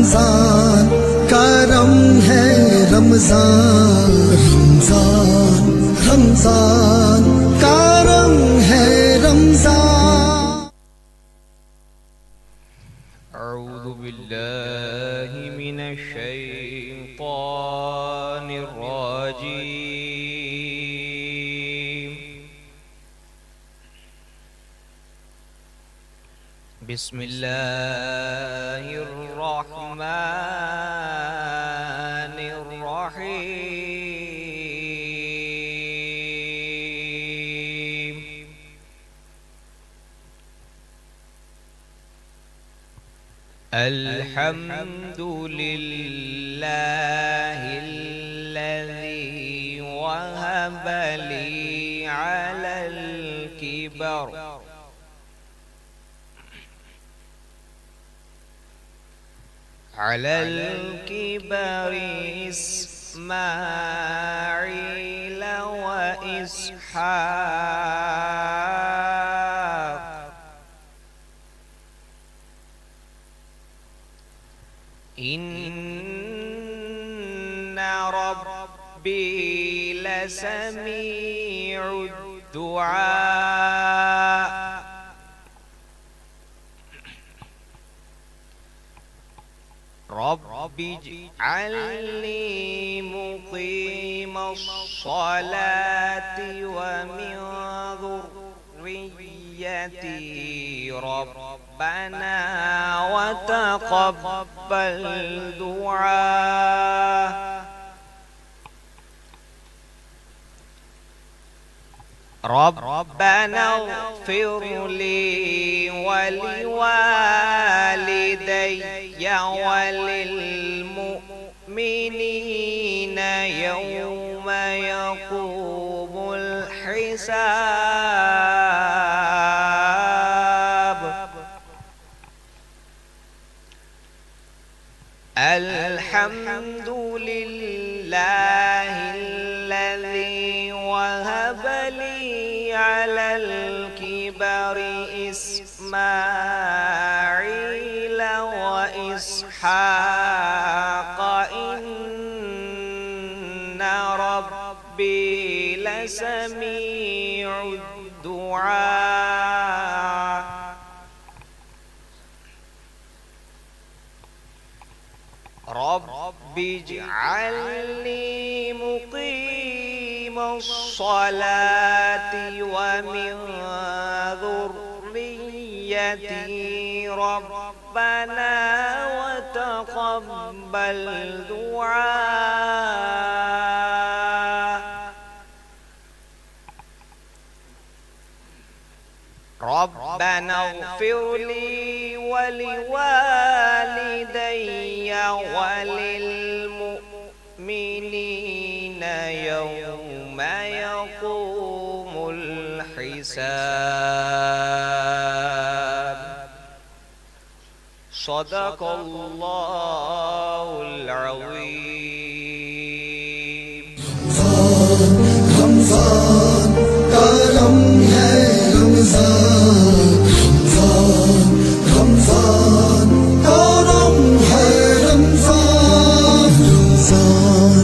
رمضان کرم ہے رمضان رمضان رمضان کرم ہے رمضان. اعوذ باللہ من الشیطان الرجیم. بسم اللہ الرحمن الرحیم. الحمد للہ الذی وهب لي على الكبر إسماعيل وإسحاق إن ربي لسميع الدعاء. رب اجعلني مقيم الصلاة ومن ذريتي ربنا وتقبل دعاء. ربنا اغفر لي ولوالدي وللمؤمنين يوم يقوم الحساب. الحمد لله الذي وهب لي على الكبر إسماعيل وإسحاق إن ربي لسميع الدعاء. رب اجعلني مقيم الصلاة ومن ذريتي ربنا وتقبل دعاء. ربنا اغفر لي ولوالدي وللمؤمنين يوم يقوم الحساب. صدق الله العظيم. رمضان کرم ہے رمضان رمضان کرم ہے رمضان رمضان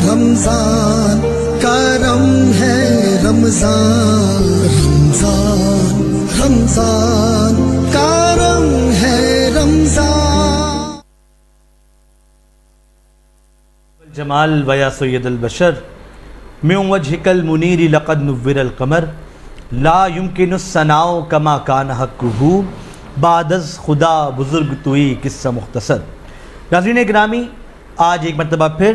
رمضان کرم ہے رمضان رمضان رمضان کرم ہے رمضان. جمال ویا سید البشر من وجهك المنیر لقد نور القمر لا يمكن الثناء كما كان حقه بعد از خدا بزرگ توئی قصہ مختصر. ناظرین گرامی، آج ایک مرتبہ پھر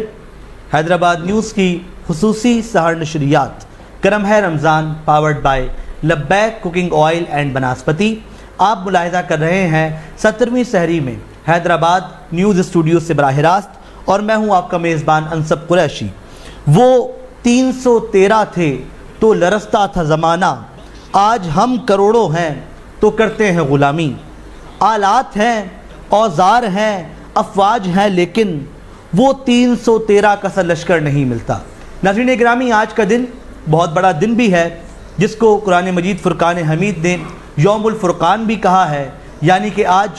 حیدرآباد نیوز کی خصوصی سحر نشریات کرم ہے رمضان پاورڈ بائی لبیک کوکنگ آئل اینڈ بناسپتی آپ ملاحظہ کر رہے ہیں 17ویں سحری میں حیدرآباد نیوز اسٹوڈیو سے براہ راست، اور میں ہوں آپ کا میزبان انصب قریشی. وہ 313 تھے تو لرزتا تھا زمانہ، آج ہم کروڑوں ہیں تو کرتے ہیں غلامی. آلات ہیں، اوزار ہیں، افواج ہیں، لیکن وہ 313 کا سا لشکر نہیں ملتا. ناظرین گرامی، آج کا دن بہت بڑا دن بھی ہے، جس کو قرآن مجید فرقان حمید نے یوم الفرقان بھی کہا ہے، یعنی کہ آج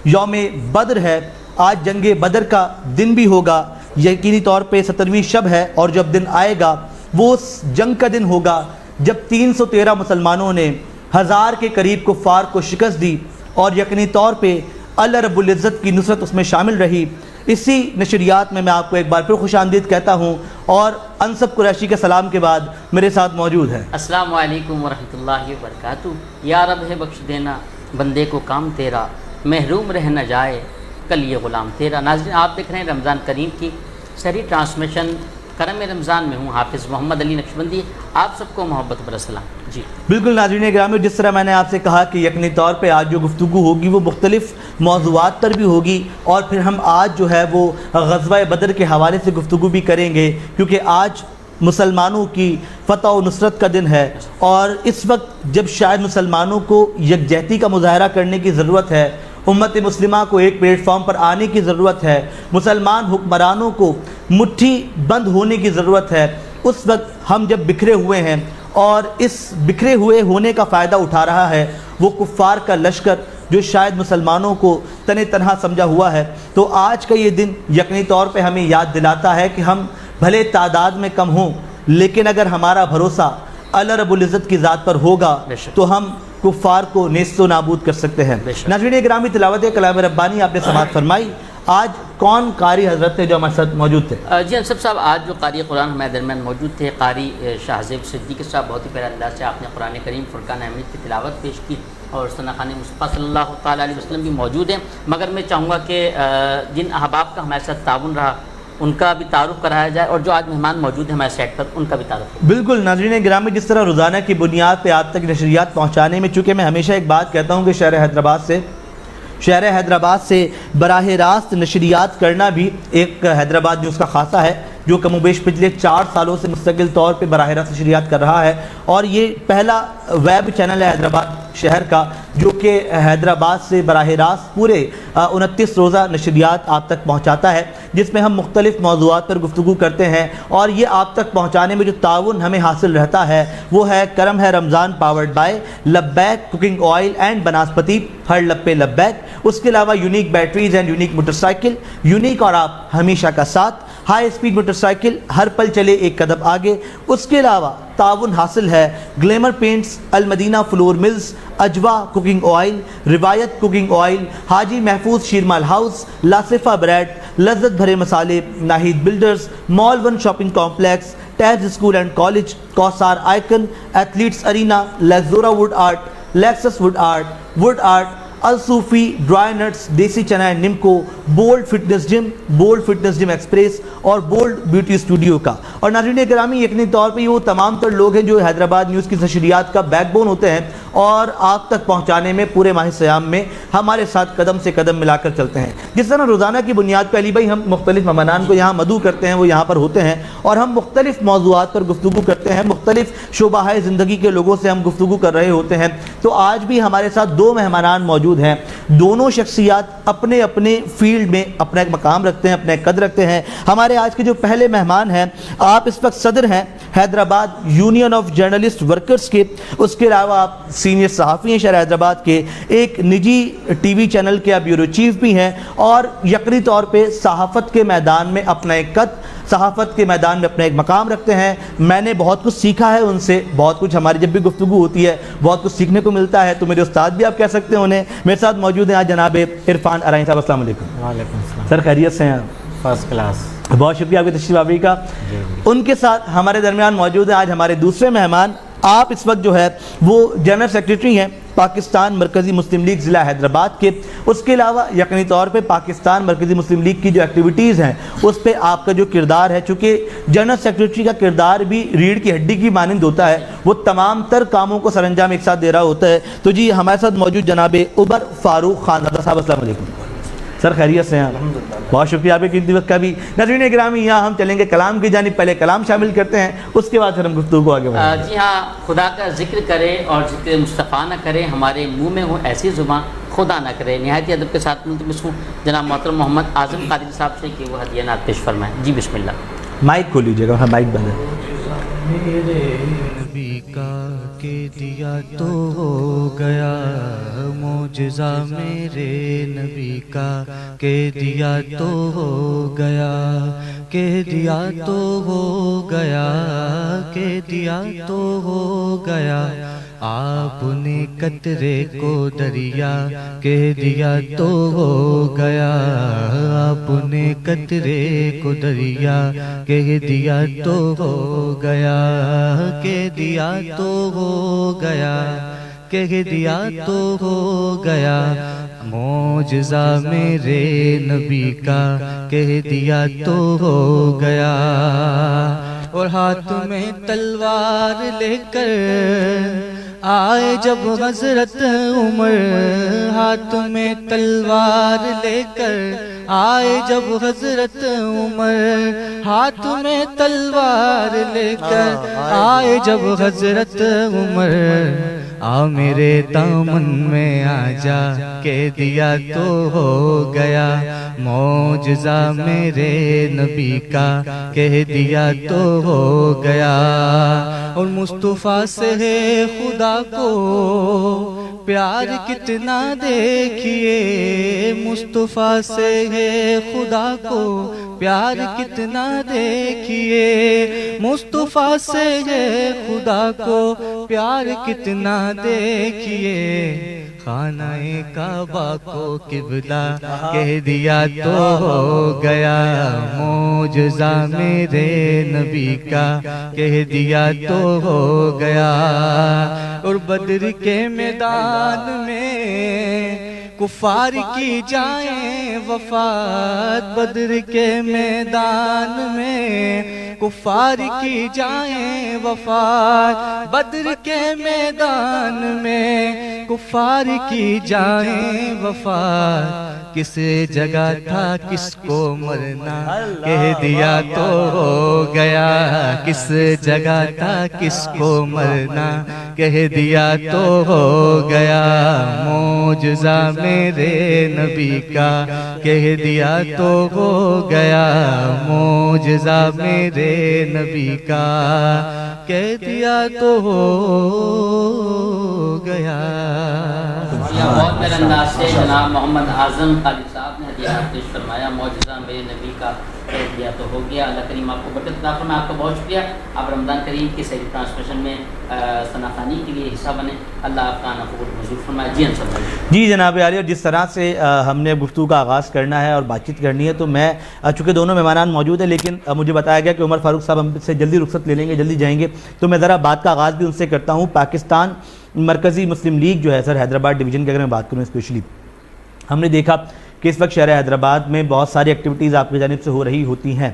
یوم بدر ہے. آج جنگ بدر کا دن بھی ہوگا، یقینی طور پہ 17ویں شب ہے، اور جب دن آئے گا وہ اس جنگ کا دن ہوگا جب 313 مسلمانوں نے 1000 کے قریب کفار کو شکست دی، اور یقینی طور پہ اللہ رب العزت کی نصرت اس میں شامل رہی۔ اسی نشریات میں آپ کو ایک بار پھر خوش آمدید کہتا ہوں، اور انصب قریشی کے سلام کے بعد میرے ساتھ موجود ہے۔ السلام علیکم ورحمۃ اللہ وبرکاتہ۔ یا رب ہے بخش دینا بندے کو کام تیرا، محروم رہ نہ جائے کل یہ غلام تیرا۔ ناظرین، آپ دیکھ رہے ہیں رمضان کریم کی سری ٹرانسمیشن کرم رمضان میں ہوں، حافظ محمد علی نقشبندی، آپ سب کو محبت بر السلام۔ جی بالکل ناظرین گرامی، جس طرح میں نے آپ سے کہا کہ یقینی طور پہ آج جو گفتگو ہوگی وہ مختلف موضوعات پر بھی ہوگی، اور پھر ہم آج جو ہے وہ غزوہ بدر کے حوالے سے گفتگو بھی کریں گے، کیونکہ آج مسلمانوں کی فتح و نصرت کا دن ہے، اور اس وقت جب شاید مسلمانوں کو یکجہتی کا مظاہرہ کرنے کی ضرورت ہے، امت مسلمہ کو ایک پلیٹ فارم پر آنے کی ضرورت ہے، مسلمان حکمرانوں کو مٹھی بند ہونے کی ضرورت ہے، اس وقت ہم جب بکھرے ہوئے ہیں، اور اس بکھرے ہوئے ہونے کا فائدہ اٹھا رہا ہے وہ کفار کا لشکر جو شاید مسلمانوں کو تنے تنہا سمجھا ہوا ہے، تو آج کا یہ دن یقینی طور پہ ہمیں یاد دلاتا ہے کہ ہم بھلے تعداد میں کم ہوں، لیکن اگر ہمارا بھروسہ اللہ رب العزت کی ذات پر ہوگا تو ہم کفار کو نیست و نابود کر سکتے ہیں۔ ناظرین گرامی، تلاوت کلام ربانی آپ نے سماعت فرمائی۔ آج کون قاری حضرت تھے جو ہمارے ساتھ موجود تھے؟ جی انصب صاحب، آج جو قاری قرآن ہمارے درمیان موجود تھے قاری شاہ زیب صدیقی صاحب، بہت ہی پیارے انداز سے آپ نے قرآن کریم فرقان حمید کی تلاوت پیش کی، اور ثنا خان مصطفیٰ صلی اللہ تعالیٰ علیہ وسلم بھی موجود ہیں، مگر میں چاہوں گا کہ جن احباب کا ہمارے ساتھ تعاون رہا ان کا بھی تعارف کرایا جائے، اور جو آج مہمان موجود ہیں ہمارے سیٹ پر ان کا بھی تعارف۔ بالکل ناظرین گرامی، جس طرح روزانہ کی بنیاد پہ آپ تک نشریات پہنچانے میں، چونکہ میں ہمیشہ ایک بات کہتا ہوں کہ شہر حیدرآباد سے براہ راست نشریات کرنا بھی ایک حیدرآباد نیوز کا خاصہ ہے، جو کم و بیش پچھلے 4 سالوں سے مستقل طور پہ براہ راست نشریات کر رہا ہے، اور یہ پہلا ویب چینل ہے حیدرآباد شہر کا جو کہ حیدرآباد سے براہ راست پورے 29 روزہ نشریات آپ تک پہنچاتا ہے، جس میں ہم مختلف موضوعات پر گفتگو کرتے ہیں، اور یہ آپ تک پہنچانے میں جو تعاون ہمیں حاصل رہتا ہے وہ ہے کرم ہے رمضان، پاورڈ بائی لبیک کوکنگ آئل اینڈ بناسپتی، ہر لب پہ لبیک۔ اس کے علاوہ unique batteries and unique motor cycle, unique اور آپ ہمیشہ کا ساتھ، ہائی اسپیڈ موٹر سائیکل، ہر پل چلے ایک قدم آگے۔ اس کے علاوہ تعاون حاصل ہے گلیمر پینٹس، المدینہ فلور ملز، اجوا کوکنگ آئل، روایت کوکنگ آئل، حاجی محفوظ شیرمال ہاؤس، لاسفہ بریڈ، لذت بھرے مسالے، Naheed builders, mall 1 shopping complex, ٹیز اسکول اینڈ کالج، کوثار icon, athletes arena, Luxora wood art, Lexus wood art, الصوفی، ڈرائی نٹس، دیسی چنا اینڈ نمکو، بولڈ فٹنس جم ایکسپریس، اور بولڈ بیوٹی اسٹوڈیو کا۔ اور ناظرین گرامی، یقینی طور پہ یہ وہ تمام تر لوگ ہیں جو حیدرآباد نیوز کی نشریات کا بیک بون ہوتے ہیں، اور آپ تک پہنچانے میں پورے ماہ سیام میں ہمارے ساتھ قدم سے قدم ملا کر چلتے ہیں۔ جس طرح روزانہ کی بنیاد پہ علی بھائی ہم مختلف مہمانان کو یہاں مدعو کرتے ہیں، وہ یہاں پر ہوتے ہیں، اور ہم مختلف موضوعات پر گفتگو کرتے ہیں، مختلف شعبہ زندگی کے لوگوں سے ہم گفتگو کر رہے ہوتے ہیں، تو آج بھی ہمارے ساتھ 2 مہمانان موجود ہیں۔ دونوں شخصیات اپنے اپنے فیلڈ میں اپنا ایک مقام رکھتے ہیں، اپنا ایک قدر رکھتے ہیں۔ ہمارے آج کے جو پہلے مہمان ہیں، آپ اس وقت صدر ہیں Hyderabad union of journalist workers کے، اس کے علاوہ آپ سینئر صحافی ہیں شہر حیدرآباد کے، ایک نجی ٹی وی چینل کے آپ بیورو چیف بھی ہیں، اور یقینی طور پہ صحافت کے میدان میں اپنا ایک قد، صحافت کے میدان میں اپنا ایک مقام رکھتے ہیں۔ میں نے بہت کچھ سیکھا ہے ان سے، بہت کچھ ہماری جب بھی گفتگو ہوتی ہے بہت کچھ سیکھنے کو ملتا ہے، تو میرے استاد بھی آپ کہہ سکتے ہیں انہیں۔ میرے ساتھ موجود ہیں آج جناب عرفان ارائیں صاحب، السلام علیکم۔ وعلیکم السلام سر خیریت سے ہیں؟ First class. بہت شکریہ آپ کی تشریف آوری کا۔ ان کے ساتھ ہمارے درمیان موجود ہیں آج ہمارے دوسرے مہمان، آپ اس وقت جو ہے وہ جنرل سیکریٹری ہیں پاکستان مرکزی مسلم لیگ ضلع حیدرآباد کے، اس کے علاوہ یقینی طور پہ پاکستان مرکزی مسلم لیگ کی جو ایکٹیویٹیز ہیں اس پہ آپ کا جو کردار ہے، چونکہ جنرل سیکریٹری کا کردار بھی ریڑھ کی ہڈی کی مانند ہوتا ہے، وہ تمام تر کاموں کو سر انجام ایک ساتھ دے رہا ہوتا ہے۔ تو جی ہمارے ساتھ موجود جناب عمر فاروق خانزادہ صاحب، السلام علیکم۔ سر خیریت سے ہیں؟ بہت شکریہ آپ کے قیمتی وقت کا بھی۔ ناظرین گرامی، یہاں ہم چلیں گے کلام کی جانب، پہلے کلام شامل کرتے ہیں، اس کے بعد پھر ہم گفتگو کو آگے بڑھائیں گے۔ جی ہاں، خدا کا ذکر کرے اور ذکر مصطفیٰ نہ کرے، ہمارے منہ میں ہو ایسی زبان خدا نہ کرے۔ نہایت ادب کے ساتھ ملتمس ہوں جناب محترم محمد اعظم قادری صاحب سے کہ وہ ہدیہ نعت پیش فرمائیں۔ جی بسم اللہ۔ مائک کھول لیجیے گا، مائک بند ہے۔ میرے نبی کا کہ دیا تو ہو گیا معجزہ میرے نبی کا کہ دیا تو ہو گیا کہ دیا تو ہو گیا کہ دیا تو ہو گیا آپ نے قطرے کو دریا کہہ دیا تو ہو گیا آپ نے قطرے کو دریا کہہ دیا تو ہو گیا کہہ دیا تو ہو گیا کہہ دیا تو ہو گیا معجزہ میرے نبی کا کہہ دیا تو ہو گیا اور ہاتھ میں تلوار لے کر آئے جب حضرت عمر ہاتھ میں تلوار لے کر آئے جب حضرت عمر ہاتھ میں تلوار لے کر آئے جب حضرت عمر آ میرے دامن میں آ جا کہہ دیا تو ہو گیا معجزہ میرے نبی کا کہہ دیا تو ہو گیا اور مصطفیٰ سے ہے خدا کو پیار کتنا دیکھیے مصطفیٰ سے ہے خدا کو پیار کتنا دیکھیے مصطفیٰ سے ہے خدا کو پیار کتنا دیکھیے خانہ کعبہ کو قبلہ کہہ دیا تو ہو گیا معجزہ میرے نبی کا کہہ دیا تو ہو گیا اور بدر کے میدان میں کفار کی جائیں وفات بدر کے میدان میں کفار کی جائیں وفات بدر کے میدان میں کفار کی جائیں وفات کس جگہ تھا کس کو مرنا کہہ دیا تو ہو گیا کس جگہ تھا کس کو مرنا کہہ دیا تو ہو گیا معجزہ میرے نبی کا کہہ دیا تو ہو گیا معجزہ میرے نبی کا کہہ دیا تو ہو گیا بہت میرے انداز سے جناب محمد اعظم قاری صاحب نے ہدیہ پیش فرمایا معجزہ میرے نبی کا کہہ دیا تو ہو گیا اللہ کریم آپ کو برکت عطا فرمائے آپ کا بہت شکریہ آپ رمضان کریم کی صحیح ٹرانسمیشن میں ثنا خوانی کے لیے حصہ بنے اللہ آپ کا قبول منظور فرمائے جی انصر بھائی جی جناب عالی اور جس طرح سے ہم نے گفتگو کا آغاز کرنا ہے اور بات چیت کرنی ہے تو میں چونکہ دونوں مہمانان موجود ہیں لیکن مجھے بتایا گیا کہ عمر فاروق صاحب ہم سے جلدی رخصت لے لیں گے جلدی جائیں گے تو میں ذرا بات کا آغاز بھی ان سے کرتا ہوں پاکستان مرکزی مسلم لیگ جو ہے سر حیدرآباد ڈویژن کی اگر میں بات کروں اسپیشلی ہم نے دیکھا کہ اس وقت شہر حیدرآباد میں بہت ساری ایکٹیویٹیز آپ کی جانب سے ہو رہی ہوتی ہیں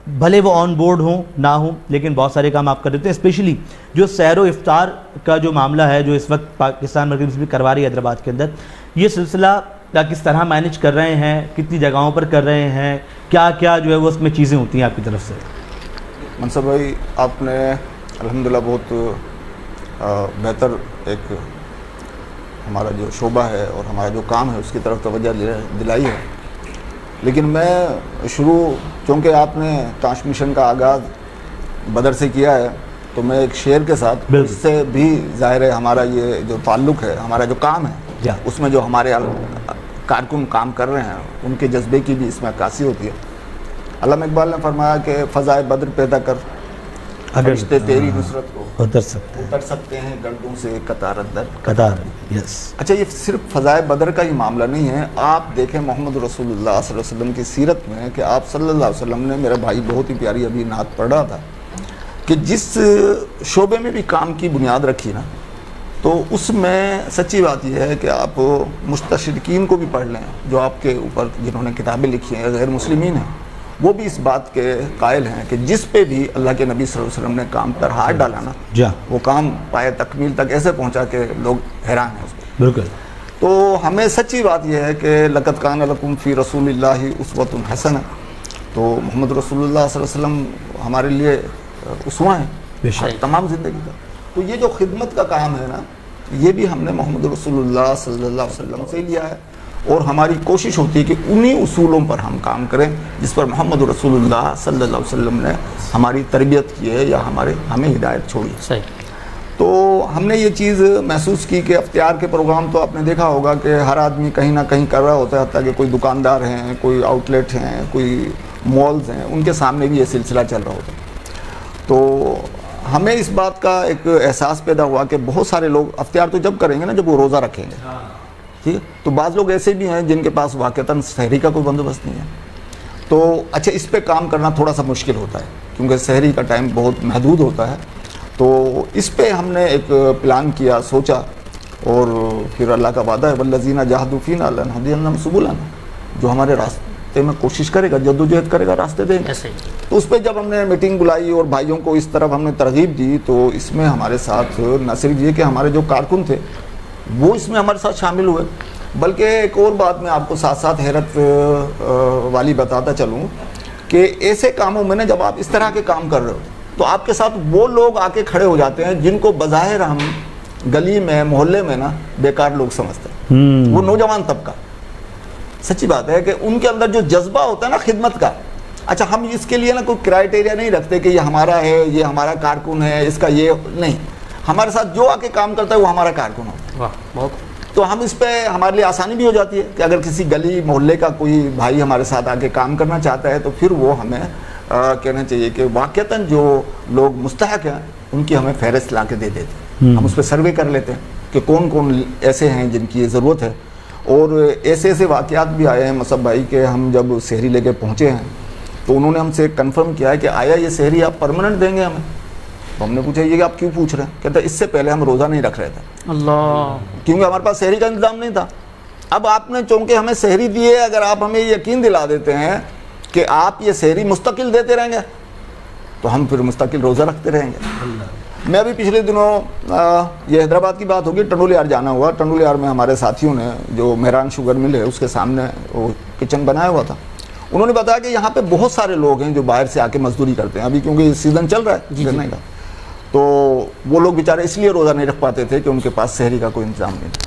بھلے وہ آن بورڈ ہوں نہ ہوں لیکن بہت سارے کام آپ کر دیتے ہیں اسپیشلی جو سحر و افطار کا جو معاملہ ہے جو اس وقت پاکستان مرکزی مسلم لیگ کروا رہی ہے حیدرآباد کے اندر یہ سلسلہ کس طرح مینیج کر رہے ہیں کتنی جگہوں پر کر رہے ہیں کیا کیا جو ہے وہ اس میں چیزیں ہوتی ہیں آپ کی طرف سے منصر بھائی آپ نے الحمدللہ بہت بہتر ایک ہمارا جو شعبہ ہے اور ہمارا جو کام ہے اس کی طرف توجہ دلائی ہے لیکن میں شروع چونکہ آپ نے ٹرانسمیشن کا آغاز بدر سے کیا ہے تو میں ایک شعر کے ساتھ اس سے بھی ظاہر ہے ہمارا یہ جو تعلق ہے ہمارا جو کام ہے اس میں جو ہمارے کارکن کام کر رہے ہیں ان کے جذبے کی بھی اس میں عکاسی ہوتی ہے علامہ اقبال نے فرمایا کہ فضائے بدر پیدا کر فرشتے تیری نصرت کو اتر سکتے ہیں گردوں سے قطار در یس اچھا یہ صرف فضائے بدر کا ہی معاملہ نہیں ہے آپ دیکھیں محمد رسول اللہ صلی اللہ علیہ وسلم کی سیرت میں کہ آپ صلی اللہ علیہ وسلم نے میرا بھائی بہت ہی پیاری ابھی نعت پڑھ رہا تھا کہ جس شعبے میں بھی کام کی بنیاد رکھی نا تو اس میں سچی بات یہ ہے کہ آپ مستشرقین کو بھی پڑھ لیں جو آپ کے اوپر جنہوں نے کتابیں لکھی ہیں غیر مسلمین ہیں وہ بھی اس بات کے قائل ہیں کہ جس پہ بھی اللہ کے نبی صلی اللہ علیہ وسلم نے کام پر ہاتھ ڈالا نا وہ کام پائے تکمیل تک ایسے پہنچا کہ لوگ حیران ہیں اس پہ بالکل تو ہمیں سچی بات یہ ہے کہ لقد کان لکم فی رسول اللہ اسوۃ حسنہ تو محمد رسول اللہ صلی اللہ علیہ وسلم ہمارے لیے اسوہ ہیں تمام زندگی کا تو یہ جو خدمت کا کام ہے نا یہ بھی ہم نے محمد رسول اللہ صلی اللہ علیہ وسلم سے لیا ہے اور ہماری کوشش ہوتی ہے کہ انہی اصولوں پر ہم کام کریں جس پر محمد رسول اللہ صلی اللہ علیہ وسلم نے ہماری تربیت کی ہے یا ہمیں ہدایت چھوڑی ہے. صحیح. تو ہم نے یہ چیز محسوس کی کہ افطار کے پروگرام تو آپ نے دیکھا ہوگا کہ ہر آدمی کہیں نہ کہیں کر رہا ہوتا ہے, حتیٰ کہ کوئی دکاندار ہیں, کوئی آؤٹ لیٹ ہیں, کوئی مالز ہیں, ان کے سامنے بھی یہ سلسلہ چل رہا ہوتا ہے. تو ہمیں اس بات کا ایک احساس پیدا ہوا کہ بہت سارے لوگ افطار تو جب کریں گے نا جب وہ روزہ رکھیں گے, ٹھیک ہے. تو بعض لوگ ایسے بھی ہیں جن کے پاس واقعتاً سحری کا کوئی بندوبست نہیں ہے. تو اچھا اس پہ کام کرنا تھوڑا سا مشکل ہوتا ہے کیونکہ سحری کا ٹائم بہت محدود ہوتا ہے. تو اس پہ ہم نے ایک پلان کیا, سوچا, اور پھر اللہ کا وعدہ ہے والذین جاہدوا فینا لنہدینہم سبلنا, جو ہمارے راستے میں کوشش کرے گا, جدوجہد کرے گا, راستے دیں گے. تو اس پہ جب ہم نے میٹنگ بلائی اور بھائیوں کو اس طرف ہم نے ترغیب دی, تو اس میں ہمارے ساتھ نہ صرف یہ کہ ہمارے جو کارکن تھے وہ اس میں ہمارے ساتھ شامل ہوئے, بلکہ ایک اور بات میں آپ کو ساتھ ساتھ حیرت والی بتاتا چلوں کہ ایسے کاموں میں نا جب آپ اس طرح کے کام کر رہے ہو تو آپ کے ساتھ وہ لوگ آ کے کھڑے ہو جاتے ہیں جن کو بظاہر ہم گلی میں محلے میں نا بیکار لوگ سمجھتے ہیں. وہ نوجوان طبقہ, سچی بات ہے کہ ان کے اندر جو جذبہ ہوتا ہے نا خدمت کا, اچھا ہم اس کے لیے نا کوئی کرائٹیریا نہیں رکھتے کہ یہ ہمارا ہے, یہ ہمارا کارکن ہے, اس کا یہ نہیں. ہمارے ساتھ جو آ کے کام کرتا ہے وہ ہمارا کارکن ہوتا ہے. تو ہم اس پہ ہمارے لیے آسانی بھی ہو جاتی ہے کہ اگر کسی گلی محلے کا کوئی بھائی ہمارے ساتھ آ کے کام کرنا چاہتا ہے تو پھر وہ ہمیں کہنا چاہیے کہ واقعتاً جو لوگ مستحق ہیں ان کی ہمیں فہرست لا کے دے دیتے ہیں. ہم اس پہ سروے کر لیتے ہیں کہ کون کون ایسے ہیں جن کی یہ ضرورت ہے. اور ایسے ایسے واقعات بھی آئے ہیں مصعب بھائی کہ ہم جب سحری لے کے پہنچے ہیں تو انہوں نے ہم سے کنفرم کیا ہے کہ آیا یہ سحری آپ پرماننٹ دیں گے ہمیں. تو ہم نے پوچھا یہ کہ آپ کیوں پوچھ رہے ہیں؟ کہتا ہے اس سے پہلے ہم روزہ نہیں رکھ رہے تھے اللہ, کیونکہ ہمارے پاس سحری کا انتظام نہیں تھا. اب آپ نے چونکہ ہمیں سحری دی ہے, اگر آپ ہمیں یقین دلا دیتے ہیں کہ آپ یہ سحری مستقل دیتے رہیں گے تو ہم پھر مستقل روزہ رکھتے رہیں گے. میں ابھی پچھلے دنوں یہ حیدرآباد کی بات ہوگی, ٹنڈول یار جانا ہوا. ٹنڈول یار میں ہمارے ساتھیوں نے جو مہران شوگر مل ہے اس کے سامنے وہ کچن بنایا ہوا تھا. انہوں نے بتایا کہ یہاں پہ بہت سارے لوگ ہیں جو باہر سے آ کے مزدوری کرتے ہیں ابھی کیونکہ سیزن چل رہا ہے گرنے کا. تو وہ لوگ بیچارے اس لیے روزہ نہیں رکھ پاتے تھے کہ ان کے پاس سحری کا کوئی انتظام نہیں تھا.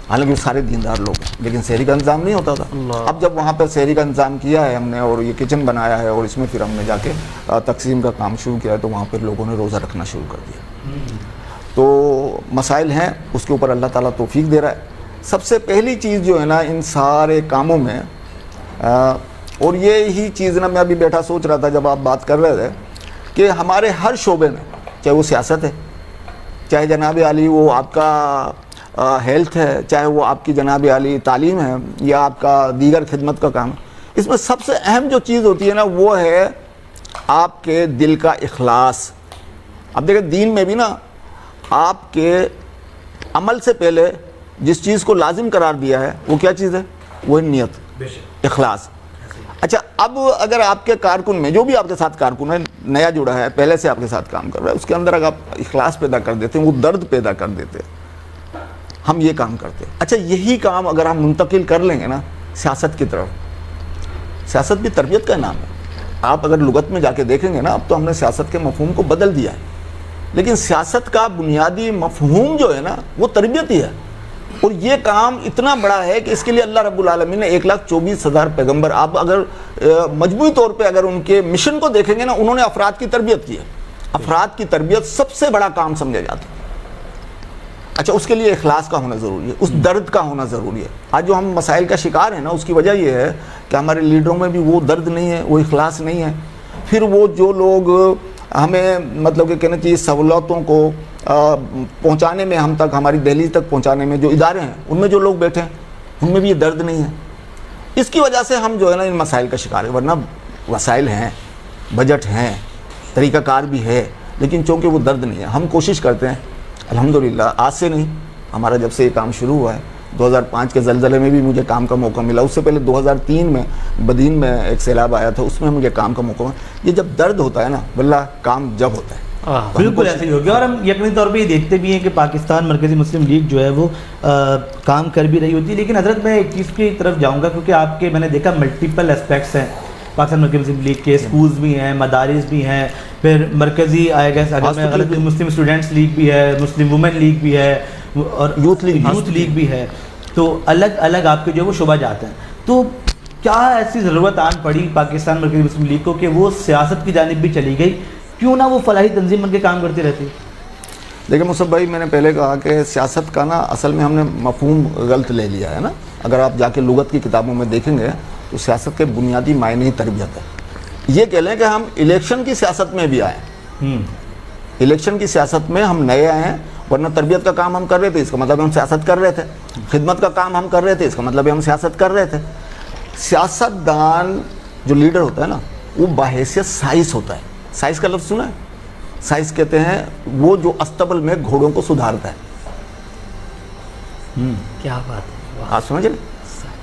حالانکہ وہ سارے دیندار لوگ ہیں لیکن سحری کا انتظام نہیں ہوتا تھا. اب جب وہاں پہ سحری کا انتظام کیا ہے ہم نے اور یہ کچن بنایا ہے اور اس میں پھر ہم نے جا کے تقسیم کا کام شروع کیا ہے تو وہاں پہ لوگوں نے روزہ رکھنا شروع کر دیا. تو مسائل ہیں, اس کے اوپر اللہ تعالیٰ توفیق دے رہا ہے. سب سے پہلی چیز جو ہے نا ان سارے کاموں میں, اور یہی چیز نا میں ابھی بیٹھا سوچ رہا تھا جب آپ بات کر رہے تھے کہ ہمارے ہر شعبے میں, چاہے وہ سیاست ہے, چاہے جناب عالی وہ آپ کا ہیلتھ ہے, چاہے وہ آپ کی جناب عالی تعلیم ہے یا آپ کا دیگر خدمت کا کام, اس میں سب سے اہم جو چیز ہوتی ہے نا وہ ہے آپ کے دل کا اخلاص. اب دیکھیں دین میں بھی نا آپ کے عمل سے پہلے جس چیز کو لازم قرار دیا ہے وہ کیا چیز ہے؟ وہ نیت, اخلاص. اچھا اب اگر آپ کے کارکن میں جو بھی آپ کے ساتھ کارکن ہے, نیا جڑا ہے, پہلے سے آپ کے ساتھ کام کر رہا ہے, اس کے اندر اگر آپ اخلاص پیدا کر دیتے ہیں, وہ درد پیدا کر دیتے ہیں, ہم یہ کام کرتے ہیں. اچھا یہی کام اگر ہم منتقل کر لیں گے نا سیاست کی طرف, سیاست بھی تربیت کا نام ہے. آپ اگر لغت میں جا کے دیکھیں گے نا اب تو ہم نے سیاست کے مفہوم کو بدل دیا ہے, لیکن سیاست کا بنیادی مفہوم جو ہے نا وہ تربیت ہی ہے. اور یہ کام اتنا بڑا ہے کہ اس کے لیے اللہ رب العالمین نے 1,24,000 پیغمبر, آپ اگر مجموعی طور پہ اگر ان کے مشن کو دیکھیں گے نا انہوں نے افراد کی تربیت کی ہے. افراد کی تربیت سب سے بڑا کام سمجھا جاتا ہے. اچھا اس کے لیے اخلاص کا ہونا ضروری ہے, اس درد کا ہونا ضروری ہے. آج جو ہم مسائل کا شکار ہیں نا اس کی وجہ یہ ہے کہ ہمارے لیڈروں میں بھی وہ درد نہیں ہے, وہ اخلاص نہیں ہے. پھر وہ جو لوگ ہمیں مطلب کہ کہنا چاہیے سہولتوں کو پہنچانے میں, ہم تک ہماری دہلیز تک پہنچانے میں جو ادارے ہیں ان میں جو لوگ بیٹھے ہیں ان میں بھی یہ درد نہیں ہے. اس کی وجہ سے ہم جو ہے نا ان مسائل کا شکار ہے. ورنہ وسائل ہیں, بجٹ ہیں, طریقہ کار بھی ہے, لیکن چونکہ وہ درد نہیں ہے. ہم کوشش کرتے ہیں الحمدللہ, آج سے نہیں, ہمارا جب سے یہ کام شروع ہوا ہے 2005 کے زلزلے میں بھی مجھے کام کا موقع ملا, اس سے پہلے 2003 میں بدین میں ایک سیلاب آیا تھا, اس میں مجھے کام کا موقع ملا. یہ جب درد ہوتا ہے نا واللہ کام جب ہوتا ہے. بالکل ایسے ہی ہو گیا. اور ہم یقینی طور پہ یہ دیکھتے بھی ہیں کہ پاکستان مرکزی مسلم لیگ جو ہے وہ کام کر بھی رہی ہوتی ہے. لیکن حضرت میں ایک چیز کی طرف جاؤں گا کیونکہ آپ کے میں نے دیکھا ملٹیپل اسپیکٹس ہیں پاکستان مرکزی مسلم لیگ کے. اسکولز بھی ہیں, مدارس بھی ہیں, پھر مرکزی آئے گئے اگر میں غلط مسلم اسٹوڈنٹس لیگ بھی ہے, مسلم وومن لیگ بھی ہے, اور یوتھ لیگ بھی ہے. تو الگ الگ آپ کے جو وہ شعبہ جاتے ہیں. تو کیا ایسی ضرورت آن پڑی پاکستان مرکزی مسلم لیگ کو کہ وہ سیاست کی جانب بھی چلی گئی؟ کیوں نہ وہ فلاحی تنظیم بن کے کام کرتی رہتی؟ دیکھیں مصعب بھائی، میں نے پہلے کہا کہ سیاست کا نا اصل میں ہم نے مفہوم غلط لے لیا ہے نا. اگر آپ جا کے لغت کی کتابوں میں دیکھیں گے تو سیاست کے بنیادی معنی ہی تربیت ہے. یہ کہہ لیں کہ ہم الیکشن کی سیاست میں بھی آئے، الیکشن کی سیاست میں ہم نئے آئے ہیں، ورنہ تربیت کا کام ہم کر رہے تھے، اس کا مطلب ہم سیاست کر رہے تھے. خدمت کا کام ہم کر رہے تھے، اس کا مطلب ہم سیاست کر رہے تھے. سیاست دان جو لیڈر ہوتا ہے نا، وہ باحیثیت سائنس ہوتا ہے. سائنس کا لفظ سنا ہے؟ سائنس کہتے ہیں وہ جو استبل میں گھوڑوں کو سدھارتا ہے. کیا بات ہے، آپ سمجھ لیں.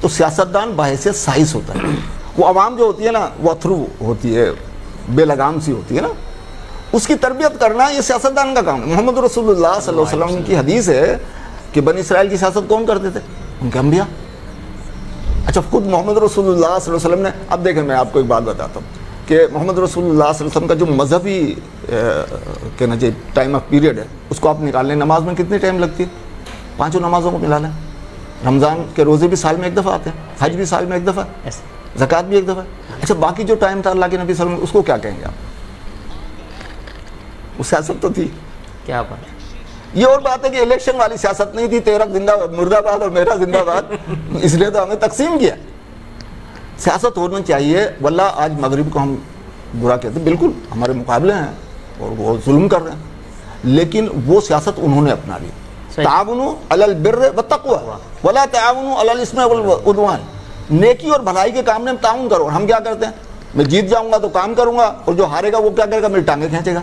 تو سیاستدان باحیثیت سائنس ہوتا ہے. وہ عوام جو ہوتی ہے نا، وہ تھرو ہوتی ہے، بے لگام سی ہوتی ہے نا، اس کی تربیت کرنا یہ سیاستدان کا کام ہے. محمد رسول اللہ صلی اللہ علیہ وسلم کی حدیث ہے کہ بنی اسرائیل کی سیاست کون کرتے تھے؟ ان کے انبیاء. اچھا، خود محمد رسول اللہ صلی اللہ علیہ وسلم نے، اب دیکھیں میں آپ کو ایک بات بتاتا ہوں کہ محمد رسول اللہ صلی اللہ علیہ وسلم کا جو مذہبی کہنا چاہیے ٹائم آف پیریڈ ہے، اس کو آپ نکال لیں. نماز میں کتنی ٹائم لگتی ہے؟ 5 نمازوں کو ملا لیں. رمضان کے روزے بھی سال میں ایک دفعہ آتے ہیں، حج بھی سال میں ایک دفعہ، زکوٰۃ بھی ایک دفعہ. اچھا، باقی جو ٹائم تھا اللہ کے نبی صلی اللہ علیہ وسلم، اس کو کیا کہیں گے آپ؟ وہ سیاست تو تھی. کیا بات ہے. یہ اور بات ہے کہ الیکشن والی سیاست نہیں تھی، تیرا زندہ مرد آباد اور میرا زندہ باد، اس لیے تو ہمیں تقسیم کیا. سیاست ہونا چاہیے. واللہ آج مغرب کو ہم برا کہتے ہیں، بالکل ہمارے مقابلے ہیں اور وہ ظلم کر رہے ہیں، لیکن وہ سیاست انہوں نے اپنا لی. تعاونوا علی البر والتقوی ولا تعاونوا علی الاثم والعدوان. نیکی اور بھلائی کے کام میں ہم تعاون کرو. اور ہم کیا کرتے ہیں؟ میں جیت جاؤں گا تو کام کروں گا، اور جو ہارے گا وہ کیا کرے گا؟ میری ٹانگیں کھینچے گا.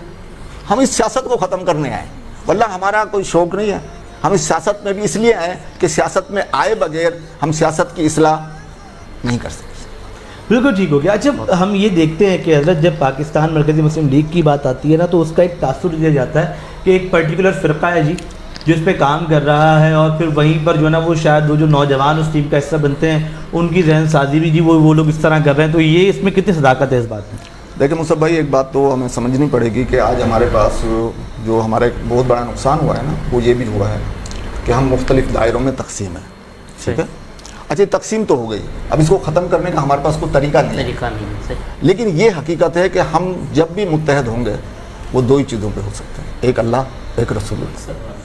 ہم اس سیاست کو ختم کرنے آئے. واللہ ہمارا کوئی شوق نہیں ہے. ہم اس سیاست میں بھی اس لیے آئے کہ سیاست میں آئے بغیر ہم سیاست کی اصلاح نہیں کر سکتے. بالکل ٹھیک ہو گیا. اچھا، ہم یہ دیکھتے ہیں کہ حضرت جب پاکستان مرکزی مسلم لیگ کی بات آتی ہے نا، تو اس کا ایک تاثر دیا جاتا ہے کہ ایک پرٹیکولر فرقہ ہے جی جو اس پہ کام کر رہا ہے، اور پھر وہیں پر جو ہے نا وہ شاید وہ جو نوجوان اس ٹیم کا حصہ بنتے ہیں ان کی ذہن سازی بھی جی وہ لوگ اس طرح کر رہے ہیں. تو یہ اس میں کتنی صداقت ہے اس بات میں؟ دیکھیں مصعب بھائی، ایک بات تو ہمیں سمجھنی پڑے گی کہ آج ہمارے پاس جو ہمارا ایک بہت بڑا نقصان ہوا ہے نا، وہ یہ بھی ہوا ہے کہ ہم مختلف دائروں میں تقسیم ہیں. ٹھیک ہے. اچھا، تقسیم تو ہو گئی، اب اس کو ختم کرنے کا ہمارے پاس کوئی طریقہ نہیں ہے. لیکن یہ حقیقت ہے کہ ہم جب بھی متحد ہوں گے وہ 2 ہی چیزوں پہ ہو سکتے ہیں، ایک اللہ، ایک رسول اللہ.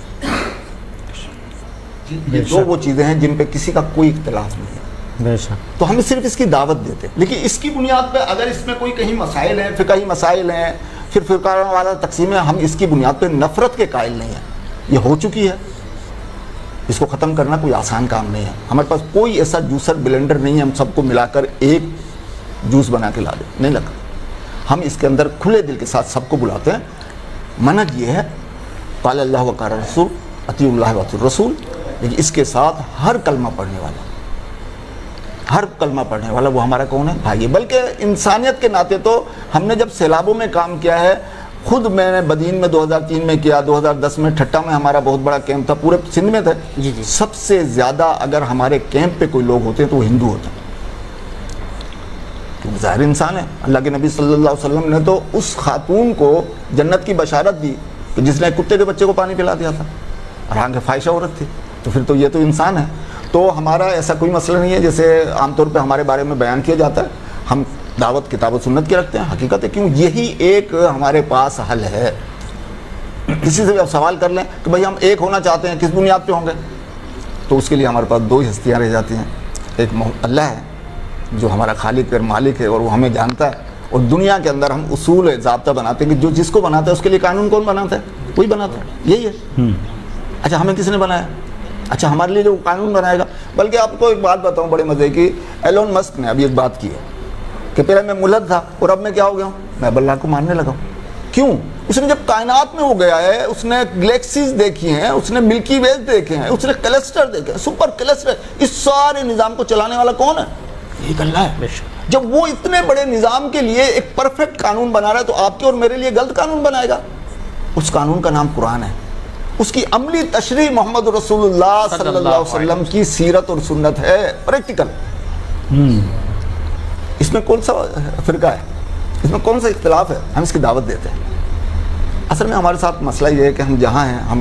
یہ 2 وہ چیزیں ہیں جن پہ کسی کا کوئی اختلاف نہیں ہے. تو ہم صرف اس کی دعوت دیتے ہیں. لیکن اس کی بنیاد پہ اگر اس میں کوئی کہیں مسائل ہیں، فقہی مسائل ہیں، پھر فرقہ والا تقسیم ہے، ہم اس کی بنیاد پہ نفرت کے قائل نہیں ہیں. یہ ہو چکی ہے. اس کو ختم کرنا کوئی آسان کام نہیں ہے. ہمارے پاس کوئی ایسا جوسر بلینڈر نہیں ہے ہم سب کو ملا کر ایک جوس بنا کے لا دیں، نہیں لگا. ہم اس کے اندر کھلے دل کے ساتھ سب کو بلاتے ہیں. منہج یہ ہے قال اللہ و قال رسول، اطیعوا اللہ و اطیعوا الرسول. لیکن اس کے ساتھ ہر کلمہ پڑھنے والا وہ ہمارا کون ہے؟ بھائی. بلکہ انسانیت کے ناطے تو ہم نے جب سیلابوں میں کام کیا ہے، خود میں نے بدین میں 2003 میں کیا، 2010 میں ٹھٹا میں ہمارا بہت بڑا کیمپ تھا، پورے سندھ میں تھا. سب سے زیادہ اگر ہمارے کیمپ پہ کوئی لوگ ہوتے ہیں تو وہ ہندو ہوتے ہیں. کیونکہ ظاہر انسان ہے. اللہ کے نبی صلی اللہ علیہ وسلم نے تو اس خاتون کو جنت کی بشارت دی کہ جس نے کتے کے بچے کو پانی پلا دیا تھا، اور آگے فاحشہ عورت تھی. تو پھر تو یہ تو انسان ہے. تو ہمارا ایسا کوئی مسئلہ نہیں ہے جیسے عام طور پہ ہمارے بارے میں بیان کیا جاتا ہے. ہم دعوت کتاب و سنت کی رکھتے ہیں. حقیقت ہے کیوں یہی ایک ہمارے پاس حل ہے. کسی سے بھی آپ سوال کر لیں کہ بھائی ہم ایک ہونا چاہتے ہیں، کس بنیاد پہ ہوں گے؟ تو اس کے لیے ہمارے پاس 2 ہی ہستیاں رہ جاتی ہیں. ایک اللہ ہے جو ہمارا خالق اور مالک ہے اور وہ ہمیں جانتا ہے، اور دنیا کے اندر ہم اصول ضابطہ بناتے ہیں کہ جو جس کو بناتا ہے اس کے لیے قانون کون بناتا ہے؟ وہی بناتا ہے. یہی ہے. اچھا، ہمیں کس نے بنایا؟ اچھا، ہمارے لیے جو قانون بنائے گا. بلکہ آپ کو ایک بات بتاؤں بڑے مزے کی، ایلون مسک نے ابھی ایک بات کی ہے کہ پہلے میں ملحد تھا اور اب میں کیا ہو گیا ہوں؟ میں اللہ کو ماننے لگا ہوں. کیوں؟ اس نے جب کائنات میں ہو گیا ہے، اس نے گلیکسیز دیکھی ہیں، اس نے ملکی ویز دیکھے ہیں، اس نے کلسٹر دیکھے ہیں، سپر کلسٹر. اس سارے نظام کو چلانے والا کون ہے؟ ایک اللہ ہے. جب وہ اتنے بڑے نظام کے لیے ایک پرفیکٹ قانون بنا رہا ہے تو آپ کے اور میرے لیے غلط قانون بنائے گا؟ اس قانون کا نام قرآن ہے. اس کی عملی تشریح محمد رسول اللہ صلی اللہ علیہ وسلم کی سیرت اور سنت ہے، پریکٹیکل. اس میں کون سا فرقہ ہے، اس میں کون سا اختلاف ہے؟ ہم اس کی دعوت دیتے ہیں. اصل میں ہمارے ساتھ مسئلہ یہ ہے کہ ہم جہاں ہیں ہم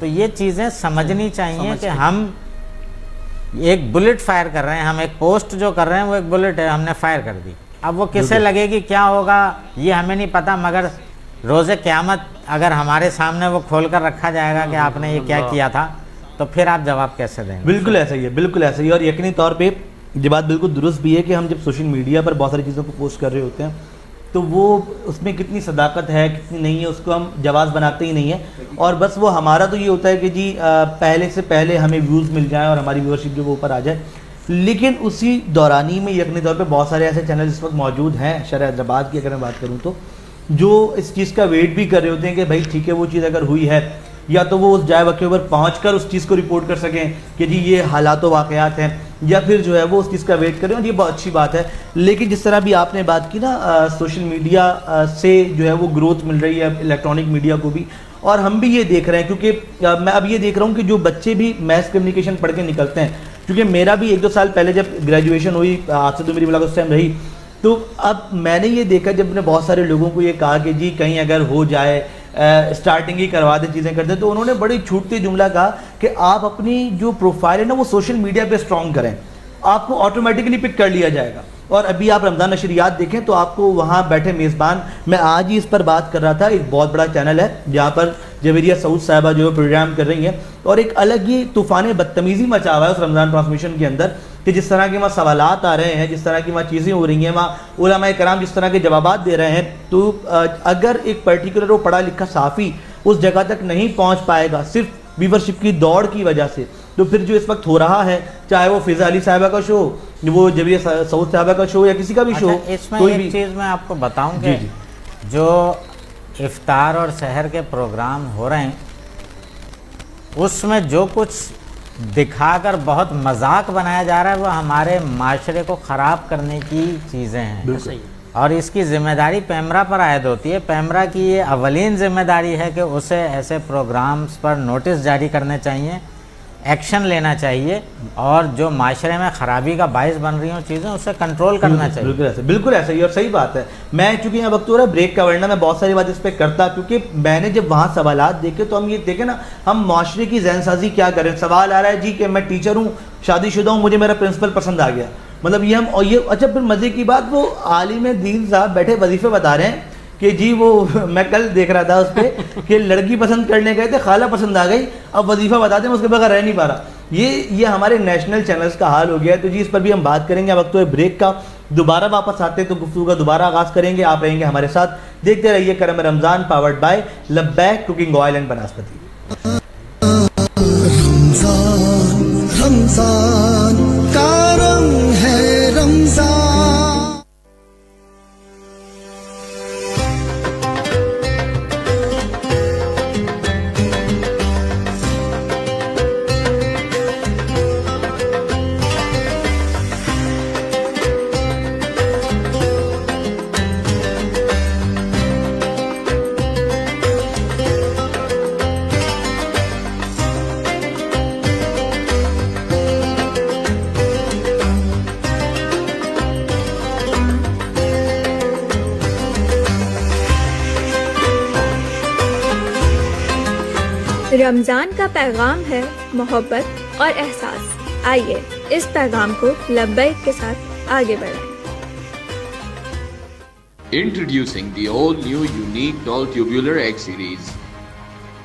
تو یہ چیزیں سمجھنی چاہیے کہ ہم ایک بلٹ فائر کر رہے ہیں, ہم ایک پوسٹ جو کر رہے ہیں وہ ایک بلٹ ہے, ہم نے فائر کر دی. اب وہ کسے لگے گی, کیا ہوگا, یہ ہمیں نہیں پتا, مگر روز قیامت اگر ہمارے سامنے وہ کھول کر رکھا جائے گا کہ آپ نے یہ کیا کیا تھا, تو پھر آپ جواب کیسے دیں گے؟ بالکل ایسا ہی ہے, بالکل ایسا ہی ہے. اور یقینی طور پہ یہ بات بالکل درست بھی ہے کہ ہم جب سوشل میڈیا پر بہت ساری چیزوں کو پوسٹ کر رہے ہوتے ہیں تو وہ اس میں کتنی صداقت ہے کتنی نہیں ہے اس کو ہم جواز بناتے ہی نہیں ہیں, اور بس وہ ہمارا تو یہ ہوتا ہے کہ جی پہلے سے پہلے ہمیں ویوز مل جائیں اور ہماری ویورشپ جو وہ اوپر آ جائے. لیکن اسی دورانی میں یقینی طور پہ بہت سارے ایسے چینل اس وقت موجود ہیں شرح حیدرآباد کی اگر میں بات کروں تو, جو اس چیز کا ویٹ بھی کر رہے ہوتے ہیں کہ بھائی ٹھیک ہے وہ چیز اگر ہوئی ہے یا تو وہ اس جائے وقت کے اوپر پہنچ کر اس چیز کو رپورٹ کر سکیں کہ جی یہ حالات و واقعات ہیں, یا پھر جو ہے وہ اس چیز کا ویٹ کریں, اور یہ بہت اچھی بات ہے. لیکن جس طرح بھی آپ نے بات کی نا سوشل میڈیا سے جو ہے وہ گروتھ مل رہی ہے الیکٹرانک میڈیا کو بھی, اور ہم بھی یہ دیکھ رہے ہیں کیونکہ میں اب یہ دیکھ رہا ہوں کہ جو بچے بھی میس کمیونیکیشن پڑھ کے نکلتے ہیں, کیونکہ میرا بھی 1-2 سال پہلے جب گریجویشن ہوئی آپ سے تو میری ملاقات اس ٹائم رہی, تو اب میں نے یہ دیکھا جب نے بہت سارے لوگوں کو یہ کہا کہ جی کہیں اگر ہو جائے اسٹارٹنگ ہی کروا دیں چیزیں کر دیں, تو انہوں نے بڑی چھوٹتی جملہ کہا کہ آپ اپنی جو پروفائل ہے نا وہ سوشل میڈیا پہ اسٹرانگ کریں, آپ کو آٹومیٹکلی پک کر لیا جائے گا. اور ابھی آپ رمضان نشریات دیکھیں تو آپ کو وہاں بیٹھے میزبان, میں آج ہی اس پر بات کر رہا تھا, ایک بہت بڑا چینل ہے جہاں پر جویریہ سعود صاحبہ جو ہے پروگرام کر رہی ہیں, اور ایک الگ ہی طوفان بدتمیزی مچا ہوا ہے اس رمضان ٹرانسمیشن کے اندر, کہ جس طرح کے وہاں سوالات آ رہے ہیں, جس طرح کی وہاں چیزیں ہو رہی ہیں, وہاں علماء کرام جس طرح کے جوابات دے رہے ہیں, تو اگر ایک پرٹیکولر وہ پڑھا لکھا صحافی اس جگہ تک نہیں پہنچ پائے گا صرف ویورشپ کی دوڑ کی وجہ سے, تو پھر جو اس وقت ہو رہا ہے, چاہے وہ فضا علی صاحبہ کا شو, وہ جویریہ سعود صاحبہ کا شو, یا کسی کا بھی شو, اس میں ایک چیز میں آپ کو بتاؤں کہ جو افطار اور سحر کے پروگرام ہو رہے ہیں اس میں جو کچھ دکھا کر بہت مذاق بنایا جا رہا ہے وہ ہمارے معاشرے کو خراب کرنے کی چیزیں ہیں, اور اس کی ذمہ داری پیمرا پر عائد ہوتی ہے. پیمرا کی یہ اولین ذمہ داری ہے کہ اسے ایسے پروگرامز پر نوٹس جاری کرنے چاہیے, ایکشن لینا چاہیے, اور جو معاشرے میں خرابی کا باعث بن رہی ہوں چیزیں اسے کنٹرول کرنا چاہیے. بالکل ایسا ہی, اور صحیح بات ہے. میں چونکہ یہاں وقت ہو رہا ہے بریک کا, ورنہ میں بہت ساری بات اس پہ کرتا, کیونکہ میں نے جب وہاں سوالات دیکھے تو ہم یہ دیکھیں نا ہم معاشرے کی ذہن سازی کیا کریں. سوال آ رہا ہے جی کہ میں ٹیچر ہوں, شادی شدہ ہوں, مجھے میرا پرنسپل پسند آ گیا, مطلب یہ ہم, اور یہ اچھا پھر مزے کی بات وہ عالم دین صاحب بیٹھے وظیفے بتا رہے ہیں کہ جی وہ میں کل دیکھ رہا تھا اس پہ کہ لڑکی پسند کرنے گئے تھے, خالہ پسند آ گئی, اب وظیفہ بتاتے ہیں اس کے بغیر رہ نہیں پا رہا. یہ ہمارے نیشنل چینلز کا حال ہو گیا ہے. تو جی اس پر بھی ہم بات کریں گے. وقت ہے بریک کا, دوبارہ واپس آتے تو گفتگو کا دوبارہ آغاز کریں گے. آپ رہیں گے ہمارے ساتھ, دیکھتے رہیے کرم رمضان, پاورڈ بائی لبیک کوکنگ آئل اینڈ بناسپتی. رمضان کا رنگ ہے رمضان. رمضان کا پیغام ہے محبت اور احساس. آئیے اس پیغام کو لبیک کے ساتھ آگے بڑھائیں. Introducing the all-new Unique Doll Tubular Egg Series.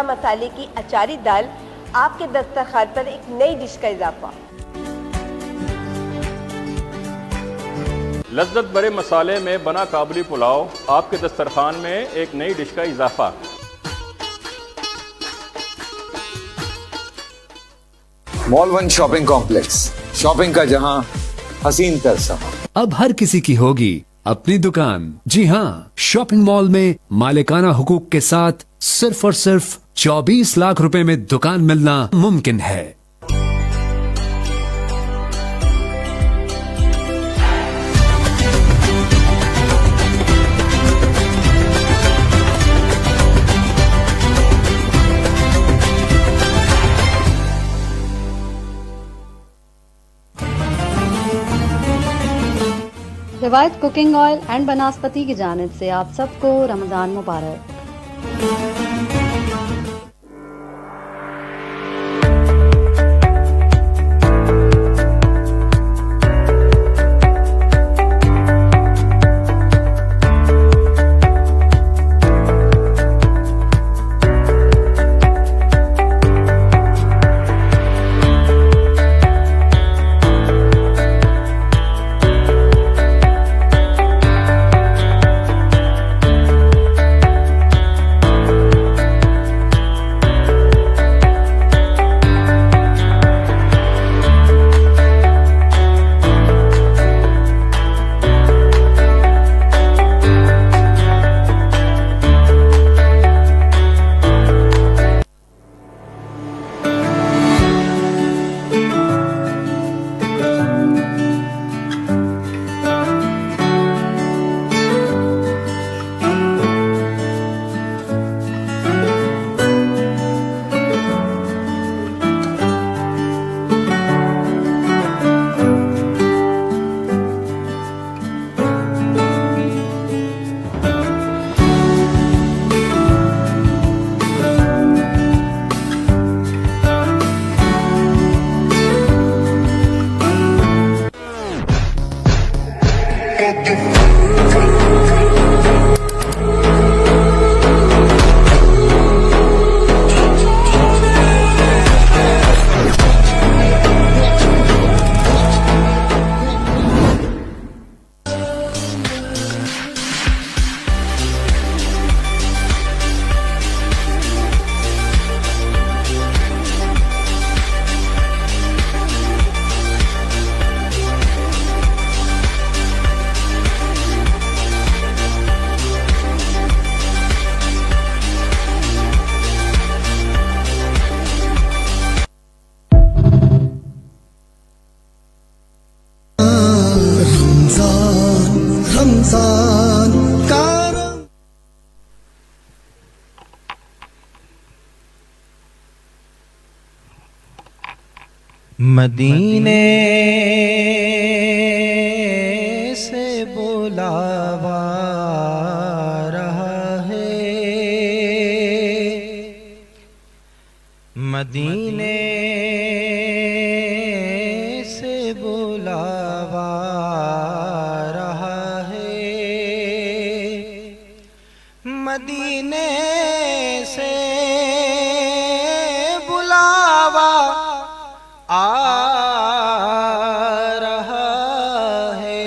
چنا مسالے کی اچاری دال، آپ کے دسترخوان پر ایک نئی ڈش کا اضافہ۔ لذت بھرے مسالے میں بنا کابلی پلاؤ، آپ کے دسترخوان میں ایک نئی ڈش کا اضافہ۔ مال ون شاپنگ کمپلیکس، شاپنگ کا جہاں، حسین تر سما۔ اب ہر کسی کی ہوگی اپنی دکان۔ جی ہاں، شاپنگ مال میں مالکانہ حقوق کے ساتھ صرف اور صرف 24 لاکھ روپے میں دکان ملنا ممکن ہے۔ روایت کوکنگ آئل اینڈ بناسپتی کی جانب سے آپ سب کو رمضان مبارک۔ رمضان کا مدینے سے بلاوا رہا ہے، مدینے سے بلاوا رہا ہے، مدینے سے بلاوا آ رہا ہے،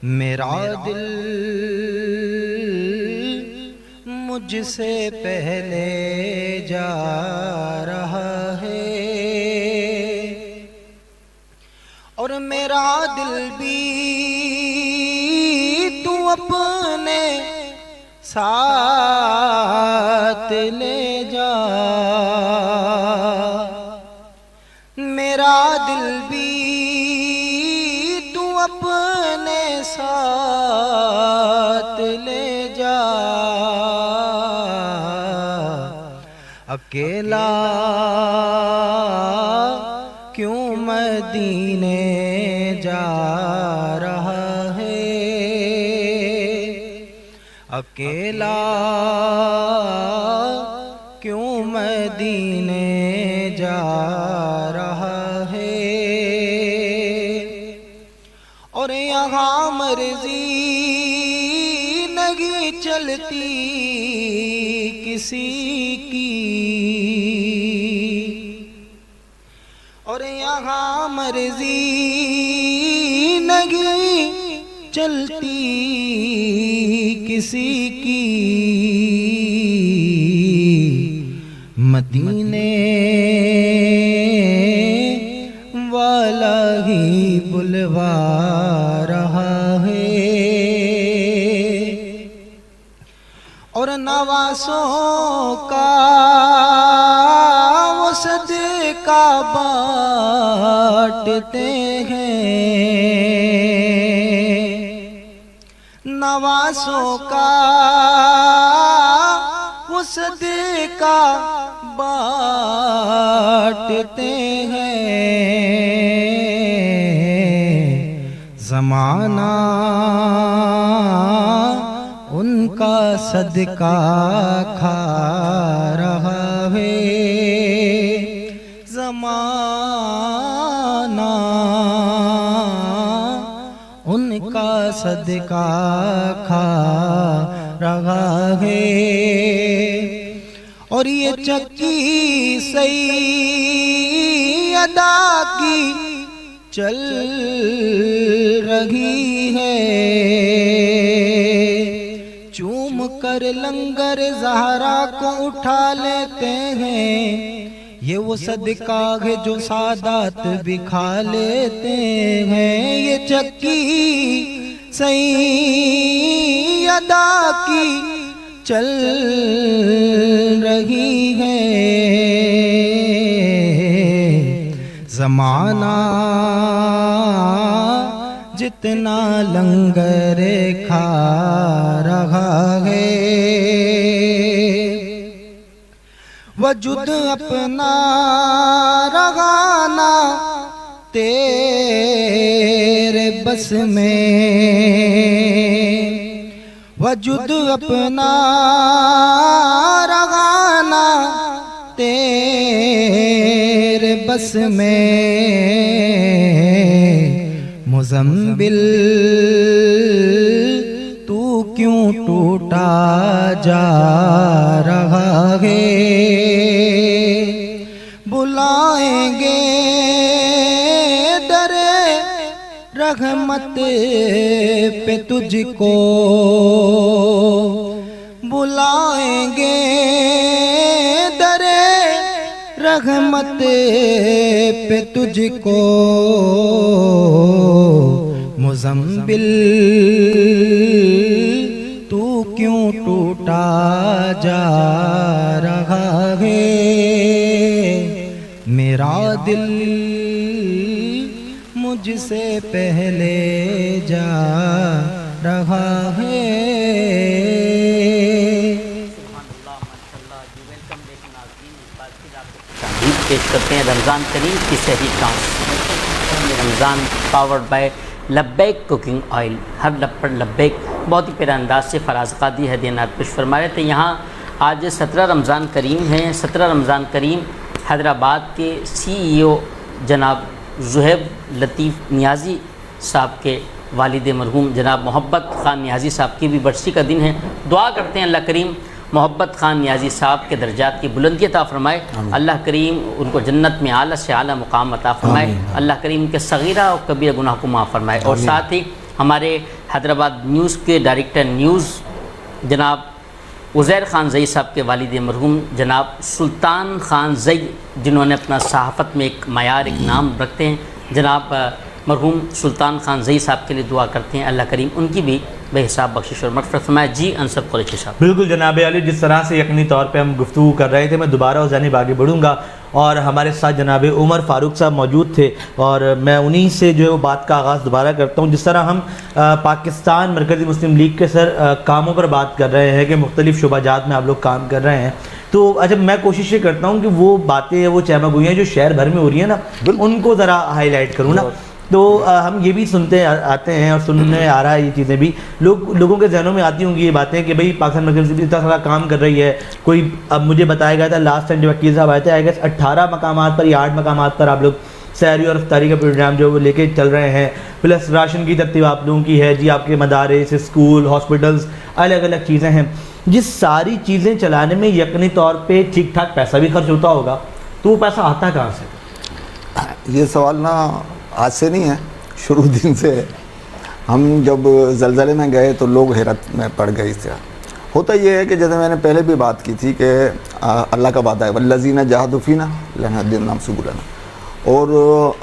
میرا دل مجھ سے پہلے جا رہا ہے، اور میرا دل بھی تو اپنے ساتھ لے جا، میرا دل بھی تو اپنے ساتھ لے جا، اکیلا کیوں مدینے جا رہا ہے، اکیلا کیوں مدینے جا رہا ہے، اور یہاں مرضی نہیں چلتی کسی کی، اور یہاں مرضی نہیں چلتی کسی کی، مدینے والا ہی بلوا رہا ہے، اور نواسوں کا وہ صدقہ بانٹتے ہیں، نواسوں کا وہ صدقہ بانٹتے ہیں، زمانہ ان کا صدقہ کھا رہا ہے، زمانہ ان کا صدقہ کھا رہا ہے، اور یہ چکی سیدہ کی چل رہی ہے، چوم کر لنگر زہرا کو اٹھا لیتے ہیں، یہ وہ صدقہ ہے جو سادات بھی کھا لیتے ہیں، یہ چکی سیدہ کی چل رہی ہے، زمانہ جتنا لنگر کھا رہا ہے، وجود اپنا رہانا تیرے بس میں، وجود اپنا رہانا تیرے بس میں، مزمبل تو کیوں ٹوٹا جا رہا ہے، بلائیں گے در رحمت پہ تجھ کو، بلائیں گے در رحمت پہ تجھ کو، مزمبل تو کیوں ٹوٹا جا رہا ہے، میرا دل مجھ سے پہلے جا رہا ہے۔ پیش کرتے ہیں رمضان کریم کی سحری ٹرانس، رمضان پاورڈ بائی لبیک کوکنگ آئل، ہر لب پر لبیک، بہت ہی پیارا انداز سے فراز قادری ہدیات پیش فرما رہے تھے۔ یہاں آج 17 رمضان کریم ہیں، 17 رمضان کریم حیدرآباد کے CEO جناب زہیب لطیف نیازی صاحب کے والد مرحوم جناب محبت خان نیازی صاحب کی بھی برسی کا دن ہے۔ دعا کرتے ہیں اللہ کریم محبت خان نیازی صاحب کے درجات کی بلندی عطا فرمائے، اللہ کریم ان کو جنت میں اعلیٰ سے اعلیٰ مقام عطا فرمائے، اللہ کریم کے صغیرہ اور کبیرہ گناہ کو معاف فرمائے، اور ساتھ ہی ہمارے حیدرآباد نیوز کے ڈائریکٹر نیوز جناب عزیر خان زئی صاحب کے والد مرحوم جناب سلطان خان زئی، جنہوں نے اپنا صحافت میں ایک معیار، ایک نام رکھتے ہیں، جناب مرحوم سلطان خان زئی صاحب کے لیے دعا کرتے ہیں اللہ کریم ان کی بھی بے حساب بخشش اور مغفرت فرمائے۔ جی انصر قریشی صاحب۔ بالکل جناب علی، جس طرح سے یقینی طور پہ ہم گفتگو کر رہے تھے، میں دوبارہ اس جانب آگے بڑھوں گا، اور ہمارے ساتھ جناب عمر فاروق صاحب موجود تھے، اور میں انہی سے جو ہے وہ بات کا آغاز دوبارہ کرتا ہوں۔ جس طرح ہم پاکستان مرکزی مسلم لیگ کے کاموں پر بات کر رہے ہیں کہ مختلف شعبہ جات میں آپ لوگ کام کر رہے ہیں، تو اچھا میں کوشش یہ کرتا ہوں کہ وہ باتیں، وہ چہمہ گوئیاں جو شہر بھر میں ہو رہی ہیں نا، ان کو ذرا ہائی لائٹ کروں نا۔ تو ہم یہ بھی سنتے آتے ہیں اور سننے آ رہا ہے، یہ چیزیں بھی لوگوں کے ذہنوں میں آتی ہوں گی یہ باتیں کہ بھئی پاکستان مرکزی بھی اتنا سارا کام کر رہی ہے، کوئی اب مجھے بتایا گیا تھا لاسٹ ٹائم جب وکیل صاحب آئے تھے، آئے گا 18 مقامات پر یا 8 مقامات پر آپ لوگ سحری اور افطاری کا پروگرام جو وہ لے کے چل رہے ہیں، پلس راشن کی ترتیب آپ لوگوں کی ہے، جی آپ کے مدارس، اسکول، ہاسپٹلز، الگ الگ چیزیں ہیں۔ یہ ساری چیزیں چلانے میں یقینی طور پہ ٹھیک ٹھاک پیسہ بھی خرچ ہوتا ہوگا، تو وہ پیسہ آتا کہاں سے؟ یہ سوال نا آج سے نہیں ہے، شروع دن سے ہے۔ ہم جب زلزلے میں گئے تو لوگ حیرت میں پڑ گئے اس طرح۔ ہوتا یہ ہے کہ جیسے میں نے پہلے بھی بات کی تھی کہ اللہ کا وعدہ ہے والذین جاہدوا فینا لنہدینہم سبلنا، اور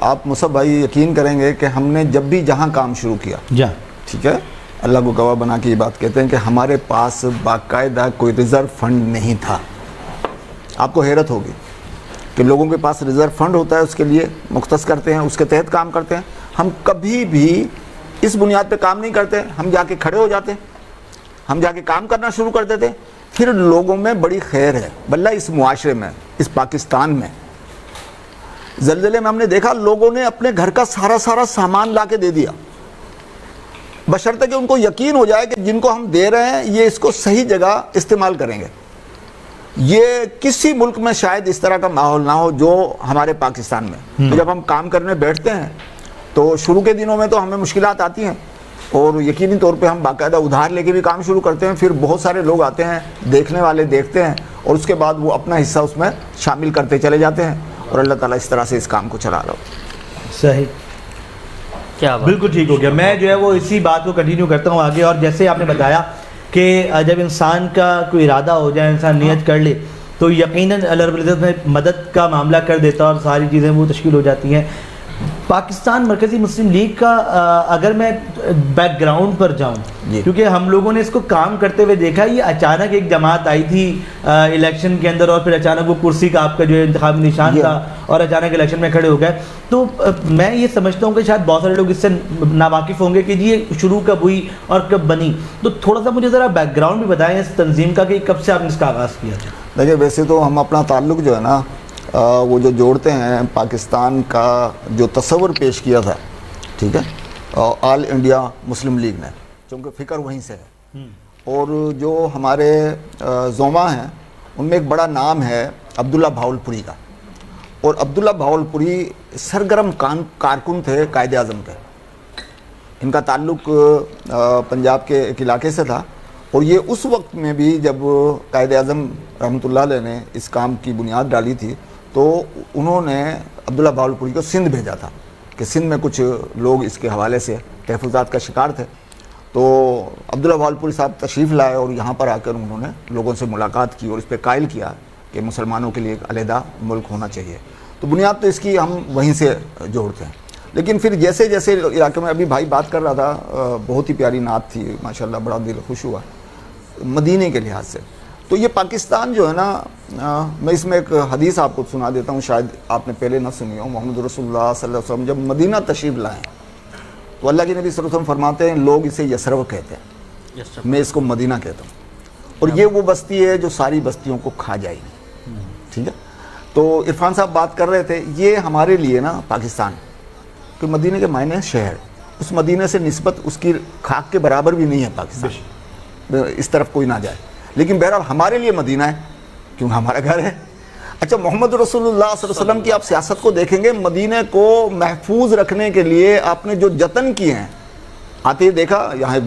آپ مصعب بھائی یقین کریں گے کہ ہم نے جب بھی جہاں کام شروع کیا، ٹھیک ہے، اللہ کو گواہ بنا کے یہ بات کہتے ہیں کہ ہمارے پاس باقاعدہ کوئی ریزرو فنڈ نہیں تھا۔ آپ کو حیرت ہوگی کہ لوگوں کے پاس ریزرو فنڈ ہوتا ہے، اس کے لیے مختص کرتے ہیں، اس کے تحت کام کرتے ہیں۔ ہم کبھی بھی اس بنیاد پہ کام نہیں کرتے، ہم جا کے کھڑے ہو جاتے، ہم جا کے کام کرنا شروع کر دیتے، پھر لوگوں میں بڑی خیر ہے بلّہ اس معاشرے میں، اس پاکستان میں۔ زلزلے میں ہم نے دیکھا لوگوں نے اپنے گھر کا سارا سامان لا کے دے دیا، بشرطے کہ ان کو یقین ہو جائے کہ جن کو ہم دے رہے ہیں یہ اس کو صحیح جگہ استعمال کریں گے۔ یہ کسی ملک میں شاید اس طرح کا ماحول نہ ہو جو ہمارے پاکستان میں۔ تو جب ہم کام کرنے بیٹھتے ہیں تو شروع کے دنوں میں تو ہمیں مشکلات آتی ہیں، اور یقینی طور پہ ہم باقاعدہ ادھار لے کے بھی کام شروع کرتے ہیں، پھر بہت سارے لوگ آتے ہیں، دیکھنے والے دیکھتے ہیں، اور اس کے بعد وہ اپنا حصہ اس میں شامل کرتے چلے جاتے ہیں، اور اللہ تعالیٰ اس طرح سے اس کام کو چلا رہا ہو۔ صحیح، کیا بالکل ٹھیک ہو گیا۔ میں جو ہے وہ اسی بات کو کنٹینیو کرتا ہوں آگے، اور جیسے آپ نے بتایا کہ جب انسان کا کوئی ارادہ ہو جائے، انسان نیت کر لے تو یقیناً اللہ رب العزت میں مدد کا معاملہ کر دیتا ہے اور ساری چیزیں وہ تشکیل ہو جاتی ہیں۔ پاکستان مرکزی مسلم لیگ کا اگر میں بیک گراؤنڈ پر جاؤں، کیونکہ ہم لوگوں نے اس کو کام کرتے ہوئے دیکھا، یہ اچانک ایک جماعت آئی تھی الیکشن کے اندر، اور پھر اچانک وہ کرسی کا آپ کا جو انتخابی نشان تھا اور اچانک الیکشن میں کھڑے ہو گئے۔ تو میں یہ سمجھتا ہوں کہ شاید بہت سارے لوگ اس سے ناواقف ہوں گے کہ جی یہ شروع کب ہوئی اور کب بنی، تو تھوڑا سا مجھے ذرا بیک گراؤنڈ بھی بتائیں اس تنظیم کا کہ کب سے آپ نے اس کا آغاز کیا تھا۔ دیکھیے ویسے تو ہم اپنا تعلق جو ہے نا وہ جو جوڑتے ہیں پاکستان کا جو تصور پیش کیا تھا، ٹھیک ہے، آل انڈیا مسلم لیگ نے، چونکہ فکر وہیں سے ہے، اور جو ہمارے زعما ہیں ان میں ایک بڑا نام ہے عبداللہ بھاولپوری کا، اور عبداللہ بھاولپوری سرگرم کارکن تھے قائد اعظم کے۔ ان کا تعلق پنجاب کے ایک علاقے سے تھا، اور یہ اس وقت میں بھی جب قائد اعظم رحمۃ اللہ علیہ نے اس کام کی بنیاد ڈالی تھی تو انہوں نے عبداللہ بھاولپوری کو سندھ بھیجا تھا کہ سندھ میں کچھ لوگ اس کے حوالے سے تحفظات کا شکار تھے۔ تو عبداللہ بھاولپوری صاحب تشریف لائے اور یہاں پر آ کر انہوں نے لوگوں سے ملاقات کی اور اس پہ قائل کیا کہ مسلمانوں کے لیے ایک علیحدہ ملک ہونا چاہیے۔ تو بنیاد تو اس کی ہم وہیں سے جوڑتے ہیں، لیکن پھر جیسے جیسے علاقے میں ابھی بھائی بات کر رہا تھا، بہت ہی پیاری نعت تھی ماشاءاللہ، بڑا دل خوش ہوا مدینے کے لحاظ سے۔ تو یہ پاکستان جو ہے نا، میں اس میں ایک حدیث آپ کو سنا دیتا ہوں، شاید آپ نے پہلے نہ سنی ہو۔ محمد رسول اللہ صلی اللہ علیہ وسلم جب مدینہ تشریف لائیں تو اللہ کے نبی صلی اللہ علیہ وسلم فرماتے ہیں لوگ اسے یثرب کہتے ہیں، میں اس کو مدینہ کہتا ہوں، اور یہ وہ بستی ہے جو ساری بستیوں کو کھا جائے گی، ٹھیک ہے۔ تو عرفان صاحب بات کر رہے تھے، یہ ہمارے لیے نا پاکستان کہ مدینہ کے معنی شہر، اس مدینہ سے نسبت اس کی خاک کے برابر بھی نہیں ہے پاکستان، اس طرف کوئی نہ جائے، لیکن بہرحال ہمارے لیے مدینہ ہے کیونکہ ہمارا گھر ہے۔ اچھا، محمد رسول اللہ صلی اللہ علیہ وسلم کی آپ سیاست کو دیکھیں گے، مدینہ کو محفوظ رکھنے کے لیے آپ نے جو جتن کیے ہیں، آتے ہی دیکھا یہاں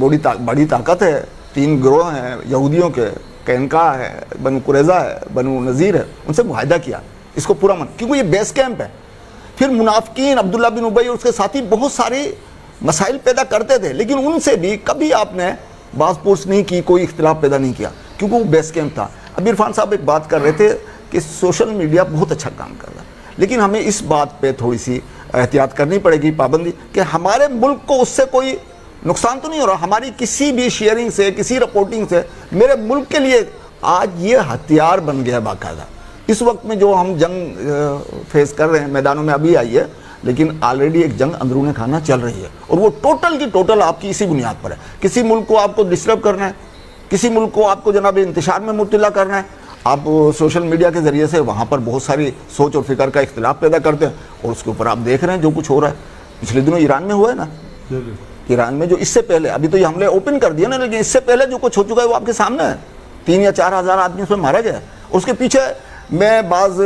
بڑی طاقت ہے، 3 گروہ ہیں یہودیوں کے، قینقاع ہے، بنو قریظہ ہے، بنو نذیر ہے، ان سے معاہدہ کیا اس کو پورا کیونکہ یہ بیس کیمپ ہے۔ پھر منافقین عبداللہ بن ابی اور اس کے ساتھی بہت سارے مسائل پیدا کرتے تھے، لیکن ان سے بھی کبھی آپ نے باز پرس نہیں کی، کوئی اختلاف پیدا نہیں کیا، کیونکہ وہ بیس کیمپ تھا۔ اب عرفان صاحب ایک بات کر رہے تھے کہ سوشل میڈیا بہت اچھا کام کر رہا ہے، لیکن ہمیں اس بات پہ تھوڑی سی احتیاط کرنی پڑے گی، پابندی، کہ ہمارے ملک کو اس سے کوئی نقصان تو نہیں ہو رہا، ہماری کسی بھی شیئرنگ سے، کسی رپورٹنگ سے میرے ملک کے لیے آج یہ ہتھیار بن گیا باقاعدہ۔ اس وقت میں جو ہم جنگ فیس کر رہے ہیں، میدانوں میں ابھی آئی ہے، لیکن آلریڈی ایک جنگ اندرون خانہ چل رہی ہے، اور وہ ٹوٹل کی ٹوٹل آپ کی اسی بنیاد پر ہے۔ کسی ملک کو آپ کو ڈسٹرب کرنا ہے، کسی ملک کو آپ کو جناب انتشار میں مبتلا کرنا ہے، آپ سوشل میڈیا کے ذریعے سے وہاں پر بہت ساری سوچ اور فکر کا اختلاف پیدا کرتے ہیں، اور اس کے اوپر آپ دیکھ رہے ہیں جو کچھ ہو رہا ہے۔ پچھلے دنوں ایران میں ہوا ہے نا، ایران میں جو اس سے پہلے، ابھی تو یہ حملے اوپن کر دیا نا، لیکن اس سے پہلے جو کچھ ہو چکا ہے وہ آپ کے سامنے ہے، 3 یا 4 ہزار آدمی اس میں مارا گیا ہے، اور اس کے پیچھے میں بعض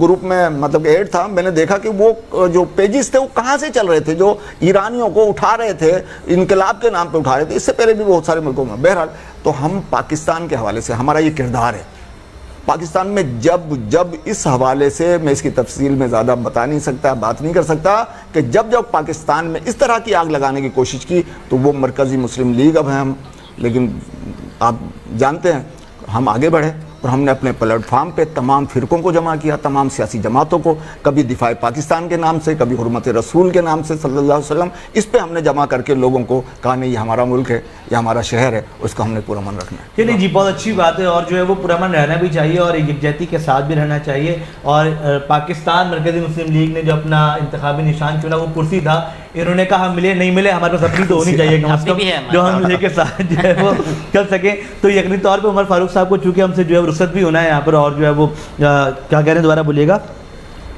گروپ میں مطلب ایڈ تھا، میں نے دیکھا کہ وہ جو پیجز تھے وہ کہاں سے چل رہے تھے، جو ایرانیوں کو اٹھا رہے تھے، انقلاب کے نام پہ اٹھا رہے تھے، اس سے پہلے بھی بہت سارے ملکوں میں. بہرحال تو ہم پاکستان کے حوالے سے ہمارا یہ کردار ہے. پاکستان میں جب اس حوالے سے میں اس کی تفصیل میں زیادہ بتا نہیں سکتا، بات نہیں کر سکتا، کہ جب پاکستان میں اس طرح کی آگ لگانے کی کوشش کی تو وہ مرکزی مسلم لیگ اب ہیں ہم، لیکن آپ جانتے ہیں ہم آگے بڑھے اور ہم نے اپنے پلیٹ فارم پہ تمام فرقوں کو جمع کیا، تمام سیاسی جماعتوں کو، کبھی دفاع پاکستان کے نام سے، کبھی حرمت رسول کے نام سے صلی اللہ علیہ وسلم، اس پہ ہم نے جمع کر کے لوگوں کو کہا نہیں یہ ہمارا ملک ہے، یہ ہمارا شہر ہے، اس کا ہم نے پورا من رکھنا ہے. چلیے جی، بہت اچھی بات ہے، اور جو ہے وہ پورا من رہنا بھی چاہیے اور یکجہتی کے ساتھ بھی رہنا چاہیے. اور پاکستان مرکزی مسلم لیگ نے جو اپنا انتخابی نشان چنا وہ کرسی تھا، انہوں نے کہا ملے نہیں ملے ہمارے پاس اپنی تو ہونی چاہیے کم از کم جو ہم ملے کے ساتھ جو ہے وہ کر سکیں. تو یقینی طور پہ عمر فاروق صاحب کو چونکہ ہم سے جو ہے رخصت بھی ہونا ہے یہاں پر، اور جو ہے وہ کیا کہہ رہے ہیں دوبارہ بولیے گا؟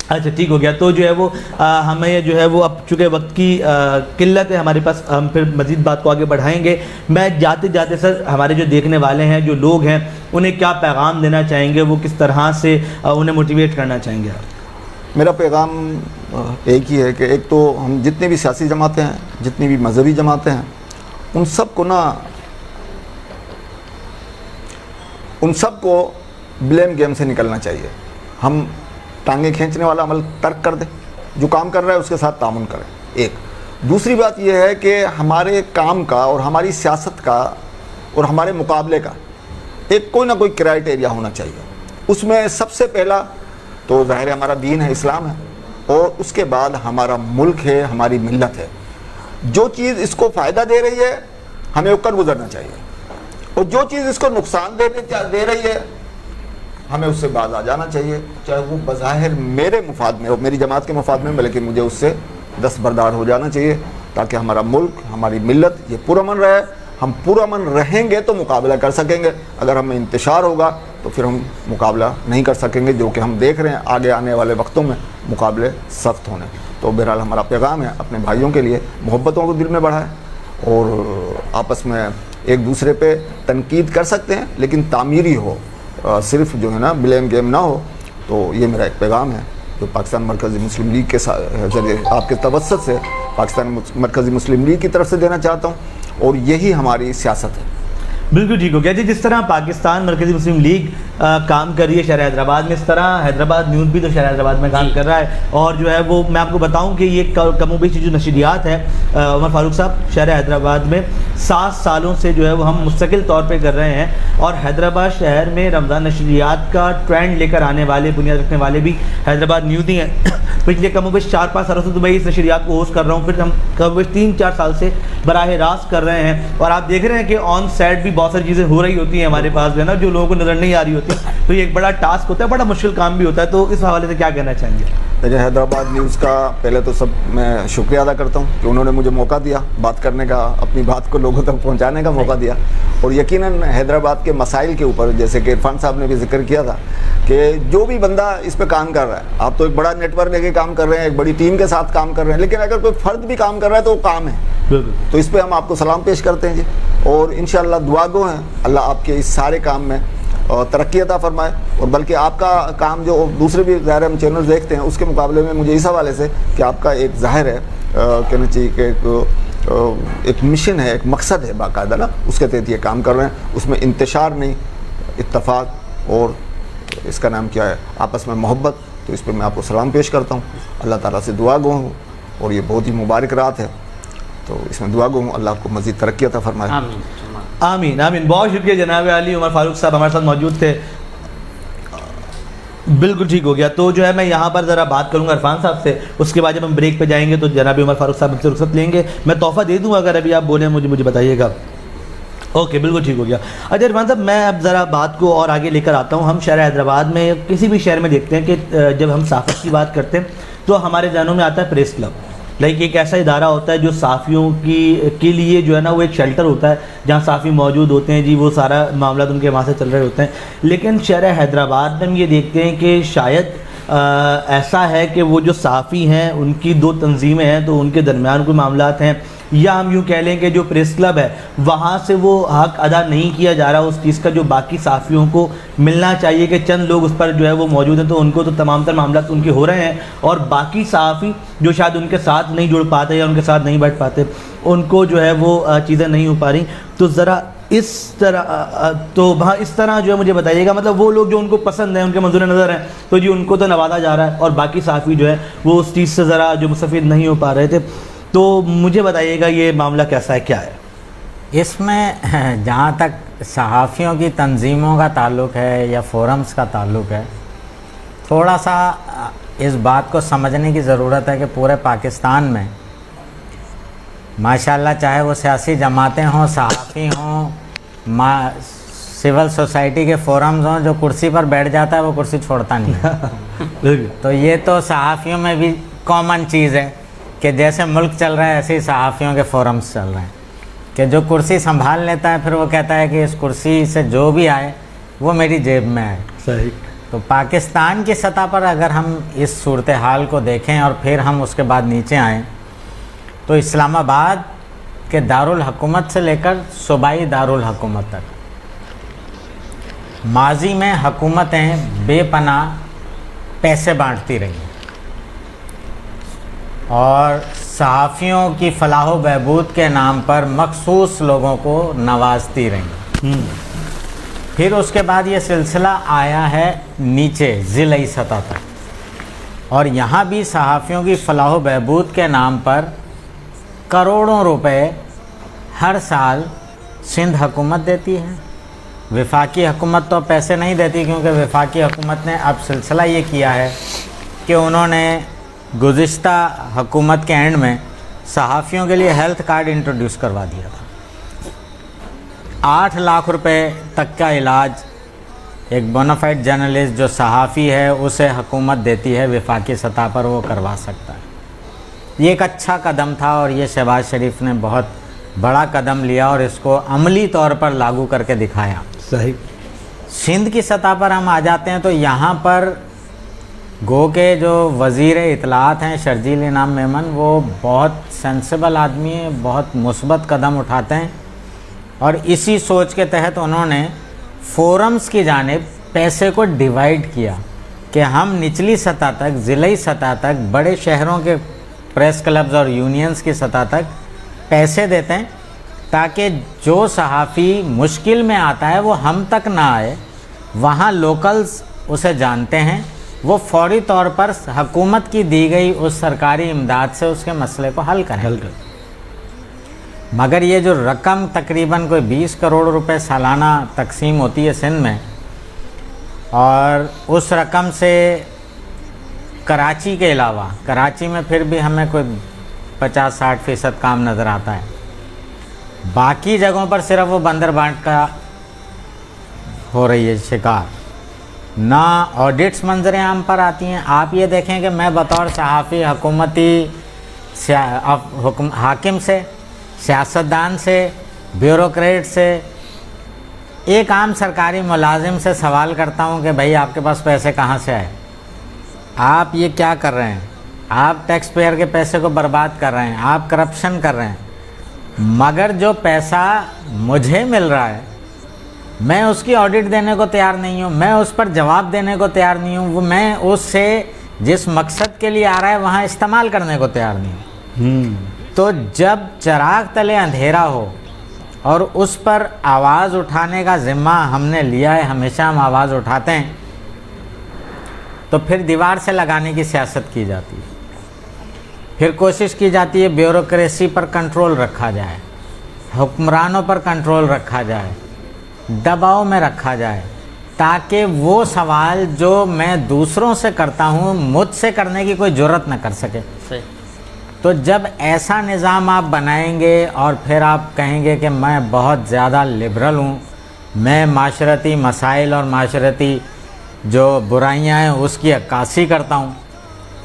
اچھا ٹھیک ہو گیا. تو جو ہے وہ ہمیں جو ہے وہ اب چونکہ وقت کی قلت ہے ہمارے پاس، ہم پھر مزید بات کو آگے بڑھائیں گے. میں جاتے جاتے سر ہمارے جو دیکھنے والے ہیں، جو لوگ ہیں، انہیں کیا پیغام دینا چاہیں گے، وہ کس طرح سے انہیں موٹیویٹ کرنا چاہیں گے؟ میرا پیغام ایک ہی ہے کہ ایک تو ہم جتنے بھی سیاسی جماعتیں ہیں، جتنی بھی مذہبی جماعتیں ہیں، ان سب کو بلیم گیم سے نکلنا چاہیے. ہم ٹانگیں کھینچنے والا عمل ترک کر دیں، جو کام کر رہا ہے اس کے ساتھ تعاون کریں. ایک دوسری بات یہ ہے کہ ہمارے کام کا اور ہماری سیاست کا اور ہمارے مقابلے کا ایک کوئی نہ کوئی کرائٹیریا ہونا چاہیے. اس میں سب سے پہلا تو ظاہر ہمارا دین ہے، اسلام ہے، اور اس کے بعد ہمارا ملک ہے، ہماری ملت ہے. جو چیز اس کو فائدہ دے رہی ہے ہمیں اوپر گزرنا چاہیے، اور جو چیز اس کو نقصان دے رہی ہے ہمیں اس سے باز آ جانا چاہیے، چاہے وہ بظاہر میرے مفاد میں اور میری جماعت کے مفاد میں، لیکن مجھے اس سے دستبردار ہو جانا چاہیے تاکہ ہمارا ملک، ہماری ملت یہ پرامن رہے. ہم پرامن رہیں گے تو مقابلہ کر سکیں گے، اگر ہمیں انتشار ہوگا تو پھر ہم مقابلہ نہیں کر سکیں گے، جو کہ ہم دیکھ رہے ہیں آگے آنے والے وقتوں میں مقابلے سخت ہونے. تو بہرحال ہمارا پیغام ہے اپنے بھائیوں کے لیے محبتوں کو دل میں بڑھائیں، اور آپس میں ایک دوسرے پہ تنقید کر سکتے ہیں لیکن تعمیری ہو، صرف جو ہے نا بلیم گیم نہ ہو. تو یہ میرا ایک پیغام ہے جو پاکستان مرکزی مسلم لیگ کے ذریعے آپ کے توسط سے پاکستان مرکزی مسلم لیگ کی طرف سے دینا چاہتا ہوں، اور یہی ہماری سیاست ہے. بالکل ٹھیک ہو گیا جی. جس طرح پاکستان مرکزی مسلم لیگ کام کر رہی ہے شہر حیدرآباد میں، اس طرح حیدرآباد نیوز بھی تو شہر حیدرآباد میں کام کر رہا ہے. اور جو ہے وہ میں آپ کو بتاؤں کہ یہ کم و بیش جو نشریات ہے عمر فاروق صاحب شہر حیدرآباد میں 7 سالوں سے جو ہے وہ ہم مستقل طور پہ کر رہے ہیں. اور حیدرآباد شہر میں رمضان نشریات کا ٹرینڈ لے کر آنے والے، بنیاد رکھنے والے بھی حیدرآباد نیوز ہی ہیں. پچھلے کم و بیش 4-5 سالوں سے تو میں اس نشریات کو ہوسٹ کر رہا ہوں، پھر ہم کم و بیش 3-4 سال سے براہ راست کر رہے ہیں. اور آپ دیکھ رہے ہیں کہ آن سیٹ بھی بہت ساری چیزیں ہو رہی ہوتی ہیں ہمارے پاس جو ہے نا، جو لوگوں کو نظر نہیں آ رہی ہوتی. تو یہ ایک بڑا ٹاسک ہوتا ہے، بڑا مشکل کام بھی ہوتا ہے. تو اس حوالے سے کیا کہنا چاہیں گے؟ دیکھیں، حیدرآباد نیوز کا پہلے تو میں شکریہ ادا کرتا ہوں کہ انہوں نے مجھے موقع دیا بات کرنے کا، اپنی بات کو لوگوں تک پہنچانے کا موقع دیا. اور یقیناً حیدرآباد کے مسائل کے اوپر، جیسے کہ عرفان صاحب نے بھی ذکر کیا تھا کہ جو بھی بندہ اس پہ کام کر رہا ہے، آپ تو ایک بڑا نیٹ ورک لے کے کام کر رہے ہیں، ایک بڑی ٹیم کے ساتھ کام کر رہے ہیں، لیکن اگر کوئی فرد بھی کام کر رہا ہے تو وہ کام ہے. تو اس پہ ہم آپ کو سلام پیش کرتے ہیں جی، اور انشاءاللہ دعا گو ہیں اللہ آپ کے اس سارے کام میں ترقی عطا فرمائے. اور بلکہ آپ کا کام جو دوسرے بھی ظاہر ہم چینلز دیکھتے ہیں اس کے مقابلے میں مجھے اس حوالے سے کہ آپ کا ایک ظاہر ہے کہنا چاہیے کہ ایک مشن ہے، ایک مقصد ہے باقاعدہ نا، اس کے تحت یہ کام کر رہے ہیں. اس میں انتشار نہیں، اتفاق اور اس کا نام کیا ہے، آپس میں محبت. تو اس پہ میں آپ کو سلام پیش کرتا ہوں. اللہ تعالیٰ سے دعا گو ہوں، اور یہ بہت ہی مبارک رات ہے، تو اس میں دعا گو ہوں اللہ آپ کو مزید ترقی عطا فرمائے. آمین آمین. بہت شکریہ جناب علی. عمر فاروق صاحب ہمارے ساتھ موجود تھے. بالکل ٹھیک ہو گیا. تو جو ہے میں یہاں پر ذرا بات کروں گا عرفان صاحب سے، اس کے بعد جب ہم بریک پہ جائیں گے تو جناب عمر فاروق صاحب سے رخصت لیں گے. میں تحفہ دے دوں گا اگر ابھی آپ بولیں مجھے بتائیے گا. اوکے بالکل ٹھیک ہو گیا. اچھا عرفان صاحب، میں اب ذرا بات کو اور آگے لے کر آتا ہوں. ہم شہر حیدرآباد میں کسی بھی شہر میں دیکھتے ہیں کہ جب ہم صحافت کی بات کرتے ہیں تو ہمارے ذہنوں میں آتا ہے پریس کلب. ایک ایسا ادارہ ہوتا ہے جو صحافیوں کے لیے جو ہے نا وہ ایک شیلٹر ہوتا ہے جہاں صحافی موجود ہوتے ہیں جی، وہ سارا معاملات ان کے وہاں سے چل رہے ہوتے ہیں. لیکن شہر حیدرآباد میں ہم یہ دیکھتے ہیں کہ شاید ایسا ہے کہ وہ جو صحافی ہیں ان کی 2 تنظیمیں ہیں، تو ان کے درمیان کوئی معاملات ہیں. یا ہم یوں کہہ لیں کہ جو پریس کلب ہے وہاں سے وہ حق ادا نہیں کیا جا رہا اس چیز کا جو باقی صحافیوں کو ملنا چاہیے، کہ چند لوگ اس پر جو ہے وہ موجود ہیں تو ان کو تو تمام تر معاملات ان کے ہو رہے ہیں، اور باقی صحافی جو شاید ان کے ساتھ نہیں جڑ پاتے یا ان کے ساتھ نہیں بیٹھ پاتے ان کو جو ہے وہ چیزیں نہیں ہو پا رہی. تو ذرا اس طرح جو ہے مجھے بتائیے گا، مطلب وہ لوگ جو ان کو پسند ہیں، ان کے منظور نظر ہیں، تو جی ان کو تو نوازا جا رہا ہے اور باقی صحافی جو ہے وہ اس چیز سے ذرا جو مستفید نہیں ہو پا رہے تھے. تو مجھے بتائیے گا یہ معاملہ کیسا ہے، کیا ہے اس میں؟ جہاں تک صحافیوں کی تنظیموں کا تعلق ہے یا فورمز کا تعلق ہے، تھوڑا سا اس بات کو سمجھنے کی ضرورت ہے کہ پورے پاکستان میں ماشاءاللہ چاہے وہ سیاسی جماعتیں ہوں، صحافی ہوں، سول سوسائٹی کے فورمز ہوں، جو کرسی پر بیٹھ جاتا ہے وہ کرسی چھوڑتا نہیں ہے. تو یہ تو صحافیوں میں بھی کامن چیز ہے کہ جیسے ملک چل رہا ہے ایسے ہی صحافیوں کے فورمز چل رہے ہیں کہ جو کرسی سنبھال لیتا ہے پھر وہ کہتا ہے کہ اس کرسی سے جو بھی آئے وہ میری جیب میں آئے. صحیح. تو پاکستان کی سطح پر اگر ہم اس صورتحال کو دیکھیں اور پھر ہم اس کے بعد نیچے آئیں تو اسلام آباد کے دارالحکومت سے لے کر صوبائی دارالحکومت تک ماضی میں حکومتیں بے پناہ پیسے بانٹتی رہی اور صحافیوں کی فلاح و بہبود کے نام پر مخصوص لوگوں کو نوازتی رہی. پھر اس کے بعد یہ سلسلہ آیا ہے نیچے ضلعی سطح تک، اور یہاں بھی صحافیوں کی فلاح و بہبود کے نام پر کروڑوں روپے ہر سال سندھ حکومت دیتی ہے. وفاقی حکومت تو پیسے نہیں دیتی کیونکہ وفاقی حکومت نے اب سلسلہ یہ کیا ہے کہ انہوں نے گزشتہ حکومت کے اینڈ میں صحافیوں کے لیے ہیلتھ کارڈ انٹروڈیوس کروا دیا تھا. 8 لاکھ روپے تک کا علاج ایک بونافائڈ جرنلسٹ جو صحافی ہے اسے حکومت دیتی ہے، وفاقی سطح پر وہ کروا سکتا ہے. یہ ایک اچھا قدم تھا اور یہ شہباز شریف نے بہت بڑا قدم لیا اور اس کو عملی طور پر لاگو کر کے دکھایا. صحیح. سندھ کی سطح پر ہم آ جاتے ہیں تو یہاں پر گو کے جو وزیر اطلاعات ہیں شرجیل انعام میمن، وہ بہت سینسیبل آدمی ہیں، بہت مثبت قدم اٹھاتے ہیں، اور اسی سوچ کے تحت انہوں نے فورمز کی جانب پیسے کو ڈیوائیڈ کیا کہ ہم نچلی سطح تک، ضلعی سطح تک، بڑے شہروں کے پریس کلبز اور یونینز کی سطح تک پیسے دیتے ہیں تاکہ جو صحافی مشکل میں آتا ہے وہ ہم تک نہ آئے، وہاں لوکلز اسے جانتے ہیں، وہ فوری طور پر حکومت کی دی گئی اس سرکاری امداد سے اس کے مسئلے کو حل کریں. مگر یہ جو رقم تقریباً کوئی 20 کروڑ روپے سالانہ تقسیم ہوتی ہے سندھ میں، اور اس رقم سے کراچی کے علاوہ، کراچی میں پھر بھی ہمیں کوئی 50-60% کام نظر آتا ہے، باقی جگہوں پر صرف وہ بندر بانٹ کا ہو رہی ہے شکار. نہ آڈٹس منظر عام پر آتی ہیں. آپ یہ دیکھیں کہ میں بطور صحافی حکومتی حاکم سے، سیاستدان سے، بیوروکریٹ سے، ایک عام سرکاری ملازم سے سوال کرتا ہوں کہ بھائی آپ کے پاس پیسے کہاں سے آئے؟ آپ یہ کیا کر رہے ہیں؟ آپ ٹیکس پیئر کے پیسے کو برباد کر رہے ہیں، آپ کرپشن کر رہے ہیں. مگر جو پیسہ مجھے مل رہا ہے میں اس کی آڈٹ دینے کو تیار نہیں ہوں، میں اس پر جواب دینے کو تیار نہیں ہوں، وہ میں اس سے جس مقصد کے لیے آ رہا ہے وہاں استعمال کرنے کو تیار نہیں ہوں. تو جب چراغ تلے اندھیرا ہو اور اس پر آواز اٹھانے کا ذمہ ہم نے لیا ہے، ہمیشہ ہم آواز اٹھاتے ہیں، تو پھر دیوار سے لگانے کی سیاست کی جاتی ہے. پھر کوشش کی جاتی ہے بیوروکریسی پر کنٹرول رکھا جائے، حکمرانوں پر کنٹرول رکھا جائے، دباؤ میں رکھا جائے، تاکہ وہ سوال جو میں دوسروں سے کرتا ہوں مجھ سے کرنے کی کوئی جرت نہ کر سکے. تو جب ایسا نظام آپ بنائیں گے اور پھر آپ کہیں گے کہ میں بہت زیادہ لبرل ہوں، میں معاشرتی مسائل اور معاشرتی جو برائیاں ہیں اس کی عکاسی کرتا ہوں،